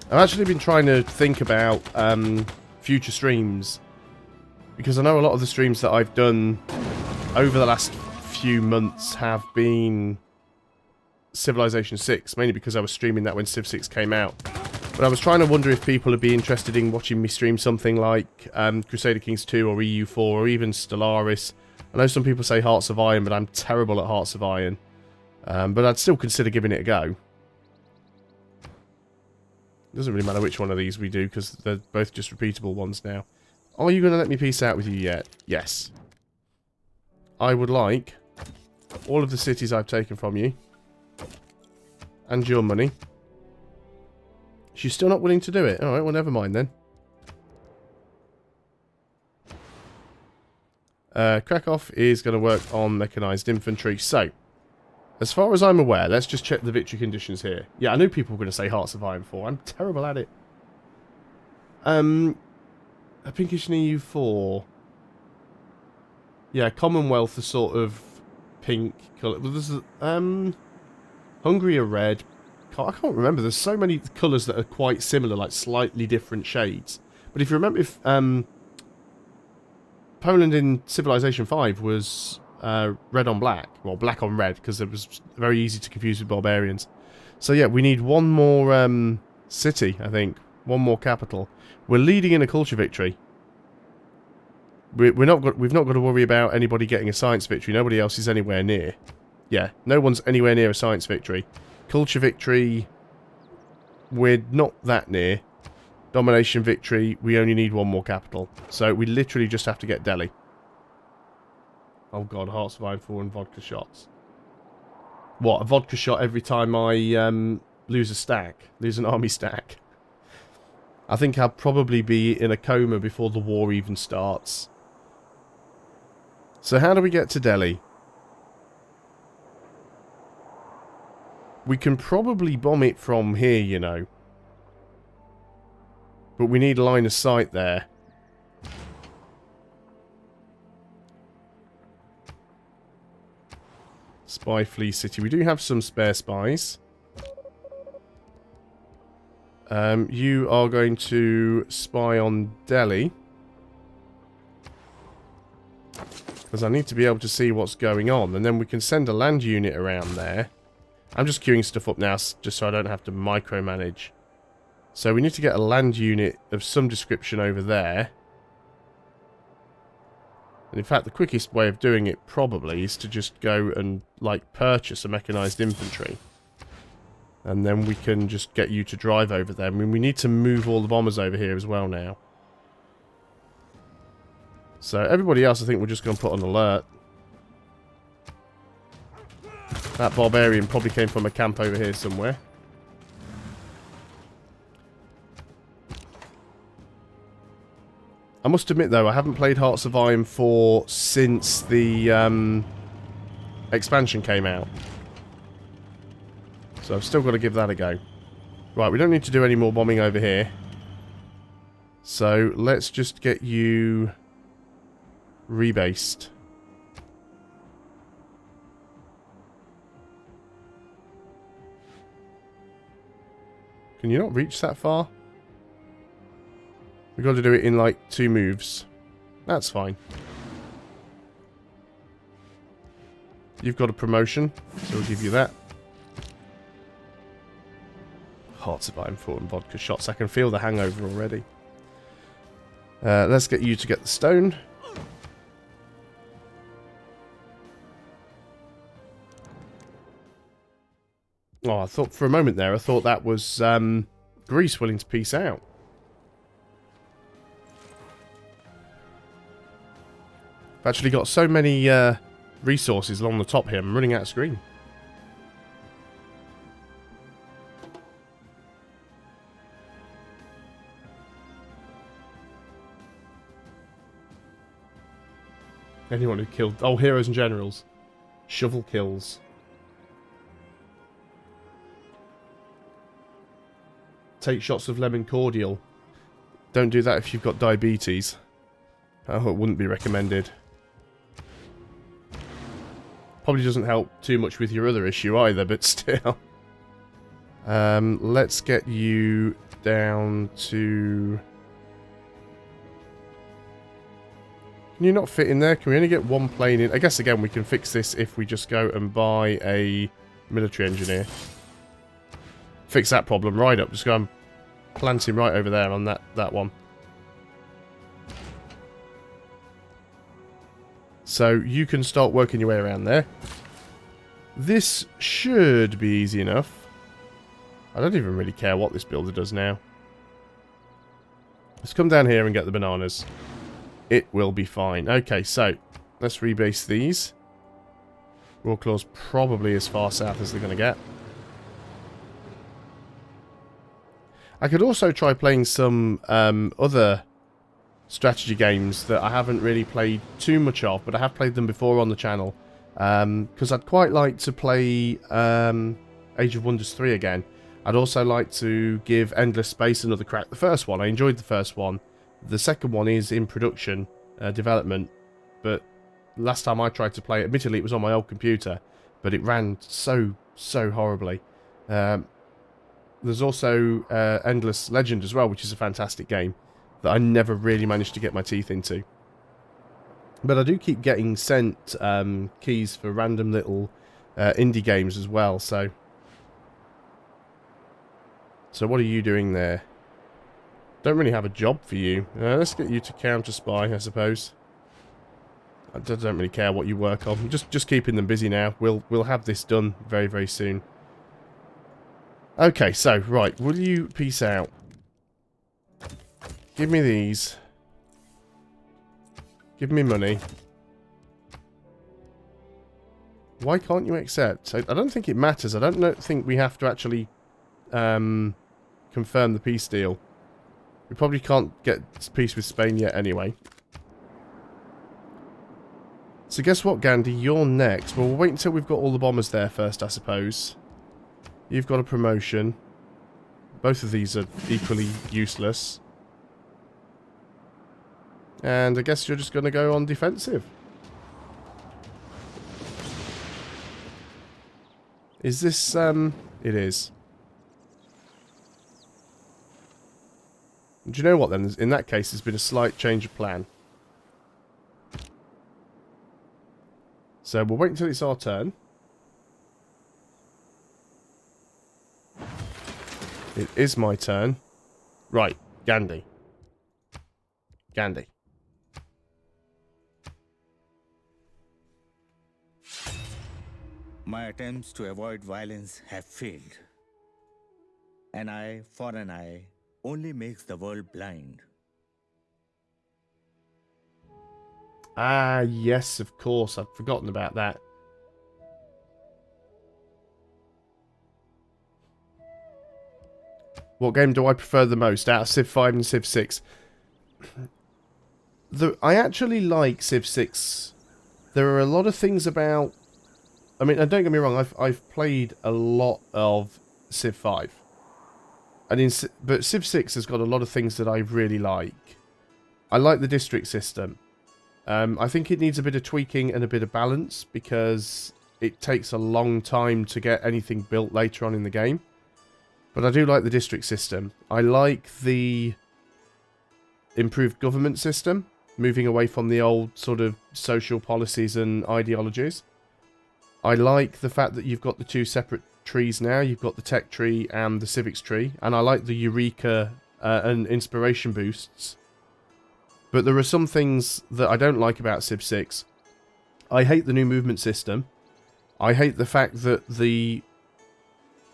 I've actually been trying to think about future streams, because I know a lot of the streams that I've done over the last few months have been Civilization 6, mainly because I was streaming that when Civ 6 came out. But I was trying to wonder if people would be interested in watching me stream something like Crusader Kings 2 or EU4 or even Stellaris. I know some people say Hearts of Iron, but I'm terrible at Hearts of Iron. But I'd still consider giving it a go. Doesn't really matter which one of these we do, because they're both just repeatable ones now. Are you going to let me peace out with you yet? Yes. I would like all of the cities I've taken from you. And your money. She's still not willing to do it. Alright, well, never mind then. Krakow is going to work on mechanised infantry. So, as far as I'm aware, let's just check the victory conditions here. Yeah, I knew people were going to say Hearts of Iron 4. I'm terrible at it. A pinkish in EU4. Yeah, Commonwealth is sort of pink colour. Well, there's Hungary are red. I can't remember. There's so many colours that are quite similar, like slightly different shades. But if you remember, if Poland in Civilization 5 was red on black, well, black on red, because it was very easy to confuse with barbarians. So yeah, we need one more city, I think, one more capital. We're leading in a culture victory. We've not got to worry about anybody getting a science victory. Nobody else is anywhere near. Yeah, no one's anywhere near a science victory. Culture victory, we're not that near. Domination victory, we only need one more capital. So we literally just have to get Delhi. Oh god, Hearts of Iron 4 and vodka shots. What, a vodka shot every time I lose a stack? Lose an army stack? I think I'll probably be in a coma before the war even starts. So how do we get to Delhi? We can probably bomb it from here, you know. But we need a line of sight there. Spy Flea City. We do have some spare spies. You are going to spy on Delhi. Because I need to be able to see what's going on. And then we can send a land unit around there. I'm just queuing stuff up now, just so I don't have to micromanage. So we need to get a land unit of some description over there. And in fact, the quickest way of doing it probably is to just go and, like, purchase a mechanised infantry. And then we can just get you to drive over there. I mean, we need to move all the bombers over here as well now. So everybody else, I think we're just going to put on alert. That barbarian probably came from a camp over here somewhere. I must admit, though, I haven't played Hearts of Iron 4 since the expansion came out. So I've still got to give that a go. Right, we don't need to do any more bombing over here. So let's just get you rebased. Can you not reach that far? We've got to do it in like 2 moves. That's fine. You've got a promotion, so we'll give you that. Hard to buy important vodka shots. I can feel the hangover already. Let's get you to get the stone. Oh, I thought for a moment there, I thought that was Greece willing to peace out. I've actually got so many resources along the top here, I'm running out of screen. Anyone who killed... Oh, heroes and generals. Shovel kills. Take shots of lemon cordial. Don't do that if you've got diabetes. Oh, it wouldn't be recommended. Probably doesn't help too much with your other issue either, but still. Let's get you down to... Can you not fit in there? Can we only get 1 plane in? I guess, again, we can fix this if we just go and buy a military engineer. Fix that problem right up. Just go and plant him right over there on that one. So you can start working your way around there. This should be easy enough. I don't even really care what this builder does now. Let's come down here and get the bananas. It will be fine. Okay, so let's rebase these. Raw Claw's probably as far south as they're going to get. I could also try playing some other strategy games that I haven't really played too much of, but I have played them before on the channel. Because I'd quite like to play Age of Wonders 3 again. I'd also like to give Endless Space another crack. The first one, I enjoyed the first one. The second one is in production, development, but last time I tried to play it, admittedly it was on my old computer, but it ran so horribly. There's also Endless Legend as well, which is a fantastic game that I never really managed to get my teeth into. But I do keep getting sent keys for random little indie games as well, so what are you doing there? Don't really have a job for you. Let's get you to counter spy, I suppose. I don't really care what you work on. Just keeping them busy now. We'll have this done very soon. Okay, so right, will you peace out? Give me these. Give me money. Why can't you accept? I don't think it matters. I don't think we have to actually confirm the peace deal. We probably can't get peace with Spain yet anyway. So guess what, Gandhi? You're next. Well, we'll wait until we've got all the bombers there first, I suppose. You've got a promotion. Both of these are equally useless. And I guess you're just going to go on defensive. Is this, It is. Do you know what then? In that case, there's been a slight change of plan. So we'll wait until it's our turn. It is my turn. Right, Gandhi. Gandhi. My attempts to avoid violence have failed. An eye for an eye only makes the world blind. Ah, yes, of course. I'd forgotten about that. What game do I prefer the most out of Civ 5 and Civ 6? I actually like Civ 6. There are a lot of things about... I mean, and don't get me wrong, I've played a lot of Civ 5. But Civ 6 has got a lot of things that I really like. I like the district system. I think it needs a bit of tweaking and a bit of balance because it takes a long time to get anything built later on in the game. But I do like the district system. I like the improved government system, moving away from the old sort of social policies and ideologies. I like the fact that you've got the two separate trees now. You've got the tech tree and the civics tree. And I like the Eureka and inspiration boosts. But there are some things that I don't like about Civ 6. I hate the new movement system. I hate the fact that the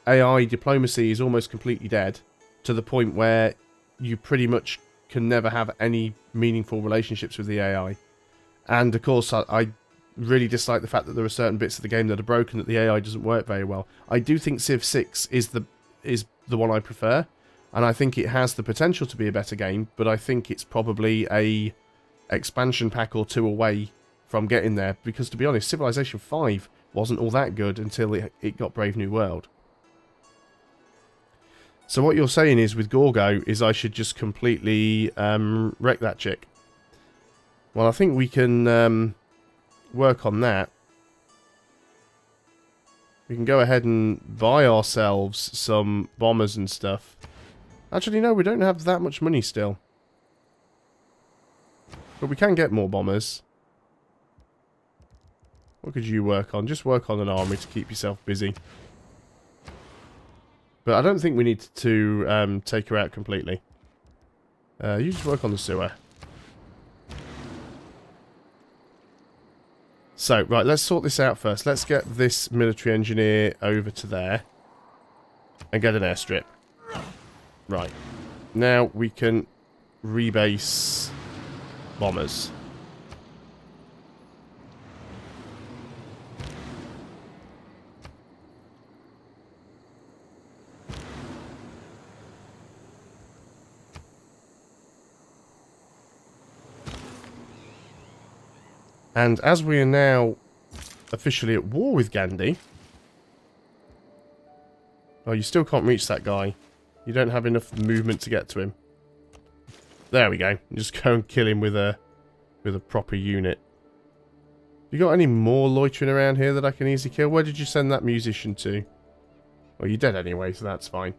AI diplomacy is almost completely dead, to the point where you pretty much can never have any meaningful relationships with the AI. And of course, I really dislike the fact that there are certain bits of the game that are broken, that the AI doesn't work very well. I do think Civ 6 is the one I prefer. And I think it has the potential to be a better game, but I think it's probably a expansion pack or two away from getting there. Because to be honest, Civilization 5 wasn't all that good until it got Brave New World. So what you're saying is, with Gorgo, is I should just completely wreck that chick. Well, I think we can work on that. We can go ahead and buy ourselves some bombers and stuff. Actually, no, we don't have that much money still. But we can get more bombers. What could you work on? Just work on an army to keep yourself busy. But I don't think we need to take her out completely. You just work on the sewer. So, right, let's sort this out first. Let's get this military engineer over to there. And get an airstrip. Right. Now we can rebase bombers. And as we are now officially at war with Gandhi... Oh, you still can't reach that guy. You don't have enough movement to get to him. There we go. Just go and kill him with a proper unit. You got any more loitering around here that I can easily kill? Where did you send that musician to? Well, you're dead anyway, so that's fine.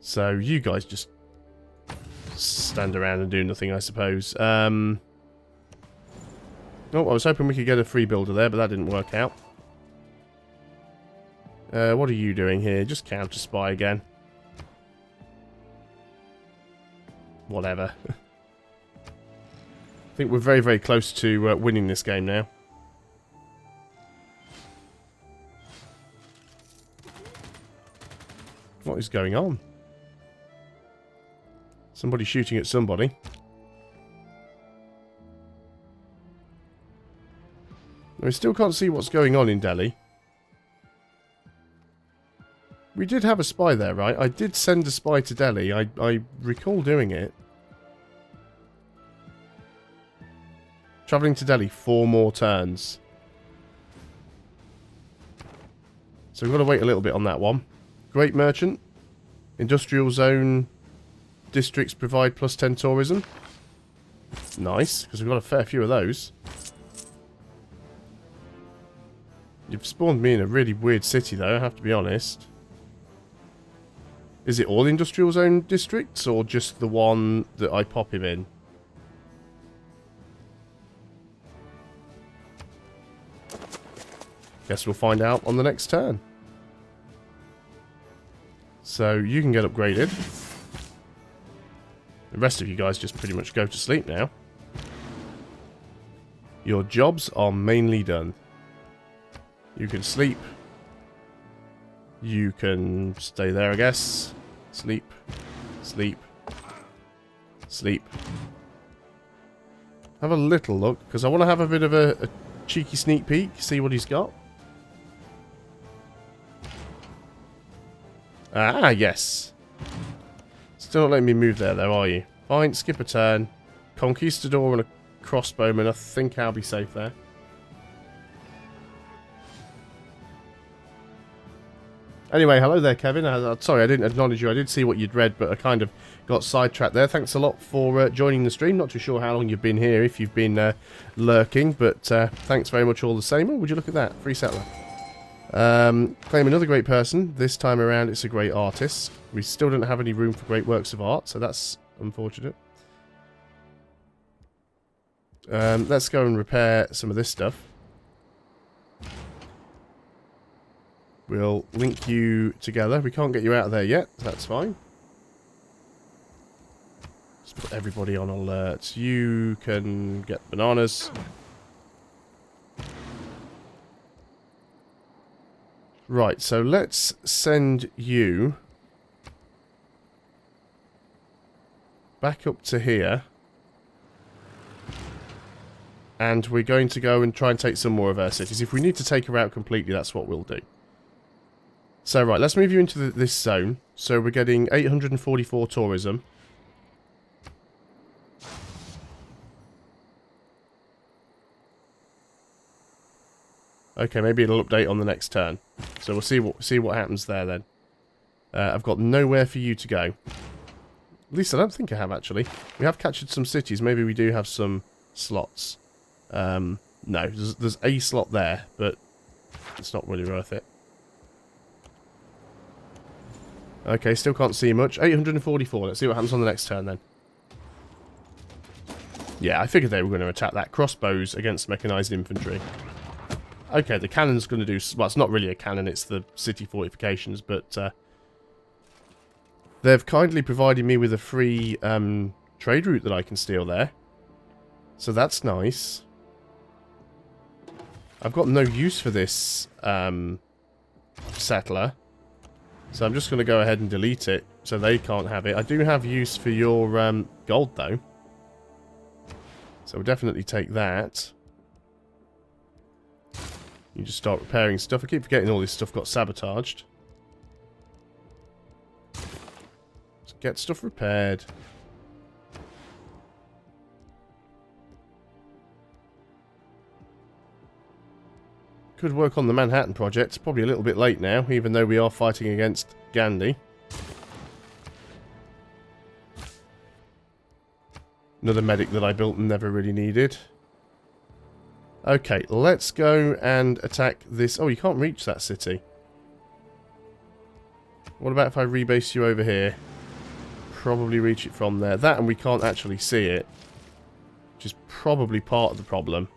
So you guys just stand around and do nothing, I suppose. Oh, I was hoping we could get a free builder there, but that didn't work out. What are you doing here? Just counter spy again. Whatever. I think we're very, very close to winning this game now. What is going on? Somebody shooting at somebody. I still can't see what's going on in Delhi. We did have a spy there, right? I did send a spy to Delhi. I recall doing it. Travelling to Delhi 4 more turns. So we've got to wait a little bit on that one. Great Merchant. Industrial Zone districts provide +10 tourism. Nice, because we've got a fair few of those. You've spawned me in a really weird city, though, I have to be honest. Is it all Industrial Zone districts, or just the one that I pop him in? Guess we'll find out on the next turn. So, you can get upgraded. The rest of you guys just pretty much go to sleep now. Your jobs are mainly done. You can sleep. You can stay there, I guess. Sleep. Sleep. Sleep. Have a little look, because I want to have a bit of a cheeky sneak peek, see what he's got. Ah, yes. Still not letting me move there, though, are you? Fine, skip a turn. Conquistador and a crossbowman. I think I'll be safe there. Anyway, hello there, Kevin. Sorry, I didn't acknowledge you. I did see what you'd read, but I kind of got sidetracked there. Thanks a lot for joining the stream. Not too sure how long you've been here, if you've been lurking, but thanks very much all the same. Oh, would you look at that? Free settler. Claim another great person. This time around, it's a great artist. We still don't have any room for great works of art, so that's unfortunate. Let's go and repair some of this stuff. We'll link you together. We can't get you out of there yet. That's fine. Let's put everybody on alert. You can get bananas. Right, so let's send you back up to here. And we're going to go and try and take some more of our cities. If we need to take her out completely, that's what we'll do. So, right, let's move you into this zone. So, we're getting 844 tourism. Okay, maybe it'll update on the next turn. So, we'll see what happens there then. I've got nowhere for you to go. At least I don't think I have, actually. We have captured some cities. Maybe we do have some slots. No, there's a slot there, but it's not really worth it. Okay, still can't see much. 844. Let's see what happens on the next turn then. Yeah, I figured they were going to attack that. Crossbows against mechanized infantry. Okay, the cannon's going to do... Well, it's not really a cannon, it's the city fortifications, but... they've kindly provided me with a free trade route that I can steal there. So that's nice. I've got no use for this settler. So I'm just going to go ahead and delete it, so they can't have it. I do have use for your gold, though. So we'll definitely take that. You just start repairing stuff. I keep forgetting all this stuff got sabotaged. Let's get stuff repaired. Could work on the Manhattan project. Probably a little bit late now, even though we are fighting against Gandhi. Another medic that I built and never really needed. Okay, let's go and attack this. Oh, you can't reach that city. What about if I rebase you over here? Probably reach it from there. That, and we can't actually see it, which is probably part of the problem.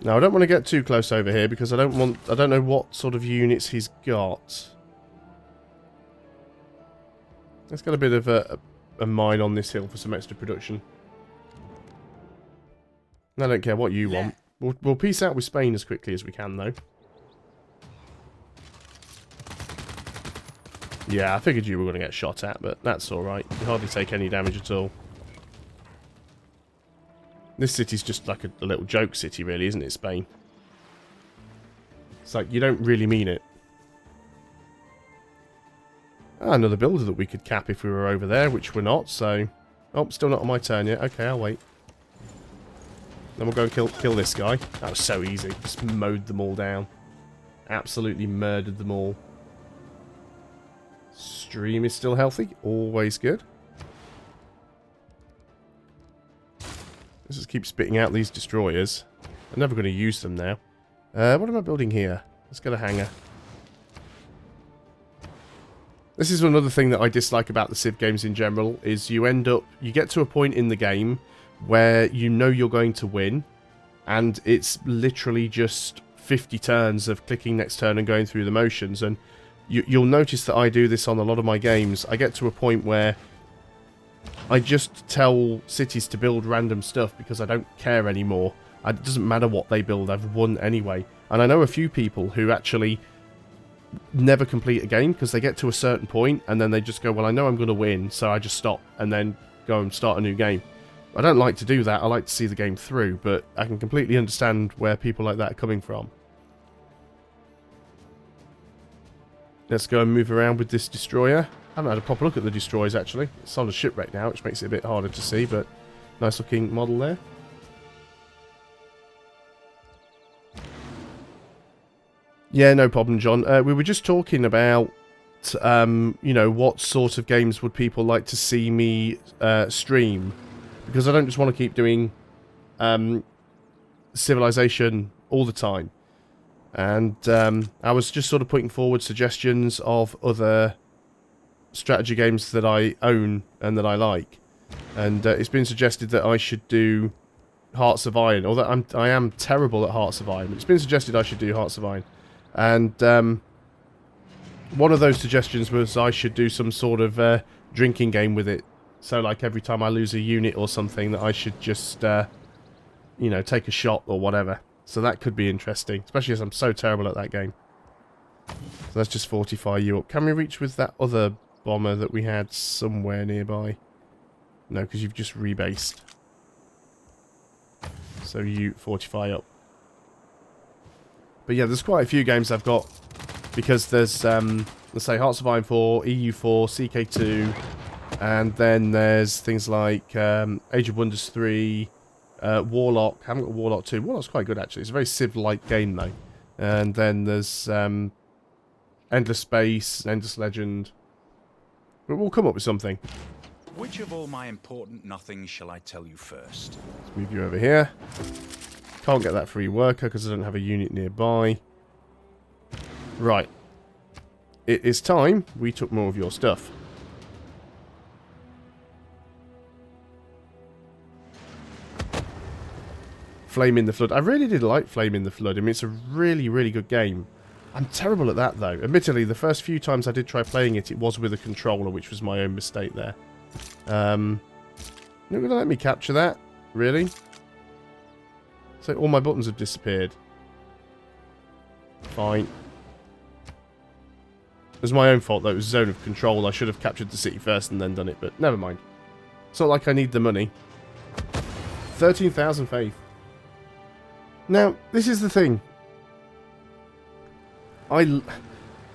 Now, I don't want to get too close over here because I don't know what sort of units he's got. Let's get a bit of a mine on this hill for some extra production. I don't care what you want. We'll peace out with Spain as quickly as we can, though. Yeah, I figured you were going to get shot at, but that's alright. You hardly take any damage at all. This city's just like a little joke city, really, isn't it, Spain? It's like, you don't really mean it. Ah, another builder that we could cap if we were over there, which we're not, so... Oh, still not on my turn yet. Okay, I'll wait. Then we'll go and kill this guy. That was so easy. Just mowed them all down. Absolutely murdered them all. Stream is still healthy. Always good. Let's just keep spitting out these destroyers. I'm never going to use them now. What am I building here? Let's get a hangar. This is another thing that I dislike about the Civ games in general, is you get to a point in the game where you know you're going to win, and it's literally just 50 turns of clicking next turn and going through the motions, and you'll notice that I do this on a lot of my games. I get to a point where I just tell cities to build random stuff because I don't care anymore. It doesn't matter what they build, I've won anyway. And I know a few people who actually never complete a game because they get to a certain point and then they just go, well, I know I'm going to win, so I just stop and then go and start a new game. I don't like to do that. I like to see the game through, but I can completely understand where people like that are coming from. Let's go and move around with this destroyer. I haven't had a proper look at the destroyers, actually. It's on a shipwreck now, which makes it a bit harder to see, but nice looking model there. Yeah, no problem, John. We were just talking about, you know, what sort of games would people like to see me stream, because I don't just want to keep doing Civilization all the time. And I was just sort of putting forward suggestions of other strategy games that I own and that I like. And it's been suggested that I should do Hearts of Iron, although I am terrible at Hearts of Iron. But it's been suggested I should do Hearts of Iron. And one of those suggestions was I should do some sort of drinking game with it. So like every time I lose a unit or something, that I should just, you know, take a shot or whatever. So that could be interesting, especially as I'm so terrible at that game. So let's just fortify you up. Can we reach with that other bomber that we had somewhere nearby? No, because you've just rebased. So you fortify up. But yeah, there's quite a few games I've got, because there's, let's say, Hearts of Iron 4, EU4, CK2, and then there's things like Age of Wonders 3, Warlock. I haven't got Warlock 2. Warlock's quite good, actually. It's a very Civ-like game, though. And then there's Endless Space, Endless Legend. But we'll come up with something. Which of all my important nothings shall I tell you first? Let's move you over here. Can't get that free worker because I don't have a unit nearby. Right. It is time we took more of your stuff. Flame in the Flood. I really did like Flame in the Flood. I mean, it's a really, really good game. I'm terrible at that, though. Admittedly, the first few times I did try playing it, it was with a controller, which was my own mistake there. You're not going to let me capture that? Really? So all my buttons have disappeared. Fine. It was my own fault, though. It was zone of control. I should have captured the city first and then done it, but never mind. It's not like I need the money. 13,000 faith. Now, this is the thing.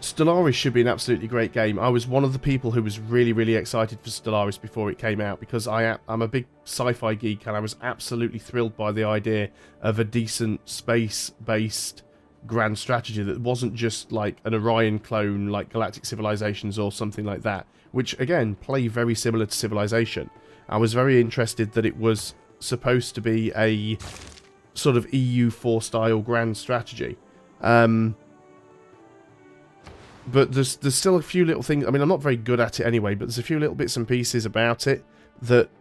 Stellaris should be an absolutely great game. I was one of the people who was really, really excited for Stellaris before it came out, because I'm a big sci-fi geek, and I was absolutely thrilled by the idea of a decent space-based grand strategy that wasn't just like an Orion clone like Galactic Civilizations or something like that, which, again, play very similar to Civilization. I was very interested that it was supposed to be a sort of EU4 style grand strategy. But there's still a few little things. I mean, I'm not very good at it anyway, but there's a few little bits and pieces about it that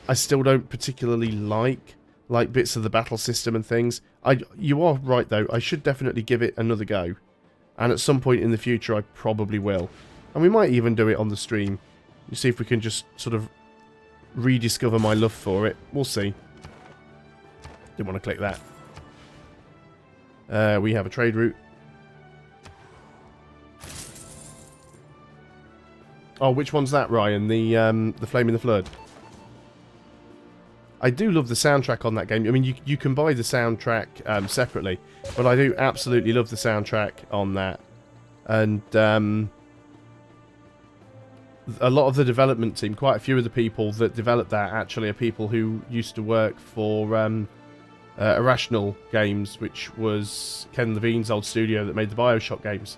I still don't particularly like bits of the battle system and things. You are right, though. I should definitely give it another go. And at some point in the future, I probably will. And we might even do it on the stream. You see if we can just sort of rediscover my love for it. We'll see. Didn't want to click that. We have a trade route. Oh, which one's that, Ryan? The Flame in the Flood. I do love the soundtrack on that game. I mean, you can buy the soundtrack separately, but I do absolutely love the soundtrack on that. And a lot of the development team, quite a few of the people that developed that actually are people who used to work for Irrational Games, which was Ken Levine's old studio that made the BioShock games.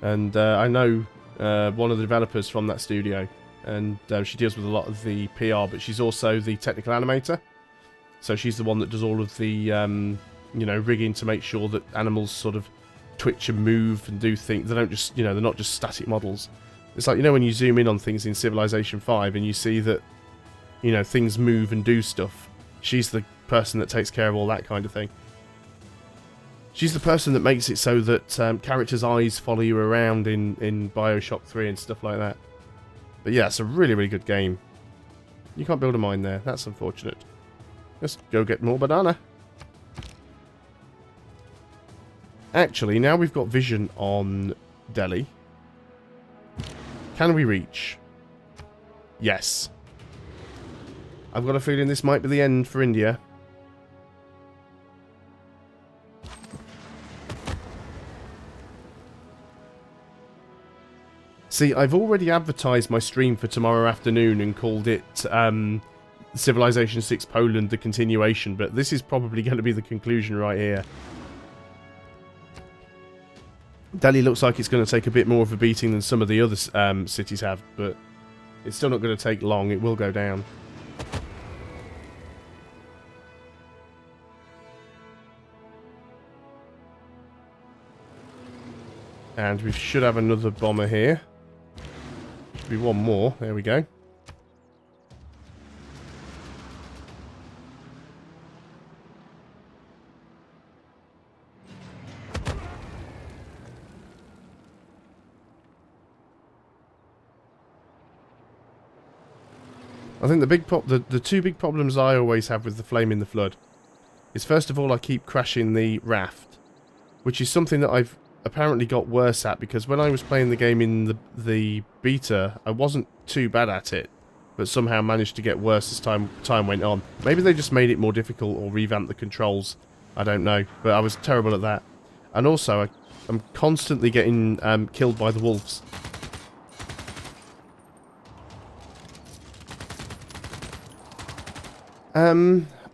And I know one of the developers from that studio, and she deals with a lot of the PR, but she's also the technical animator. So she's the one that does all of the, you know, rigging to make sure that animals sort of twitch and move and do things. They don't just, you know, they're not just static models. It's like, you know, when you zoom in on things in Civilization 5 and you see that, you know, things move and do stuff. She's the person that takes care of all that kind of thing. She's the person that makes it so that characters' eyes follow you around in BioShock 3 and stuff like that. But yeah, it's a really, really good game. You can't build a mine there. That's unfortunate. Let's go get more banana. Actually, now we've got vision on Delhi. Can we reach? Yes. I've got a feeling this might be the end for India. See, I've already advertised my stream for tomorrow afternoon and called it Civilization 6 Poland, the continuation, but this is probably going to be the conclusion right here. Delhi looks like it's going to take a bit more of a beating than some of the other cities have, but it's still not going to take long. It will go down. And we should have another bomber here. Should be one more. There we go. I think the two big problems I always have with the Flame in the Flood is, first of all, I keep crashing the raft, which is something that I've apparently got worse at, because when I was playing the game in the beta, I wasn't too bad at it, but somehow managed to get worse as time went on. Maybe they just made it more difficult or revamped the controls. I don't know, but I was terrible at that. And also, I'm constantly getting killed by the wolves.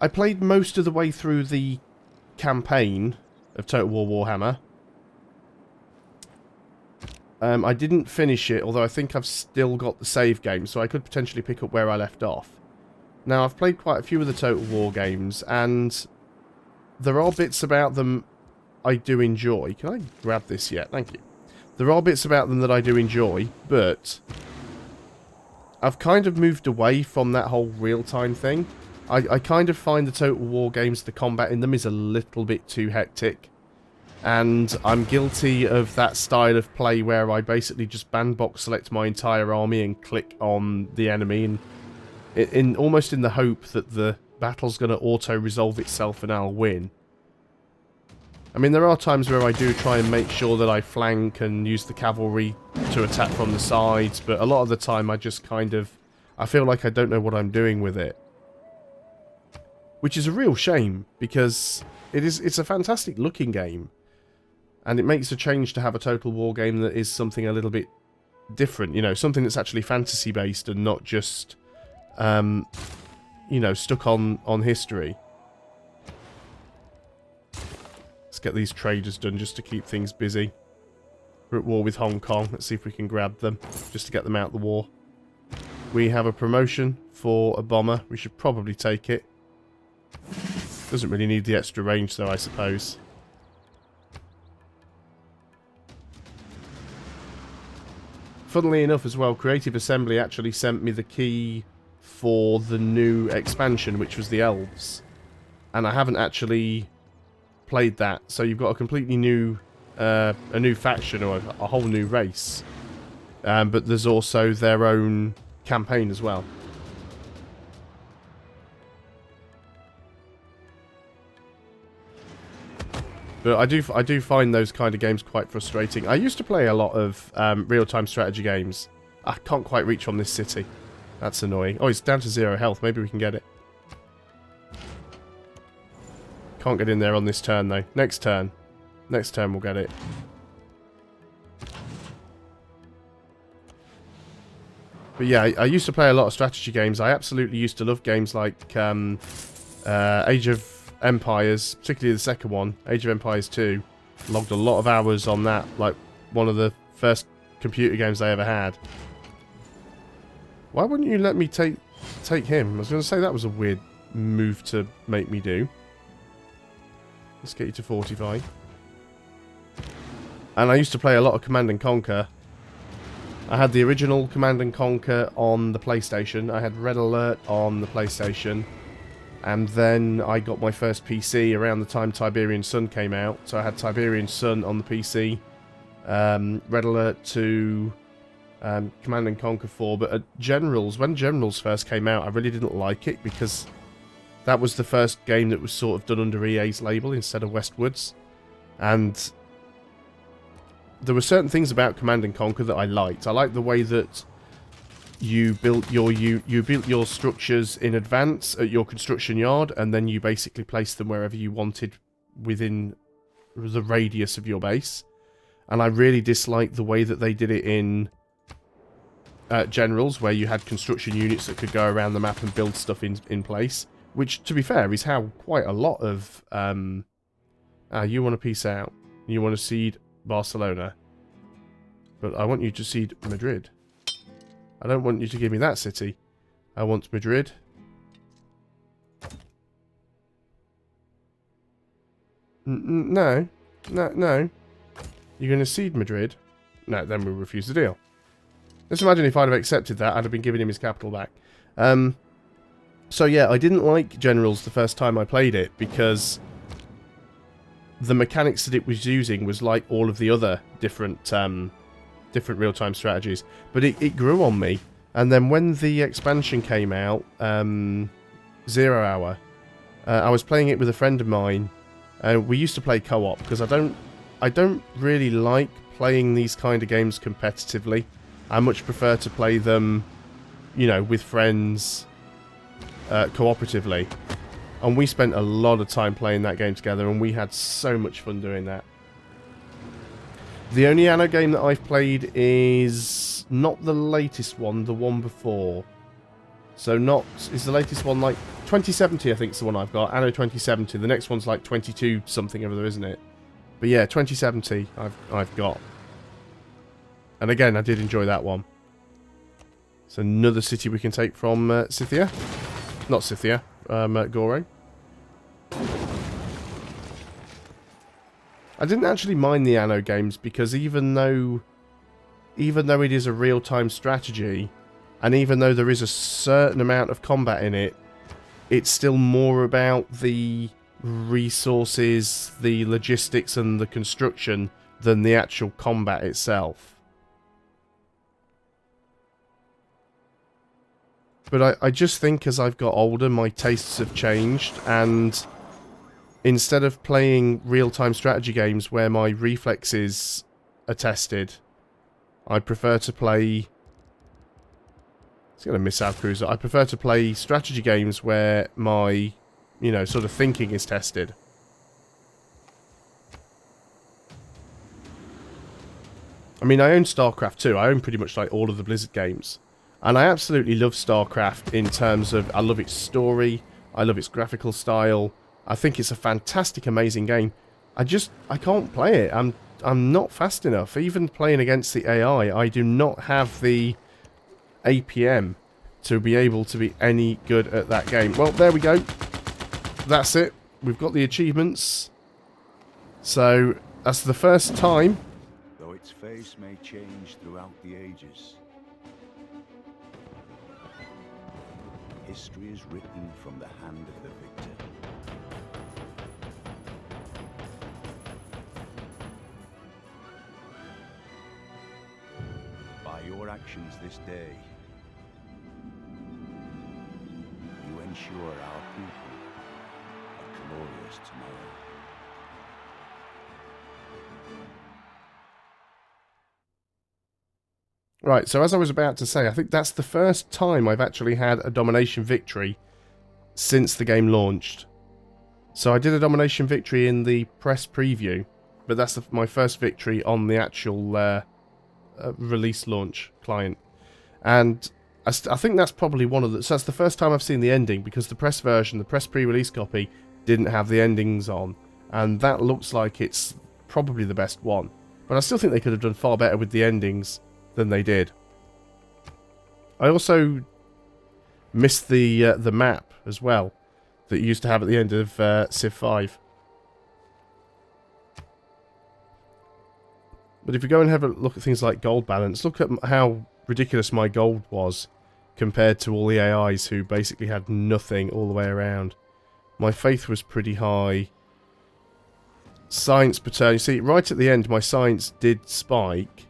I played most of the way through the campaign of Total War Warhammer. I didn't finish it, although I think I've still got the save game, so I could potentially pick up where I left off. Now, I've played quite a few of the Total War games, and there are bits about them I do enjoy. Can I grab this yet? Thank you. There are bits about them that I do enjoy, but I've kind of moved away from that whole real-time thing. I kind of find the Total War games, the combat in them is a little bit too hectic. And I'm guilty of that style of play where I basically just bandbox select my entire army and click on the enemy, and almost in the hope that the battle's going to auto-resolve itself and I'll win. I mean, there are times where I do try and make sure that I flank and use the cavalry to attack from the sides, but a lot of the time I just kind of... I feel like I don't know what I'm doing with it. Which is a real shame, because it's a fantastic looking game. And it makes a change to have a Total War game that is something a little bit different. You know, something that's actually fantasy based and not just, you know, stuck on history. Let's get these traders done just to keep things busy. We're at war with Hong Kong. Let's see if we can grab them, just to get them out of the war. We have a promotion for a bomber. We should probably take it. Doesn't really need the extra range though, I suppose. Funnily enough as well, Creative Assembly actually sent me the key for the new expansion, which was the Elves. And I haven't actually played that, so you've got a completely new a new faction, or a whole new race. But there's also their own campaign as well. But I do find those kind of games quite frustrating. I used to play a lot of real-time strategy games. I can't quite reach from this city. That's annoying. Oh, it's down to 0 health. Maybe we can get it. Can't get in there on this turn, though. Next turn. Next turn we'll get it. But yeah, I used to play a lot of strategy games. I absolutely used to love games like Age of Empires, particularly the second one, Age of Empires 2. Logged a lot of hours on that, like one of the first computer games I ever had. Why wouldn't you let me take him? I was going to say that was a weird move to make me do. Let's get you to 45. And I used to play a lot of Command & Conquer. I had the original Command & Conquer on the PlayStation. I had Red Alert on the PlayStation. And then I got my first PC around the time Tiberian Sun came out. So I had Tiberian Sun on the PC. Red Alert 2, Command & Conquer 4. But at Generals, when Generals first came out, I really didn't like it because that was the first game that was sort of done under EA's label instead of Westwood's. And there were certain things about Command & Conquer that I liked. I liked the way that you built your structures in advance at your construction yard, and then you basically placed them wherever you wanted within the radius of your base. And I really disliked the way that they did it in Generals, where you had construction units that could go around the map and build stuff in place. Which, to be fair, is how quite a lot of... you want to peace out. You want to cede Barcelona. But I want you to cede Madrid. I don't want you to give me that city. I want Madrid. No. No. You're going to cede Madrid? No, then we'll refuse the deal. Just imagine if I'd have accepted that, I'd have been giving him his capital back. So yeah, I didn't like Generals the first time I played it, because the mechanics that it was using was like all of the other different real-time strategies. But it grew on me. And then when the expansion came out, 0 Hour, I was playing it with a friend of mine. We used to play co-op, because I don't really like playing these kind of games competitively. I much prefer to play them, you know, with friends, cooperatively. And we spent a lot of time playing that game together, and we had so much fun doing that. The only Anno game that I've played is not the latest one, the one before. So is the latest one like 2070, I think is the one I've got. Anno 2070. The next one's like 22 something over there, isn't it? But yeah, 2070 I've got. And again, I did enjoy that one. It's another city we can take from Scythia. Not Scythia, Gore. I didn't actually mind the Anno games, because even though it is a real-time strategy, and even though there is a certain amount of combat in it, it's still more about the resources, the logistics and the construction than the actual combat itself. But I just think as I've got older, my tastes have changed, and instead of playing real-time strategy games where my reflexes are tested, I prefer to play... It's going to miss South Cruiser. I prefer to play strategy games where my, you know, sort of thinking is tested. I mean, I own StarCraft too. I own pretty much like all of the Blizzard games. And I absolutely love StarCraft in terms of, I love its story, I love its graphical style. I think it's a fantastic, amazing game. I can't play it. I'm not fast enough. Even playing against the AI, I do not have the APM to be able to be any good at that game. Well, there we go. That's it. We've got the achievements. So, that's the first time. Though its face may change throughout the ages, history is written from the hand of the victor. By your actions this day, you ensure our people a glorious tomorrow. Right, so as I was about to say, I think that's the first time I've actually had a domination victory since the game launched. So I did a domination victory in the press preview, but that's my first victory on the actual release launch client. And I think that's probably one of the... So that's the first time I've seen the ending, because the press version, the press pre-release copy, didn't have the endings on. And that looks like it's probably the best one. But I still think they could have done far better with the endings than they did. I also missed the map as well that you used to have at the end of Civ 5. But if you go and have a look at things like gold balance, look at how ridiculous my gold was compared to all the AIs who basically had nothing all the way around. My faith was pretty high. Science per turn. You see, right at the end my science did spike.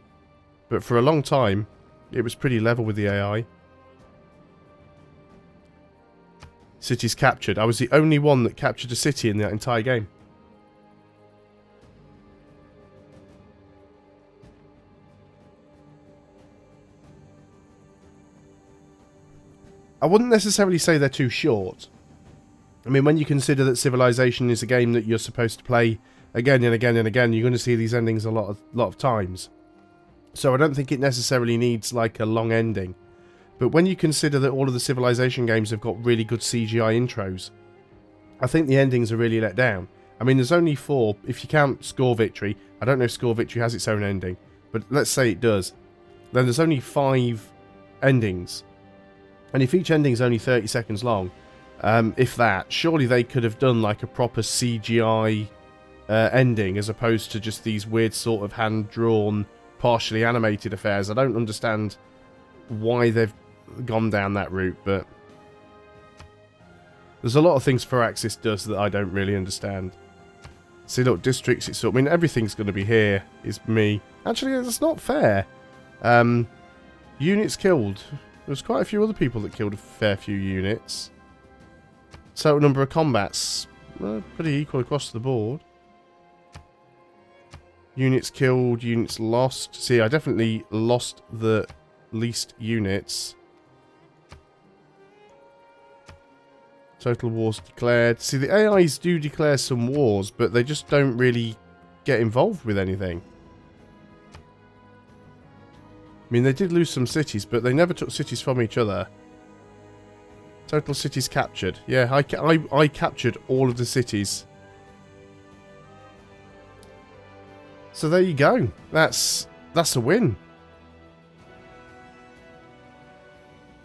But for a long time, it was pretty level with the AI. Cities captured. I was the only one that captured a city in that entire game. I wouldn't necessarily say they're too short. I mean, when you consider that Civilization is a game that you're supposed to play again and again and again, you're going to see these endings a lot of times. So I don't think it necessarily needs like a long ending. But when you consider that all of the Civilization games have got really good CGI intros, I think the endings are really let down. I mean, there's only 4. If you count Score Victory, I don't know if Score Victory has its own ending, but let's say it does. Then there's only 5 endings. And if each ending is only 30 seconds long, if that, surely they could have done like a proper CGI ending as opposed to just these weird sort of hand-drawn, partially animated affairs. I don't understand why they've gone down that route, but there's a lot of things Firaxis does that I don't really understand. See, look, districts, it's... I mean, everything's going to be here, is me. Actually, that's not fair. Units killed. There's quite a few other people that killed a fair few units. Total number of combats, pretty equal across the board. Units killed, units lost. See, I definitely lost the least units. Total wars declared. See, the AIs do declare some wars, but they just don't really get involved with anything. I mean, they did lose some cities, but they never took cities from each other. Total cities captured. Yeah, I captured all of the cities. So there you go. That's a win.